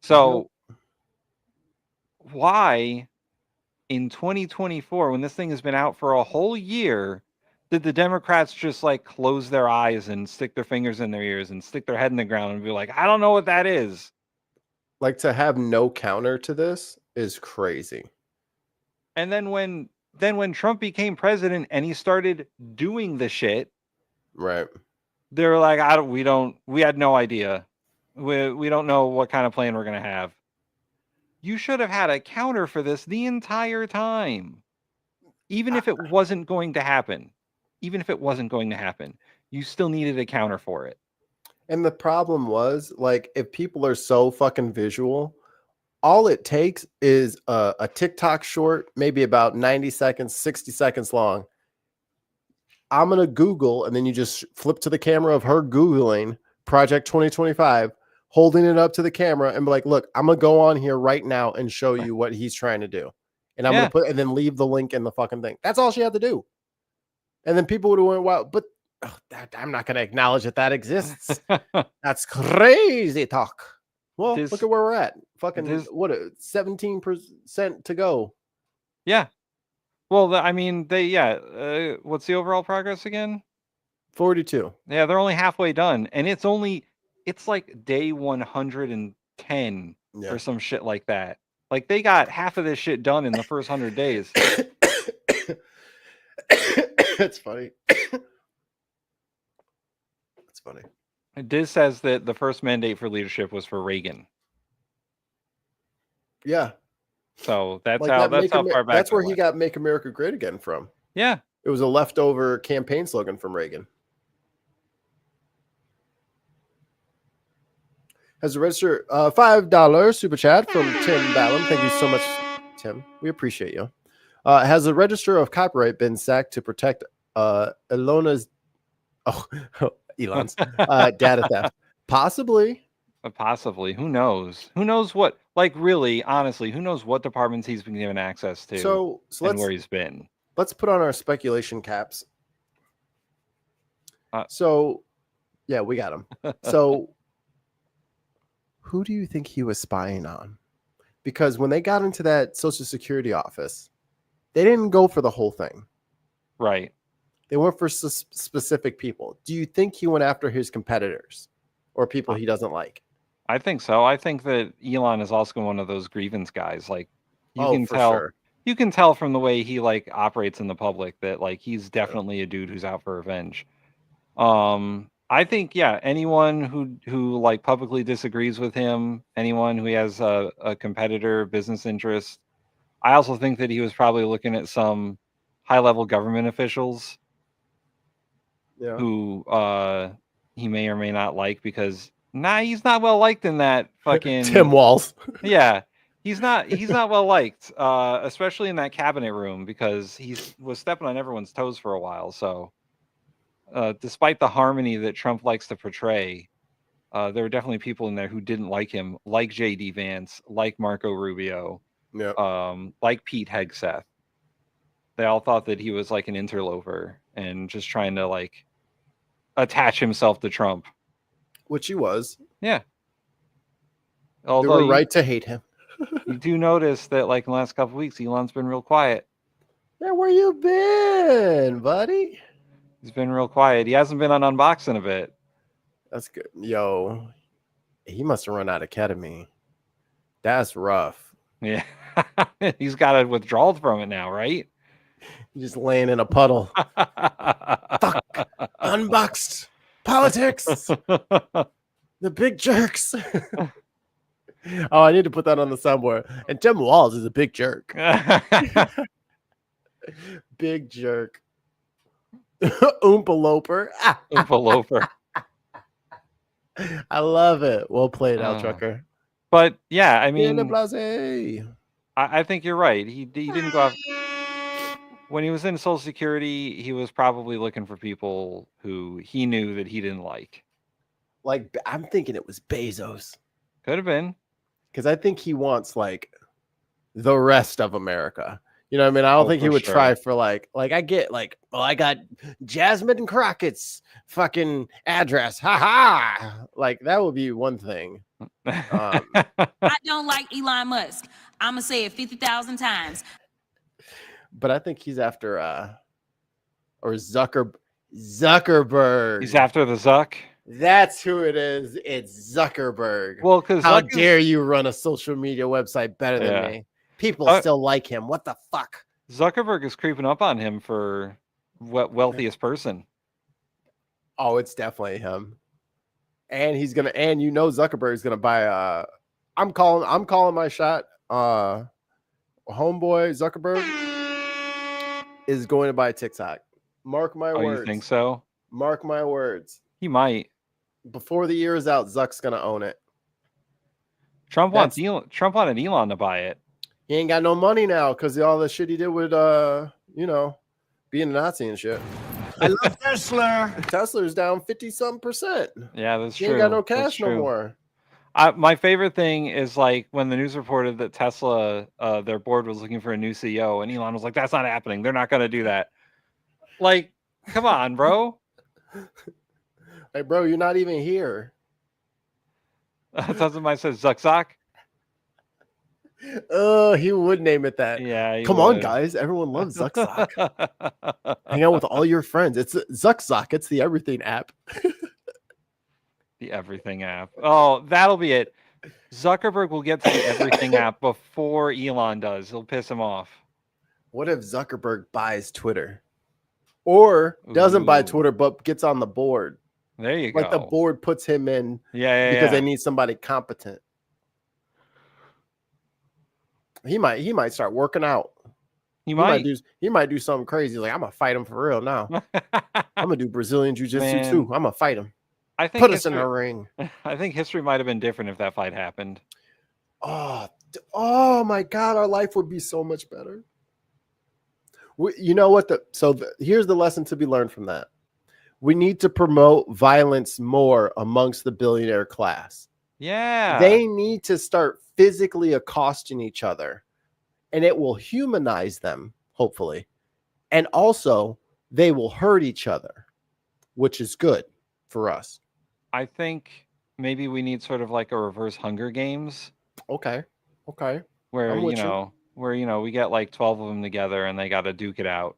So why in 2024, when this thing has been out for a whole year, did the Democrats just like close their eyes and stick their fingers in their ears and stick their head in the ground and be like, I don't know what that is? Like, to have no counter to this is crazy. And then when Trump became president and he started doing the shit, right? They were like, we had no idea. We don't know what kind of plan we're going to have. You should have had a counter for this the entire time. Even if it wasn't going to happen. You still needed a counter for it. And the problem was, like, if people are so fucking visual, all it takes is a TikTok short, maybe about 90 seconds, 60 seconds long. I'm going to Google, and then you just flip to the camera of her Googling Project 2025, holding it up to the camera and be like, look, I'm going to go on here right now and show you what he's trying to do. And I'm going to put, and then leave the link in the fucking thing. That's all she had to do. And then people would have went, wow, but I'm not going to acknowledge that exists. That's crazy talk. Well, look at where we're at. Fucking, 17% to go. Yeah. Well, I mean, what's the overall progress again? 42. Yeah, they're only halfway done. And it's like day 110 or some shit like that. Like, they got half of this shit done in the first 100 days. That's funny. That's funny. Diz says that the first mandate for leadership was for Reagan. Yeah. So that's like how far back. That's where he got "Make America Great Again" from. Yeah. It was a leftover campaign slogan from Reagan. Has a register $5 super chat from Tim Ballum. Thank you so much, Tim. We appreciate you. Has the register of copyright been sacked to protect Elon's data theft? Possibly. Possibly. Who knows? Who knows what? Like, really, honestly, who knows what departments he's been given access to? So and where he's been. Let's put on our speculation caps. Yeah, we got him. So, who do you think he was spying on? Because when they got into that Social Security office, they didn't go for the whole thing. Right. They went for specific people. Do you think he went after his competitors or people he doesn't like? I think so. I think that Elon is also one of those grievance guys. Like, you can tell. Sure. You can tell from the way he operates in the public that he's definitely a dude who's out for revenge. I think, yeah, anyone who like publicly disagrees with him, anyone who has a competitor business interest. I also think that he was probably looking at some high-level government officials who he may or may not like, because he's not well liked in that fucking Tim Walz. Yeah, he's not well liked, especially in that cabinet room, because he was stepping on everyone's toes for a while. So, despite the harmony that Trump likes to portray, there were definitely people in there who didn't like him, like J.D. Vance, like Marco Rubio, like Pete Hegseth. They all thought that he was like an interloper and just trying to like attach himself to Trump. Which he was. Yeah. They were right to hate him. You do notice that, like, in the last couple of weeks, Elon's been real quiet. Yeah, where you been, buddy? He's been real quiet. He hasn't been on Unboxing a bit. That's good. Yo, he must have run out of ketamine. That's rough. Yeah. He's got a withdrawal from it now, right? He's just laying in a puddle. Fuck. Unboxed. Politics. The big jerks. Oh, I need to put that on the soundboard. And Tim Walz is a big jerk. Big jerk. Oompa Loper. Oompa Loper. I love it. Well played, Al Trucker. But yeah, I mean, I think you're right. He didn't go off. When he was in Social Security, he was probably looking for people who he knew that he didn't like. Like, I'm thinking it was Bezos. Could have been. Because I think he wants like the rest of America. You know what I mean? I don't think he would try for like I get like, well, I got Jasmine Crockett's fucking address. Ha ha. Like that would be one thing. I don't like Elon Musk. I'm gonna say it 50,000 times. But I think he's after or Zuckerberg. He's after the Zuck. That's who it is. It's Zuckerberg. Well, because how dare you run a social media website better than me? People still like him. What the fuck? Zuckerberg is creeping up on him for wealthiest person. Oh, it's definitely him. And he's gonna, and you know Zuckerberg's gonna buy I'm calling my shot. Homeboy Zuckerberg is going to buy TikTok. Mark my words. You think so? Mark my words. He might. Before the year is out, Zuck's gonna own it. Trump wanted Elon to buy it. He ain't got no money now because all the shit he did with being a Nazi and shit. I love Tesla. Tesla's down 50-something%. Yeah, that's true. He ain't got no cash no more. My favorite thing is like when the news reported that Tesla, their board was looking for a new CEO, and Elon was like, "That's not happening. They're not going to do that." Like, come on, bro. Hey, bro, you're not even here. Somebody says Zuck. Oh, he would name it that. Yeah. Come on, guys. Everyone loves Zuck. Hang out with all your friends. It's Zuck. It's the everything app. The everything app. Oh, that'll be it. Zuckerberg will get to the everything app before Elon does. He'll piss him off. What if Zuckerberg buys Twitter? Or doesn't buy Twitter, but gets on the board? There you go. Like the board puts him in because they need somebody competent. He might start working out. He might do something crazy. Like, I'm gonna fight him for real now. I'm gonna do Brazilian jiu-jitsu too. I'm gonna fight him. I think put us in the ring. I think history might have been different if that fight happened. Oh my God, our life would be so much better. You know what? Here's the lesson to be learned from that. We need to promote violence more amongst the billionaire class. Yeah. They need to start physically accosting each other, and it will humanize them, hopefully. And also, they will hurt each other, which is good for us. I think maybe we need sort of like a reverse Hunger Games. Okay. Where, we get like 12 of them together and they got to duke it out.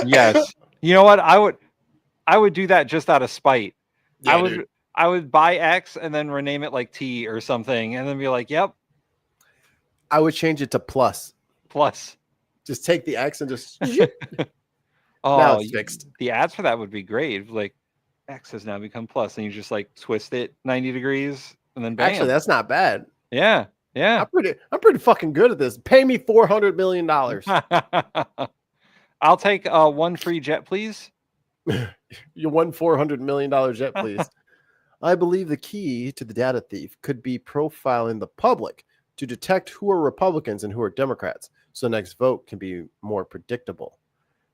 Yes. You know what? I would do that just out of spite. Yeah, I would buy X and then rename it like T or something and then be like, "Yep. I would change it to plus. Plus. Just take the X and just. Oh, now it's fixed. The ads for that would be great. Like X has now become plus, and you just like twist it 90 degrees, and then bam. Actually, that's not bad. Yeah. I'm pretty fucking good at this. Pay me $400 million. I'll take one free jet, please. You won $400 million jet, please. I believe the key to the data thief could be profiling the public to detect who are Republicans and who are Democrats, so the next vote can be more predictable.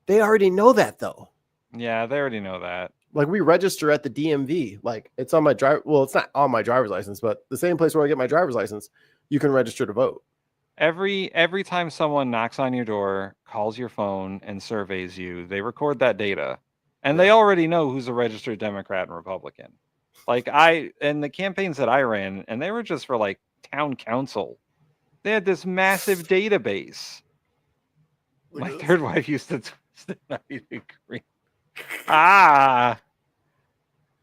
They already know that, though. Yeah, they already know that. Like, we register at the DMV. Like, it's on my it's not on my driver's license, but the same place where I get my driver's license, you can register to vote. Every time someone knocks on your door, calls your phone, and surveys you, they record that data, and they already know who's a registered Democrat and Republican. Like and the campaigns that I ran, and they were just for like town council. They had this massive database. My third wife used to twist it 90 degrees.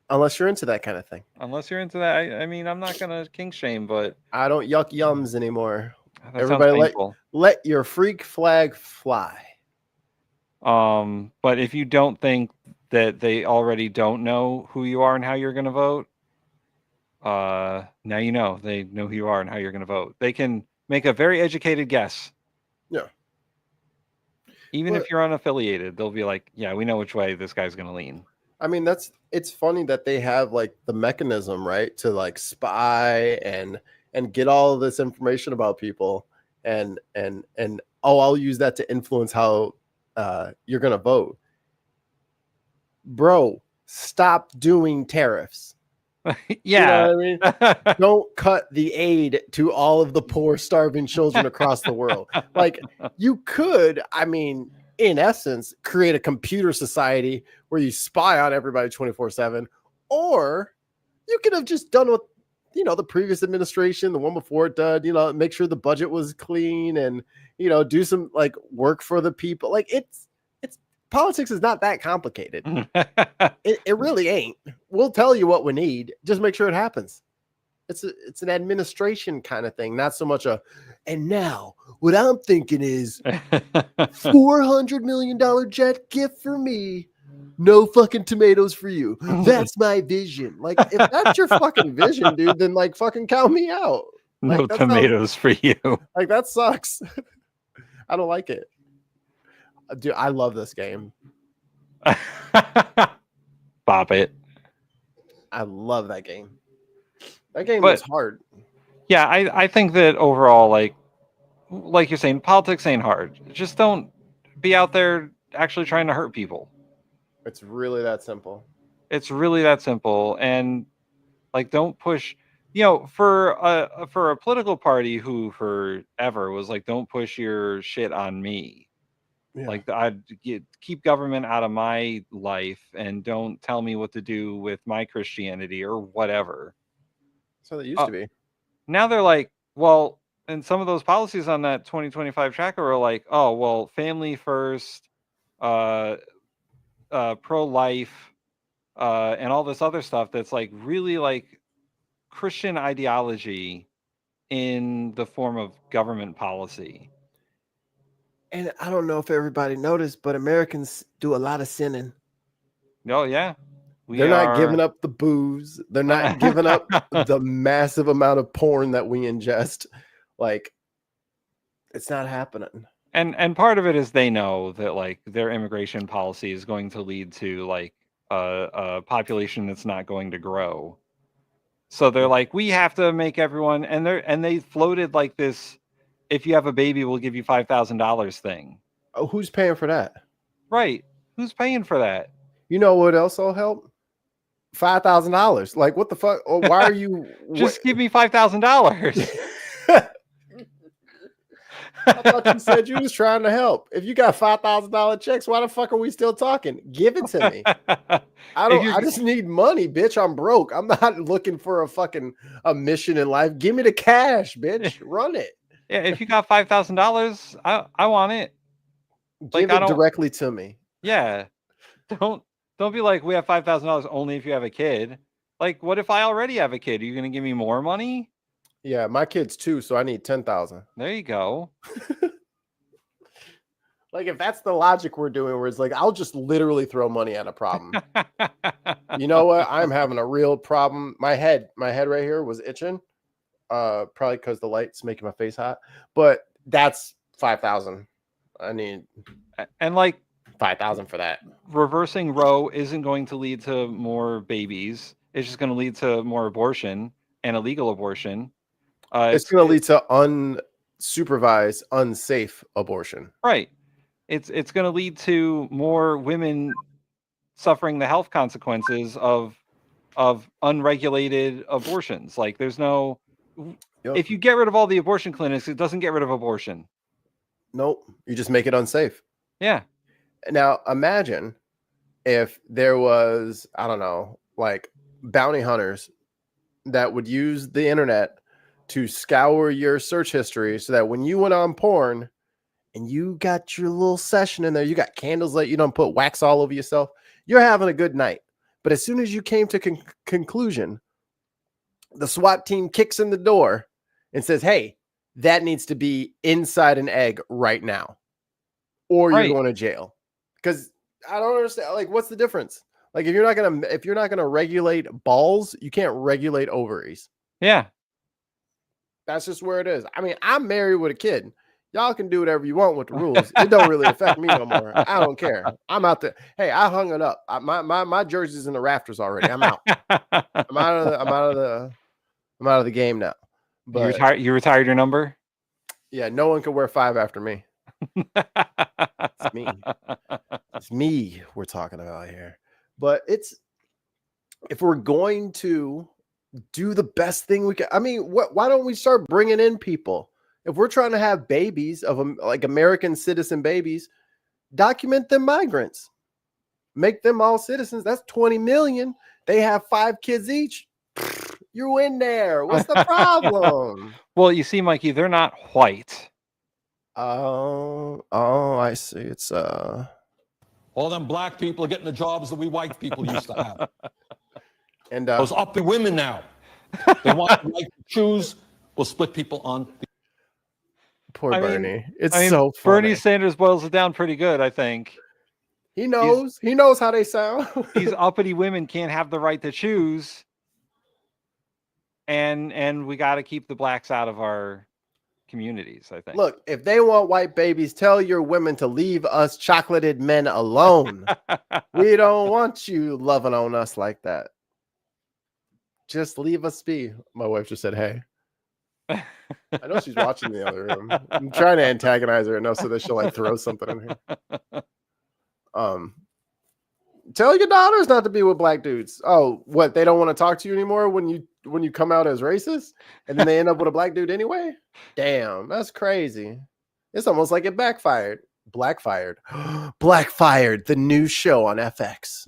Unless you're into that kind of thing. Unless you're into that, I mean, I'm not gonna kink shame, but I don't yuck yums anymore. That Everybody, let your freak flag fly. But if you don't think that they already don't know who you are and how you're gonna vote, now you know. They know who you are and how you're gonna vote. They can make a very educated guess. Yeah. Even if you're unaffiliated, they'll be like, yeah, we know which way this guy's going to lean. I mean, it's funny that they have like the mechanism, right, to like spy and get all of this information about people and I'll use that to influence how you're going to vote. Bro, stop doing tariffs. Yeah. You know what I mean? Don't cut the aid to all of the poor, starving children across the world. Like, you could, I mean, in essence, create a computer society where you spy on everybody 24/7, or you could have just done what, the previous administration, the one before it did, make sure the budget was clean and, do some like work for the people. Like, it's politics is not that complicated. It really ain't. We'll tell you what we need. Just make sure it happens. It's an administration kind of thing, not so much and now what I'm thinking is $400 million jet gift for me. No fucking tomatoes for you. That's my vision. Like, if that's your fucking vision, dude, then like fucking count me out. Like, no tomatoes for you. Like, that sucks. I don't like it. Dude, I love this game. Bop it. I love that game. That game was hard. Yeah, I think that overall, like you're saying, politics ain't hard. Just don't be out there actually trying to hurt people. It's really that simple. It's really that simple. And like, don't push, for a political party who forever was like, don't push your shit on me. Yeah. Like, I'd keep government out of my life and don't tell me what to do with my Christianity or whatever. So they used to be. Now they're like, well, and some of those policies on that 2025 tracker are like, oh, well, family first, pro-life, and all this other stuff that's like really like Christian ideology in the form of government policy. And I don't know if everybody noticed, but Americans do a lot of sinning. Oh, yeah. They're not giving up the booze. They're not giving up the massive amount of porn that we ingest. Like, it's not happening. And part of it is they know that like their immigration policy is going to lead to like a population that's not going to grow. So they're like, we have to make everyone, and they floated like this, if you have a baby, we'll give you $5,000 thing. Oh, who's paying for that? Right. Who's paying for that? You know what else will help? $5,000. Like, what the fuck? Or why are you just give me $5,000? I thought you said you was trying to help. If you got $5,000 checks, why the fuck are we still talking? Give it to me. I just need money, bitch. I'm broke. I'm not looking for a mission in life. Give me the cash, bitch. Run it. Yeah, if you got $5,000, I want it. Give it directly to me. Yeah. Don't be like, we have $5,000 only if you have a kid. Like, what if I already have a kid? Are you going to give me more money? Yeah, my kid's 2, so I need 10,000. There you go. Like, if that's the logic we're doing, where it's like, I'll just literally throw money at a problem. You know what? I'm having a real problem. My head right here was itching. Probably because the light's making my face hot. But that's 5,000. I need and like 5,000 for that. Reversing Roe isn't going to lead to more babies. It's just going to lead to more abortion and illegal abortion. It's going to lead to unsupervised, unsafe abortion. Right. It's going to lead to more women suffering the health consequences of unregulated abortions. Like there's no, if you get rid of all the abortion clinics, it doesn't get rid of abortion. Nope. You just make it unsafe. Yeah. Now imagine if there was, I don't know, like bounty hunters that would use the internet to scour your search history so that when you went on porn and you got your little session in there, you got candles lit, you don't put wax all over yourself, you're having a good night. But as soon as you came to conclusion, the SWAT team kicks in the door and says, hey, that needs to be inside an egg right now, or you're going to jail. Because I don't understand. Like, what's the difference? Like, if you're not gonna regulate balls, you can't regulate ovaries. Yeah. That's just where it is. I mean, I'm married with a kid. Y'all can do whatever you want with the rules. It don't really affect me no more. I don't care. I'm out there. Hey, I hung it up. My jersey's in the rafters already. I'm out. I'm out of the game now. But you retired your number? Yeah, no one can wear 5 after me. It's me. It's me we're talking about here. But if we're going to do the best thing we can, I mean, why don't we start bringing in people? If we're trying to have babies of like American citizen babies, document them migrants, make them all citizens. That's 20 million. They have 5 kids each. You in there? What's the problem? Well, you see, Mikey, they're not white. Oh, I see. It's all them black people are getting the jobs that we white people used to have. And those uppity women now, they want the right to choose. We'll split people on. Poor Bernie. It's so funny. Bernie Sanders boils it down pretty good, I think. He knows. He knows how they sound. These uppity women can't have the right to choose, and we got to keep the blacks out of our communities, I think. Look, if they want white babies, tell your women to leave us chocolated men alone. We don't want you loving on us like that. Just leave us be. My wife just said, hey. I know she's watching the other room. I'm trying to antagonize her enough so that she'll like throw something in here. Tell your daughters not to be with black dudes. Oh, what? They don't want to talk to you anymore when you come out as racist, and then they end up with a black dude anyway? Damn, that's crazy. It's almost like it backfired. Blackfired. Blackfired, the new show on FX.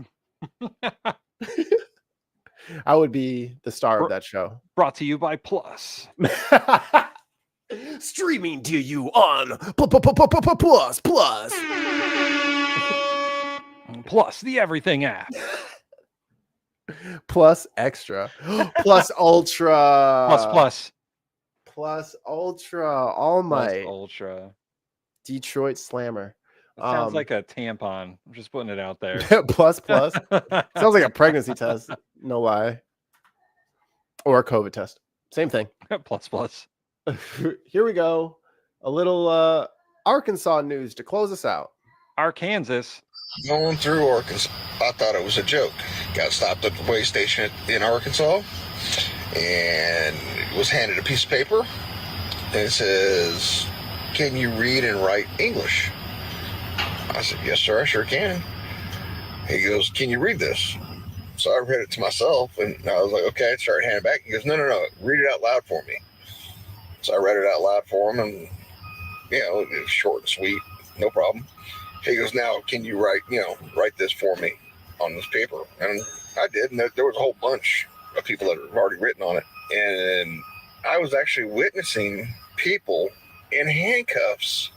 I would be the star of that show. Brought to you by Plus. Streaming to you on Plus. Plus the everything app. Plus extra. Plus ultra. Plus ultra. All Might. Ultra. Detroit Slammer. It sounds like a tampon. I'm just putting it out there. Plus. Sounds like a pregnancy test. No lie. Or a COVID test. Same thing. Plus. Here we go. A little Arkansas news to close us out. Arkansas. Going through Arkansas, I thought it was a joke. Got stopped at the way station in Arkansas and was handed a piece of paper. And it says, "Can you read and write English?" I said, "Yes, sir, I sure can." He goes, "Can you read this?" So I read it to myself, and I was like, okay, I started handing it back. He goes, no, read it out loud for me. So I read it out loud for him, and, it was short and sweet, no problem. He goes, now, can you write this for me on this paper? And I did, and there was a whole bunch of people that had already written on it. And I was actually witnessing people in handcuffs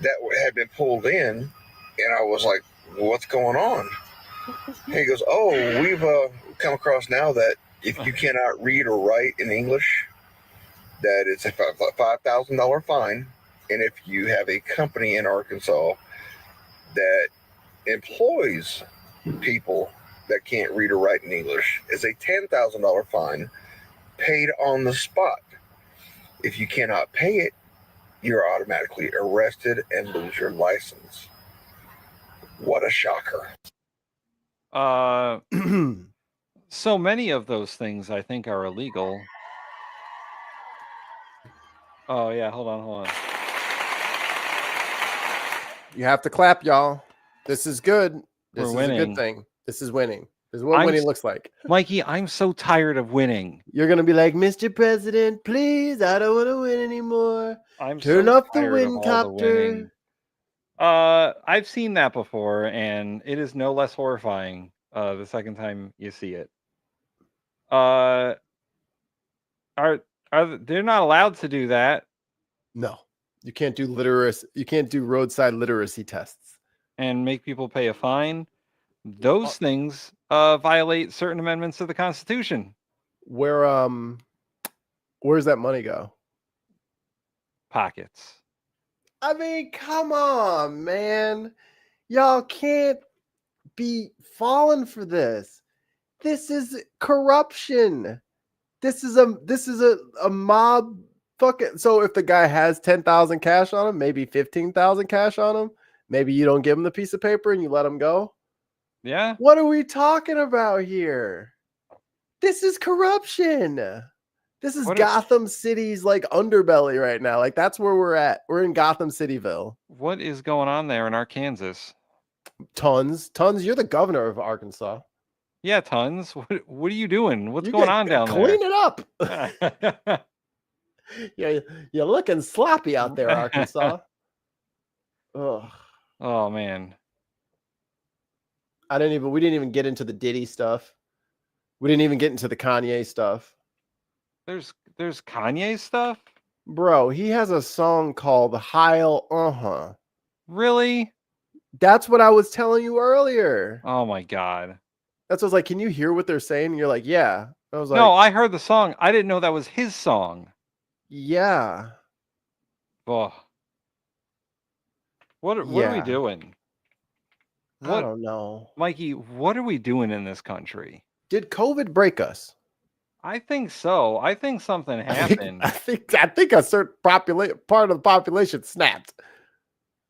that had been pulled in, and I was like, what's going on? He goes, oh, we've come across now that if you cannot read or write in English, that it's a $5,000 fine. And if you have a company in Arkansas that employs people that can't read or write in English, it's a $10,000 fine paid on the spot. If you cannot pay it, you're automatically arrested and lose your license. What a shocker. So many of those things I think are illegal. Oh yeah, hold on. You have to clap, y'all. This is good. This We're is winning. a good thing. This is winning. This is what winning looks like. Mikey, I'm so tired of winning. You're gonna be like, Mr. President, please, I don't want to win anymore. I'm Turn so off the tired of all the windcopter. winning. I've seen that before, and it is no less horrifying the second time you see it. Are they're not allowed to do that? No, you can't do literacy. You can't do roadside literacy tests and make people pay a fine. Those things violate certain amendments of the Constitution. where's that money go? Pockets. I mean, come on, man. Y'all can't be falling for this. This is corruption. This is a mob fucking. So if the guy has 10,000 cash on him, maybe 15,000 cash on him, maybe you don't give him the piece of paper and you let him go. Yeah. What are we talking about here? This is corruption. This is Gotham City's like underbelly right now. Like that's where we're at. We're in Gotham Cityville. What is going on there in Arkansas? Tons. You're the governor of Arkansas. Yeah, tons. What are you doing? What's going on down there? Clean it up. Yeah, you're looking sloppy out there, Arkansas. Ugh. Oh man. We didn't even get into the Diddy stuff. We didn't even get into the Kanye stuff. There's Kanye stuff? Bro, he has a song called Heil Uh-huh. Really? That's what I was telling you earlier. Oh my god. That's what I was like, can you hear what they're saying? And you're like, yeah. I was like, no, I heard the song. I didn't know that was his song. Yeah. Oh. What are we doing? I don't know. Mikey, what are we doing in this country? Did COVID break us? I think so. I think something happened. I think a certain part of the population snapped.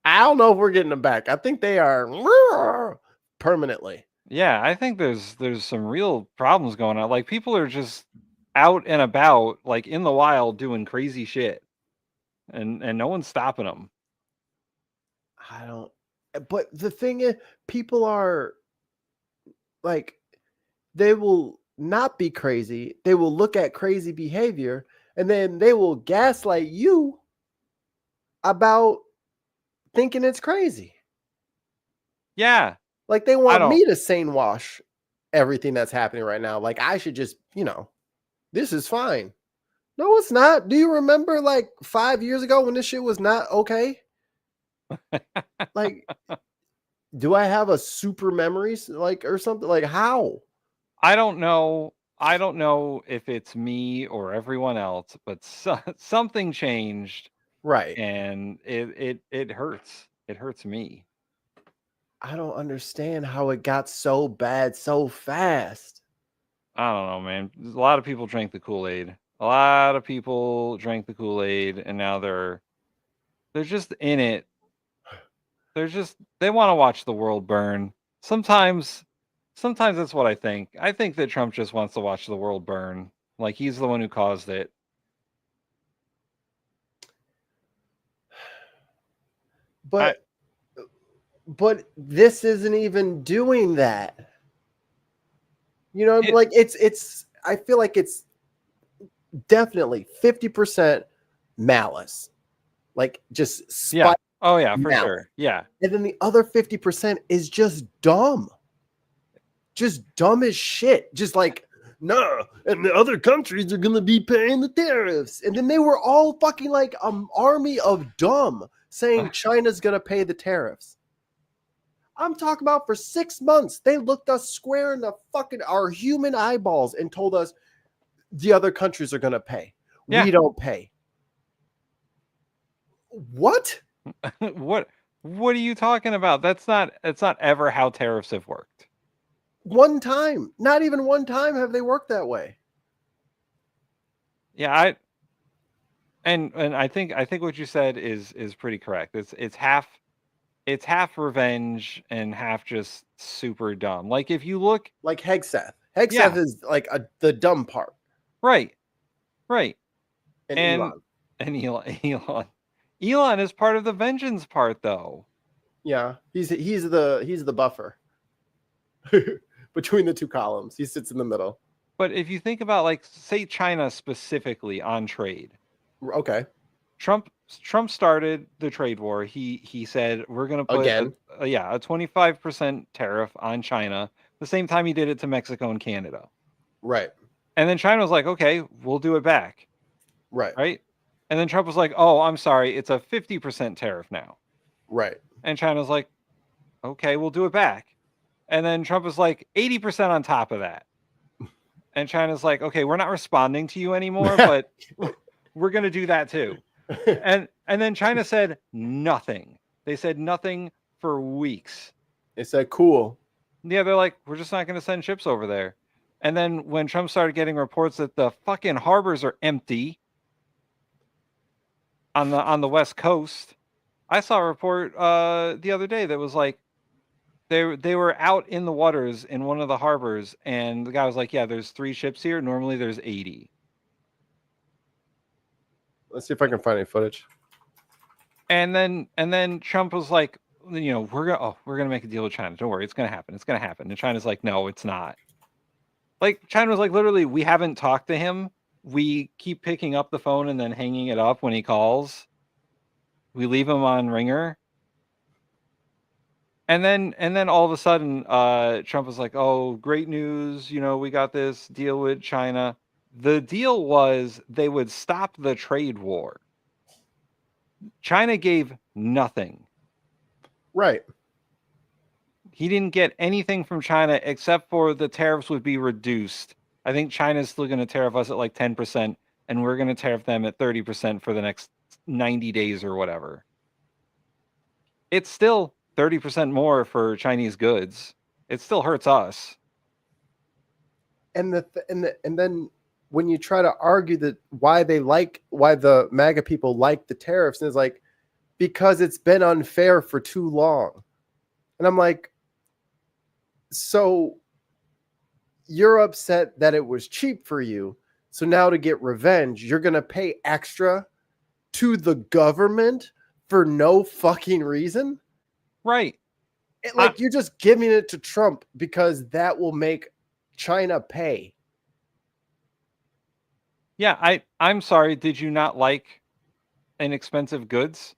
I don't know if we're getting them back. I think they are permanently. Yeah, I think there's some real problems going on. Like people are just out and about, like in the wild, doing crazy shit, and no one's stopping them. I don't. But the thing is, people are like, they will not be crazy. They will look at crazy behavior, and then they will gaslight you about thinking it's crazy. Yeah. Like they want me to sane wash everything that's happening right now. Like I should just, this is fine. No, it's not. Do you remember like 5 years ago when this shit was not okay? Like, do I have a super memories like or something? Like how? I don't know. I don't know if it's me or everyone else, but something changed. Right. And it hurts. It hurts me. I don't understand how it got so bad so fast. I don't know, man. A lot of people drank the Kool-Aid. A lot of people drank the Kool-Aid, and now they're just in it. They want to watch the world burn. Sometimes that's what I think. I think that Trump just wants to watch the world burn. Like he's the one who caused it. But this isn't even doing that. Like it's I feel like it's definitely 50% malice. Like just spite. Yeah. Oh yeah, for sure. Yeah. And then the other 50% is just dumb. Just dumb as shit. Just like, no, and the other countries are gonna be paying the tariffs. And then they were all fucking like an army of dumb saying China's gonna pay the tariffs. I'm talking about for 6 months, they looked us square in the fucking our human eyeballs and told us the other countries are gonna pay. Yeah. We don't pay. What? What are you talking about? That's not ever how tariffs have worked. One time. Not even one time have they worked that way. Yeah, and I think what you said is pretty correct. It's half revenge and half just super dumb. Like if you look like Hegseth. Hegseth is like the dumb part. Right. And Elon. And Elon is part of the vengeance part though. Yeah, he's the buffer between the two columns. He sits in the middle. But if you think about like say China specifically on trade. Okay. Trump started the trade war. He said we're going to put again a 25% tariff on China. The same time he did it to Mexico and Canada. Right. And then China was like, okay, we'll do it back. Right. And then Trump was like, oh, I'm sorry, it's a 50% tariff now. Right. And China's like, okay, we'll do it back. And then Trump was like 80% on top of that. And China's like, okay, we're not responding to you anymore, but we're going to do that too. And then China said nothing. They said nothing for weeks. They said cool. Yeah, they're like, we're just not going to send ships over there. And then when Trump started getting reports that the fucking harbors are empty on the West Coast, I saw a report the other day that was like they were out in the waters in one of the harbors, and the guy was like, yeah, there's 3 ships here. Normally there's 80. Let's see if I can find any footage. And then Trump was like, you know, we're gonna make a deal with China. Don't worry, it's gonna happen. It's gonna happen. And China's like, no, it's not. Like China was like, literally, we haven't talked to him. We keep picking up the phone and then hanging it up when he calls. We leave him on ringer. And then all of a sudden, Trump was like, oh, great news. You know, we got this deal with China. The deal was they would stop the trade war. China gave nothing. Right. He didn't get anything from China except for the tariffs would be reduced. I think China's still going to tariff us at like 10%, and we're going to tariff them at 30% for the next 90 days or whatever. It's still 30% more for Chinese goods. It still hurts us. And then when you try to argue that why the MAGA people like the tariffs, and it's like, because it's been unfair for too long. And I'm like, so you're upset that it was cheap for you. So now to get revenge, you're going to pay extra to the government for no fucking reason? Right. You're just giving it to Trump because that will make China pay. Yeah, I'm sorry. Did you not like inexpensive goods?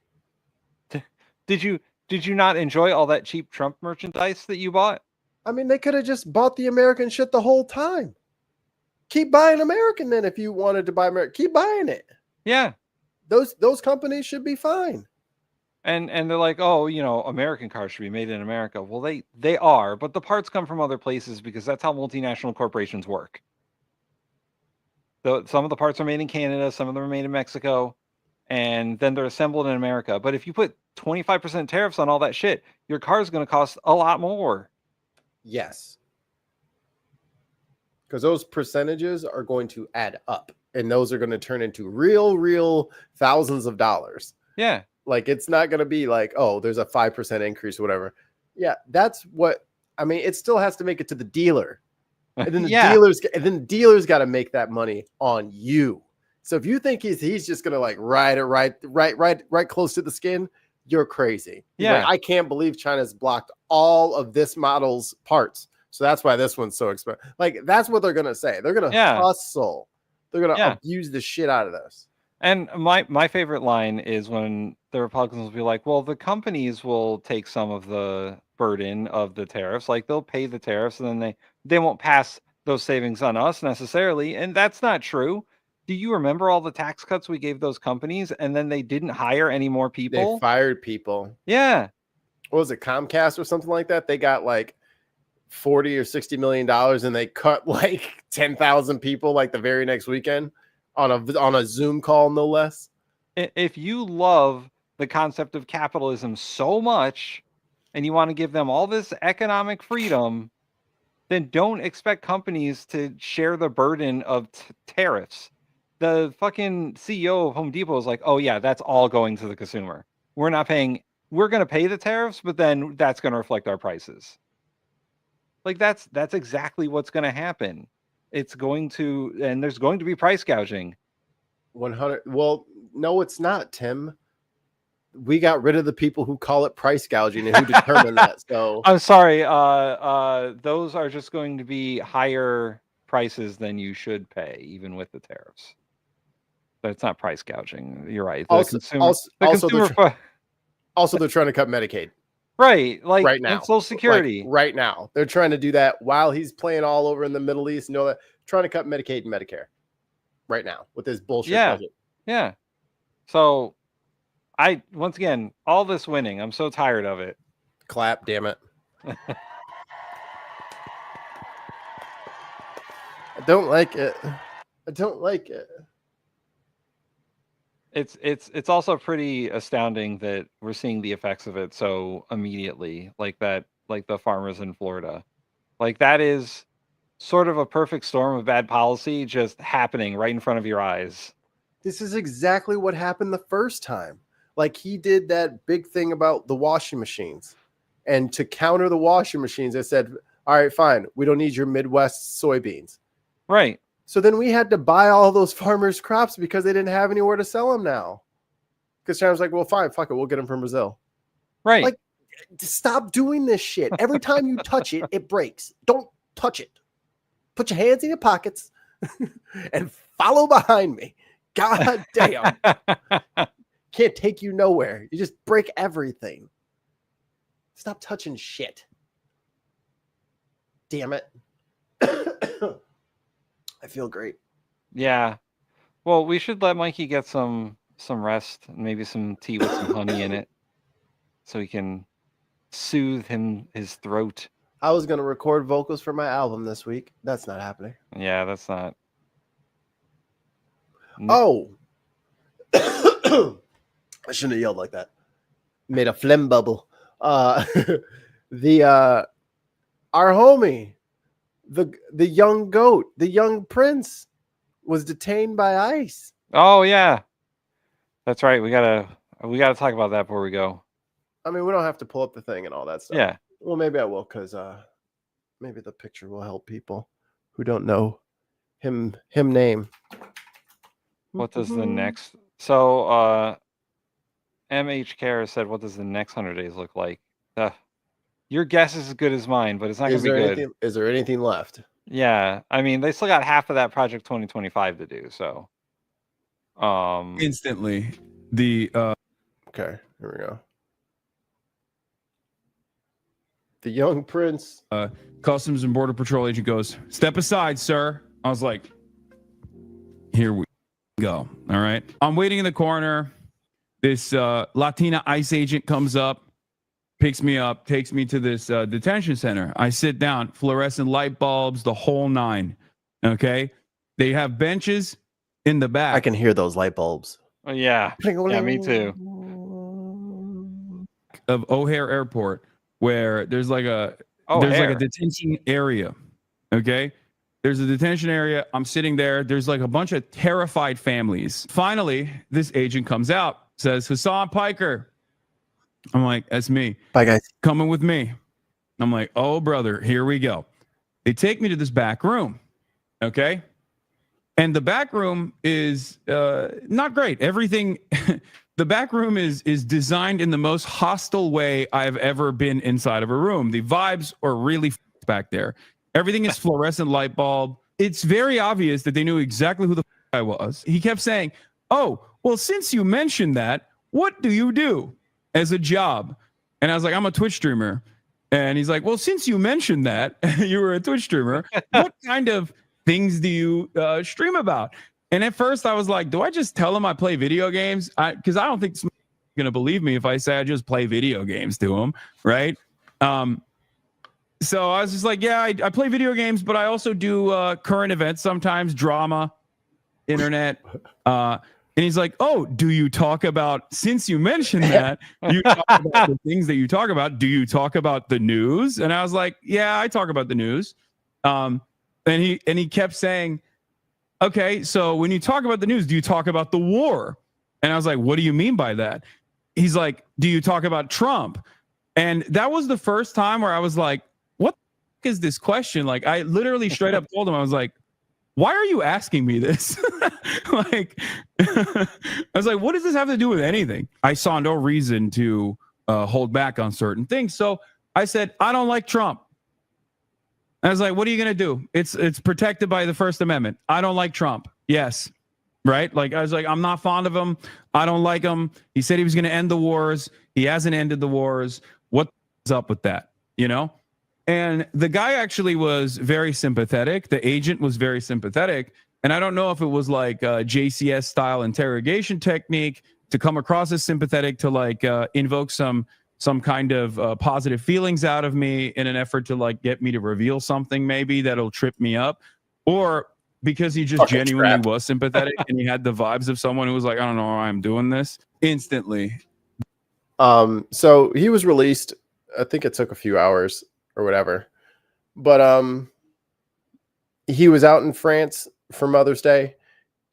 Did you not enjoy all that cheap Trump merchandise that you bought? I mean, they could have just bought the American shit the whole time. Keep buying American then if you wanted to buy American. Keep buying it. Yeah. Those companies should be fine. And they're like, oh, you know, American cars should be made in America. Well, they are, but the parts come from other places because that's how multinational corporations work. So some of the parts are made in Canada, some of them are made in Mexico, and then they're assembled in America. But if you put 25% tariffs on all that shit, your car is going to cost a lot more. Yes. Because those percentages are going to add up, and those are going to turn into real thousands of dollars. Yeah. Like, it's not going to be like, oh, there's a 5% increase or whatever. Yeah, that's what, I mean, it still has to make it to the dealer. And then the dealers got to make that money on you. So if you think he's just going to like ride it right close to the skin, you're crazy. Yeah. Like, I can't believe China's blocked all of this model's parts. So that's why this one's so expensive. Like, that's what they're going to say. They're going to hustle. They're going to abuse the shit out of this. And my favorite line is when the Republicans will be like, well, the companies will take some of the burden of the tariffs. Like, they'll pay the tariffs and then they won't pass those savings on us necessarily. And that's not true. Do you remember all the tax cuts we gave those companies and then they didn't hire any more people? They fired people. Yeah. What was it, Comcast or something like that? They got like $40 or $60 million and they cut like 10,000 people like the very next weekend. on a Zoom call, no less. If you love the concept of capitalism so much and you want to give them all this economic freedom, then don't expect companies to share the burden of tariffs. The fucking CEO of Home Depot is like, oh yeah, that's all going to the consumer. We're not paying, we're going to pay the tariffs, but then that's going to reflect our prices. Like that's exactly what's going to happen. It's going to, and there's going to be price gouging. 100. Well, no, it's not, Tim. We got rid of the people who call it price gouging and who determine that. So I'm sorry. Those are just going to be higher prices than you should pay, even with the tariffs. But it's not price gouging. You're right. The consumer, they're trying to cut Medicaid. Right, like right now, and Social Security. Like, right now, they're trying to do that while he's playing all over in the Middle East. And all that, trying to cut Medicaid and Medicare. Right now, with this bullshit budget. Yeah. So, once again, all this winning, I'm so tired of it. Clap, damn it. I don't like it. I don't like it. It's also pretty astounding that we're seeing the effects of it so immediately, like that, like the farmers in Florida. Like that is sort of a perfect storm of bad policy just happening right in front of your eyes. This is exactly what happened the first time. Like he did that big thing about the washing machines. And to counter the washing machines, they said, all right, fine. We don't need your Midwest soybeans. Right. So then we had to buy all those farmers' crops because they didn't have anywhere to sell them now. Because China's like, well, fine, fuck it. We'll get them from Brazil. Right. Like, stop doing this shit. Every time you touch it, it breaks. Don't touch it. Put your hands in your pockets and follow behind me. God damn. Can't take you nowhere. You just break everything. Stop touching shit. Damn it. I feel great. Yeah. Well, we should let Mikey get some rest, maybe some tea with some honey in it, so he can soothe his throat. I was gonna record vocals for my album this week. That's not happening. Yeah, that's not. Oh. I shouldn't have yelled like that. Made a phlegm bubble. Our homie, the young goat, the young prince, was detained by ICE. Oh yeah, that's right. We gotta talk about that before we go. I mean, we don't have to pull up the thing and all that stuff. Yeah. Well, maybe I will, because maybe the picture will help people who don't know him name. What does the next? So MH Care said, "What does the next 100 days look like?" Your guess is as good as mine, but it's not going to be good. Is there anything left? Yeah, I mean, they still got half of that Project 2025 to do. So, instantly the okay, here we go. The young prince, Customs and Border Patrol agent goes, "Step aside, sir." I was like, "Here we go." All right, I'm waiting in the corner. This Latina ICE agent comes up, picks me up, takes me to this detention center. I sit down, fluorescent light bulbs, the whole nine. Okay. They have benches in the back. I can hear those light bulbs. Oh, yeah. Yeah, me too. Of O'Hare Airport, where there's like a detention area. Okay. There's a detention area. I'm sitting there. There's like a bunch of terrified families. Finally, this agent comes out, says, "Hassan Piker." I'm like, "That's me." Bye, guys. Coming with me. I'm like, "Oh, brother, here we go." They take me to this back room. Okay. And the back room is not great. Everything, the back room is designed in the most hostile way I've ever been inside of a room. The vibes are really back there. Everything is fluorescent light bulb. It's very obvious that they knew exactly who the I was. He kept saying, "Oh, well, since you mentioned that, what do you do as a job?" And I was like, "I'm a Twitch streamer." And he's like, "Well, since you mentioned that you were a Twitch streamer, what kind of things do you stream about?" And at first I was like, do I just tell him I play video games? Because I don't think he's going to believe me if I say I just play video games to him, right? So I was just like, yeah, I play video games, but I also do current events, sometimes drama. internet. And he's like, oh, do you talk about, since you mentioned that, you talk about the things that you talk about, do you talk about the news? And I was like, yeah, I talk about the news. And he kept saying, okay, so when you talk about the news, do you talk about the war? And I was like, what do you mean by that? He's like, do you talk about Trump? And that was the first time where I was like, what the is this question? Like, I literally straight up told him, I was like, why are you asking me this? Like, I was like, what does this have to do with anything? I saw no reason to hold back on certain things. So I said, I don't like Trump. I was like, what are you going to do? It's protected by the First Amendment. I don't like Trump. Yes. Right? Like, I was like, I'm not fond of him. I don't like him. He said he was going to end the wars. He hasn't ended the wars. What's up with that? You know? And the guy actually was very sympathetic. The agent was very sympathetic. And I don't know if it was like a JCS style interrogation technique to come across as sympathetic to like invoke some kind of positive feelings out of me in an effort to like get me to reveal something maybe that'll trip me up, or because he just genuinely was sympathetic and he had the vibes of someone who was like, I don't know why I'm doing this instantly. So he was released. I think it took a few hours or whatever, but he was out in France for Mother's Day,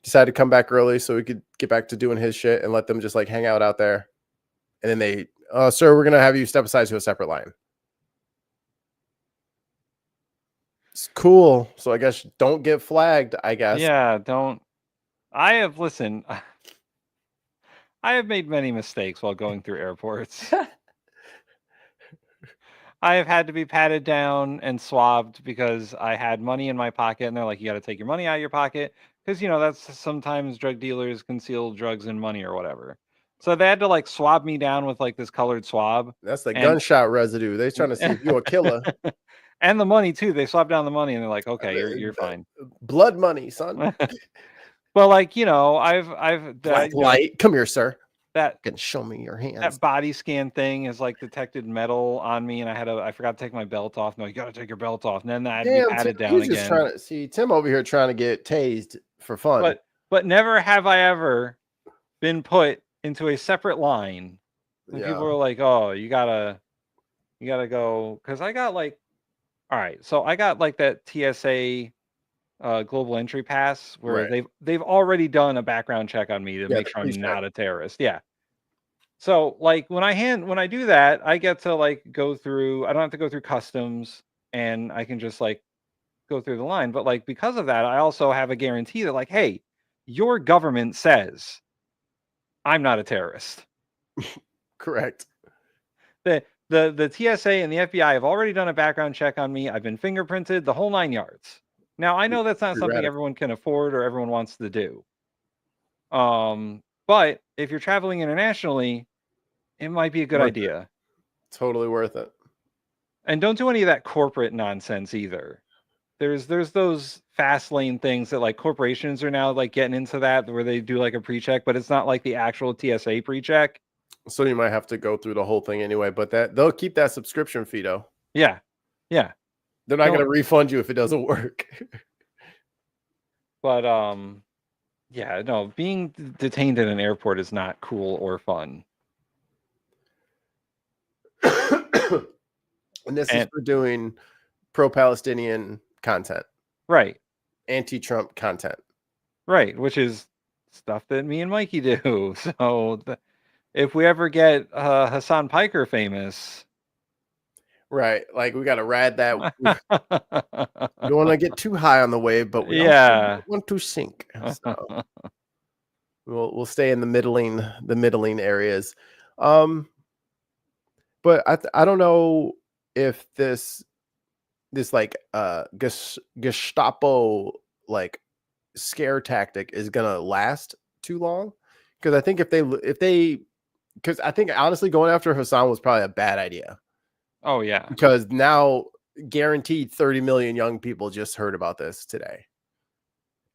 decided to come back early so he could get back to doing his shit and let them just like hang out there. And then they, sir, we're gonna have you step aside to a separate line. It's cool. So I guess don't get flagged, I guess. Yeah, don't. I have made many mistakes while going through airports. I have had to be patted down and swabbed because I had money in my pocket, and they're like, you got to take your money out of your pocket because, you know, that's sometimes drug dealers conceal drugs and money or whatever. So they had to like swab me down with like this colored swab. That's the gunshot residue. They're trying to see if you're a killer. And the money too. They swab down the money and they're like, okay, you're fine. Blood money, son. Well, like, you know, I've Black light. Come here, sir. That can show me your hands. That body scan thing has like detected metal on me, and I forgot to take my belt off. No, you got to take your belt off. And then I had to be patted down again. Just trying to see Tim over here trying to get tased for fun. But never have I ever been put into a separate line. And people are like, "Oh, you gotta go," because I got like, all right, so I got like that TSA global entry pass where they've already done a background check on me to make sure I'm not a terrorist. Yeah. So like when I do that, I get to like go through, I don't have to go through customs, and I can just like go through the line. But like because of that, I also have a guarantee that like, hey, your government says I'm not a terrorist. Correct. The TSA and the FBI have already done a background check on me. I've been fingerprinted, the whole 9 yards. Now I know that's not something everyone can afford or everyone wants to do. But if you're traveling internationally, it might be a good idea. Totally worth it. And don't do any of that corporate nonsense either. There's those fast lane things that like corporations are now like getting into that where they do like a pre-check, but it's not like the actual TSA pre-check. So you might have to go through the whole thing anyway, but that they'll keep that subscription fee though. Yeah. Yeah. They're not going to refund you if it doesn't work. But yeah, no, being detained at an airport is not cool or fun. And this is for doing pro-Palestinian content. Right. Anti-Trump content. Right, which is stuff that me and Mikey do. So if we ever get Hassan Piker famous... Right, like we got to ride that. We don't want to get too high on the wave, but we don't want to sink. So we'll stay in the middling areas. But I don't know if this like Gestapo like scare tactic is gonna last too long, because I think if they because I think honestly going after Hassan was probably a bad idea. Oh yeah, because now guaranteed 30 million young people just heard about this today,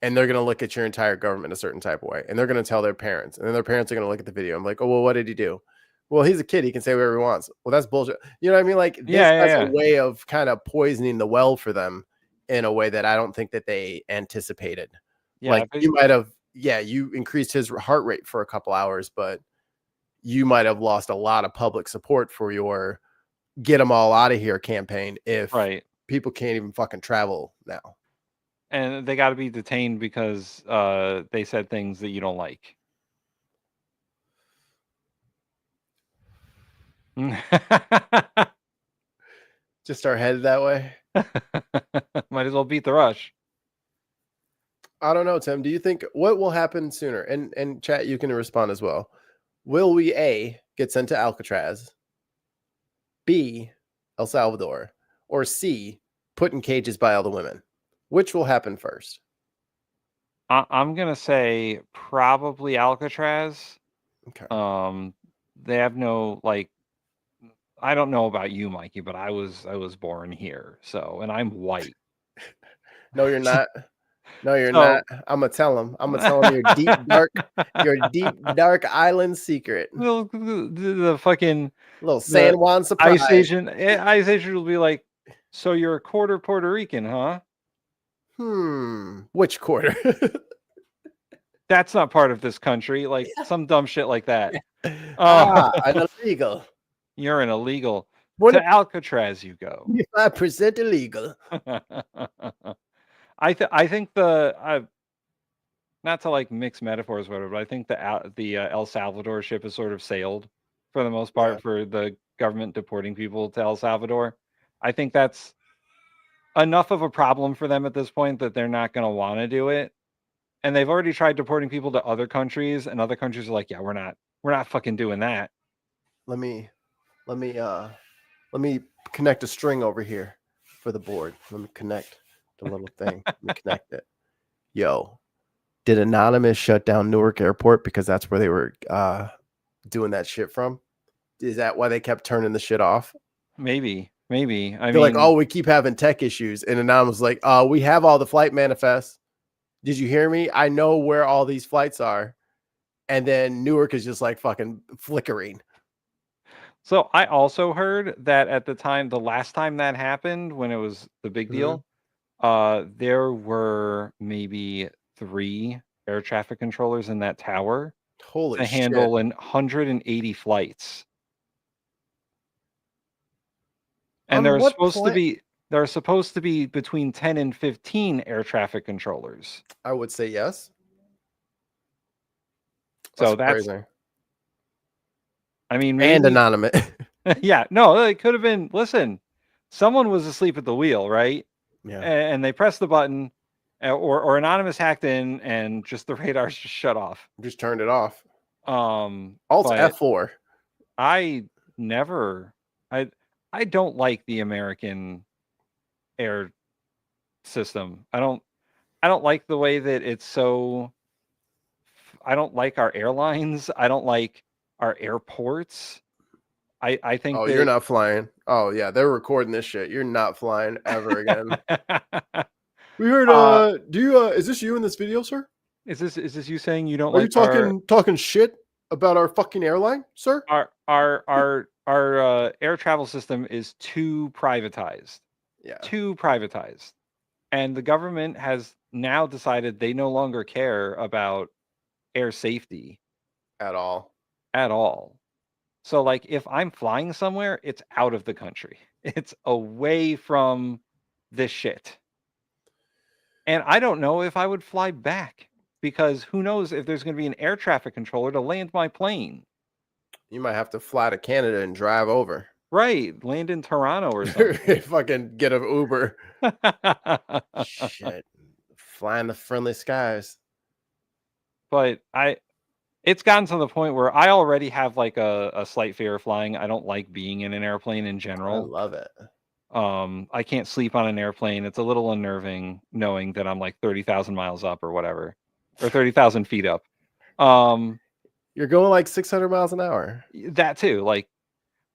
and they're going to look at your entire government a certain type of way, and they're going to tell their parents, and then their parents are going to look at the video. I'm like, oh well, what did he do? Well, he's a kid, he can say whatever he wants. Well, that's bullshit. You know what I mean? Like this has a way of kind of poisoning the well for them in a way that I don't think that they anticipated. Yeah, like you might have, you increased his heart rate for a couple hours, but you might have lost a lot of public support for your get them all out of here campaign if people can't even fucking travel now. And they got to be detained because they said things that you don't like. Just are headed that way. Might as well beat the rush. I don't know, Tim. Do you think what will happen sooner? And chat, you can respond as well. Will we A, get sent to Alcatraz, B, El Salvador, or C, put in cages by all the women? Which will happen first? I'm gonna say probably Alcatraz. Okay. They have no like. I don't know about you, Mikey, but I was born here, so and I'm white. No, you're not. No, you're not. I'm gonna tell him. I'm gonna tell him your deep dark island secret. The fucking little San Juan surprise. Ice Age will be like, so you're a quarter Puerto Rican, huh? Which quarter? That's not part of this country. Like some dumb shit like that. An illegal. You're an illegal. To Alcatraz you go. 5% illegal. I think the not to like mix metaphors or whatever, but I think the El Salvador ship has sort of sailed for the most part for the government deporting people to El Salvador. I think that's enough of a problem for them at this point that they're not going to want to do it. And they've already tried deporting people to other countries, and other countries are like, yeah, we're not fucking doing that. Let me connect a string over here for the board. Let me connect the little thing. Let me connect it. Yo, did Anonymous shut down Newark Airport because that's where they were doing that shit from? Is that why they kept turning the shit off? Maybe. I They're mean, like, oh, we keep having tech issues. And Anonymous was like, we have all the flight manifests. Did you hear me? I know where all these flights are. And then Newark is just like fucking flickering. So I also heard that at the time, the last time that happened, when it was the big deal, there were maybe 3 air traffic controllers in that tower to handle 180 flights. And there are supposed to be between 10 and 15 air traffic controllers. I would say yes. So that's crazy. I mean, and Anonymous. Yeah, no, it could have been. Listen, someone was asleep at the wheel, right? Yeah. And they pressed the button, or Anonymous hacked in, and just the radars just shut off. Just turned it off. Alt F4. I don't like the American air system. I don't like the way that it's so. I don't like our airlines. I don't like our airports. I think. Oh, you're not flying. Oh yeah, they're recording this shit. You're not flying ever again. We heard. Is this you in this video, sir? Is this you saying you don't Are like? You talking shit about our fucking airline, sir? Our air travel system is too privatized. Yeah. Too privatized. And the government has now decided they no longer care about air safety at all. So like if I'm flying somewhere, it's out of the country. It's away from this shit. And I don't know if I would fly back, because who knows if there's going to be an air traffic controller to land my plane. You might have to fly to Canada and drive over. Right. Land in Toronto or something. Fucking get an Uber. Shit. Fly in the friendly skies. But it's gotten to the point where I already have like a slight fear of flying. I don't like being in an airplane in general. I love it. I can't sleep on an airplane. It's a little unnerving knowing that I'm like 30,000 miles up or whatever, or 30,000 feet up. You're going like 600 miles an hour. That too. Like,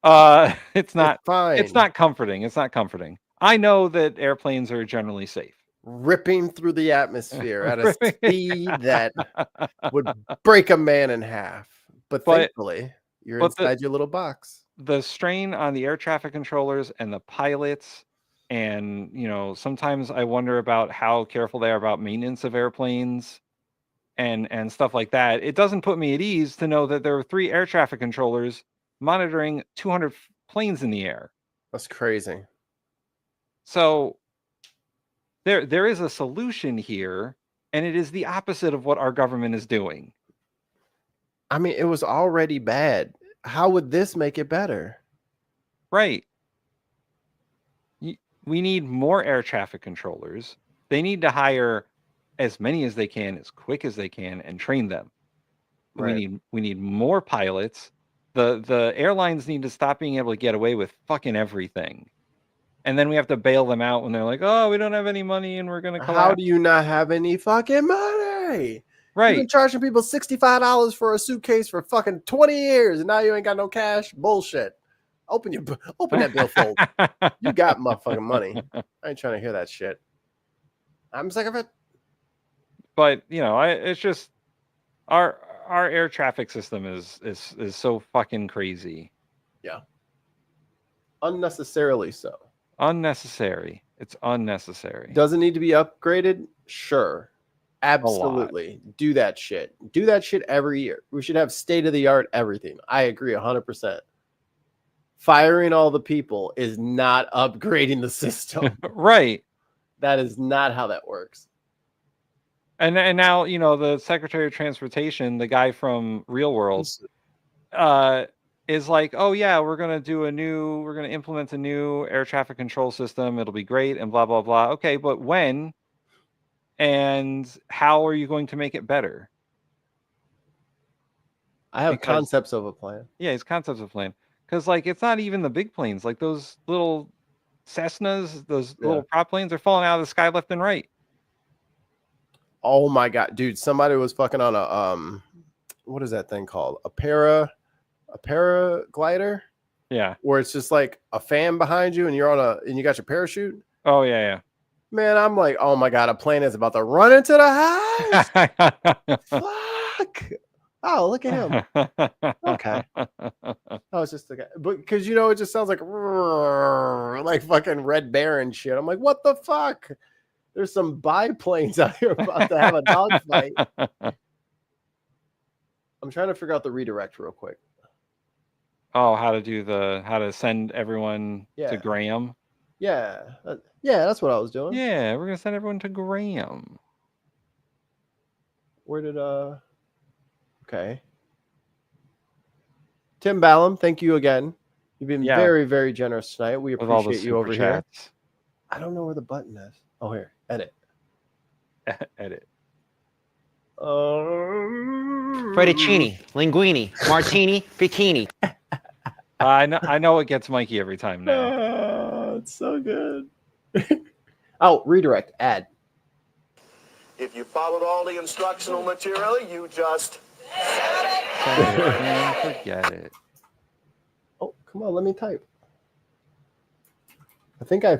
it's not fine. It's not comforting. It's not comforting. I know that airplanes are generally safe. Ripping through the atmosphere at a speed that would break a man in half. But thankfully, you're inside your little box. The strain on the air traffic controllers and the pilots And, sometimes I wonder about how careful they are about maintenance of airplanes and stuff like that. It doesn't put me at ease to know that there are 3 air traffic controllers monitoring 200 planes in the air. That's crazy. So there is a solution here, and it is the opposite of what our government is doing. I mean, it was already bad. How would this make it better? Right. We need more air traffic controllers. They need to hire as many as they can, as quick as they can, and train them. Right. We need more pilots. The airlines need to stop being able to get away with fucking everything. And then we have to bail them out when they're like, oh, we don't have any money and we're going to collapse. How do you not have any fucking money? Right. You've been charging people $65 for a suitcase for fucking 20 years, and now you ain't got no cash? Bullshit. Open that billfold. You got motherfucking money. I ain't trying to hear that shit. I'm sick of it. But, it's just our air traffic system is so fucking crazy. Yeah. Unnecessarily so. Unnecessary. It's unnecessary. Does it need to be upgraded? Sure. Absolutely. Do that shit. Do that shit every year. We should have state-of-the-art everything. I agree 100%. Firing all the people is not upgrading the system. Right. That is not how that works. And now, the Secretary of Transportation, the guy from Real World, is like, oh yeah, we're going to implement a new air traffic control system. It'll be great and blah, blah, blah. Okay, but when and how are you going to make it better? I have concepts of a plan. Yeah, it's concepts of a plan. Because, it's not even the big planes. Like, those little Cessnas, those little prop planes are falling out of the sky left and right. Oh, my God. Dude, somebody was fucking on a, what is that thing called? A paraglider? Yeah. Where it's just like a fan behind you and you're and you got your parachute. Oh, yeah. Man, I'm like, oh, my God, a plane is about to run into the house. Fuck. Oh, look at him. Okay. Oh, it's just the guy. But because, it just sounds like fucking Red Baron shit. I'm like, what the fuck? There's some biplanes out here about to have a dogfight. I'm trying to figure out the redirect real quick. Oh, how to send everyone to Graham? Yeah. Yeah, that's what I was doing. Yeah, we're going to send everyone to Graham. Where did, okay. Tim Ballum, thank you again. You've been very, very generous tonight. We appreciate you over here. I don't know where the button is. Oh, here. Edit. Edit. Fettuccine, linguine, martini, bikini. I know it gets Mikey every time now. Oh, it's so good. Oh, redirect. Add. If you followed all the instructional material, you just forget it. Oh, come on, let me type. I think I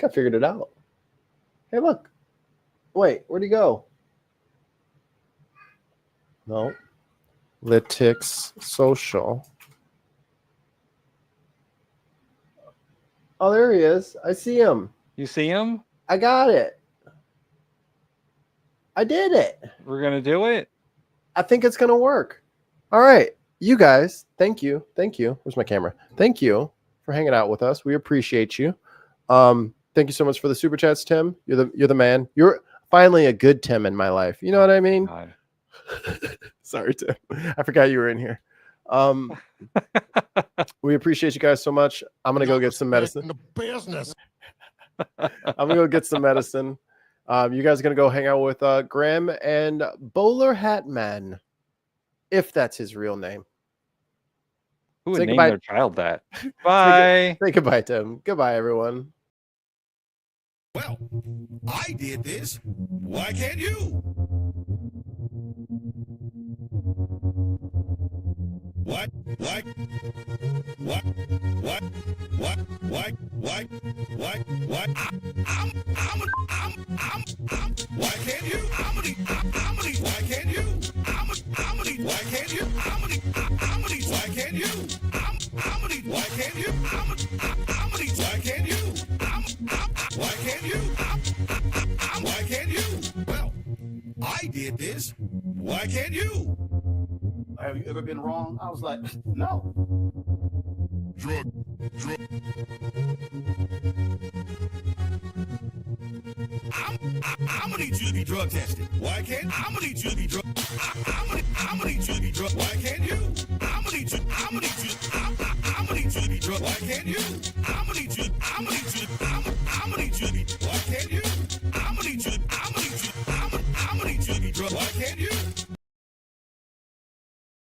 figured it out. Hey, look. Wait, where'd he go? No. Lytics social. Oh, there he is. I see him. You see him? I got it. I did it. We're going to do it? I think it's going to work. All right. You guys, thank you. Thank you. Where's my camera? Thank you for hanging out with us. We appreciate you. Thank you so much for the super chats, Tim. You're the man. You're finally a good Tim in my life. You know what I mean? Sorry, Tim. I forgot you were in here. We appreciate you guys so much. I'm gonna go get some medicine. the business. I'm gonna go get some medicine. You guys are gonna go hang out with Graham and Bowler Hat Man, if that's his real name. Who would name their child that? Bye. Say goodbye, Tim. Goodbye, everyone. Well, I did this. Why can't you? What? What? What? What? What? What? What? What? What? Why can't you? Why can't you? Why can't you? Why can't you? Why can't you? Why can't you? did this. Why can't you? Have you ever been wrong? I was like, no. Drug. I'm gonna need you to be drug tested. Why can't I'm gonna need you to be drug? I'm gonna need you to be drug. Why can't you? I'm gonna need you to be drug. Why can't you?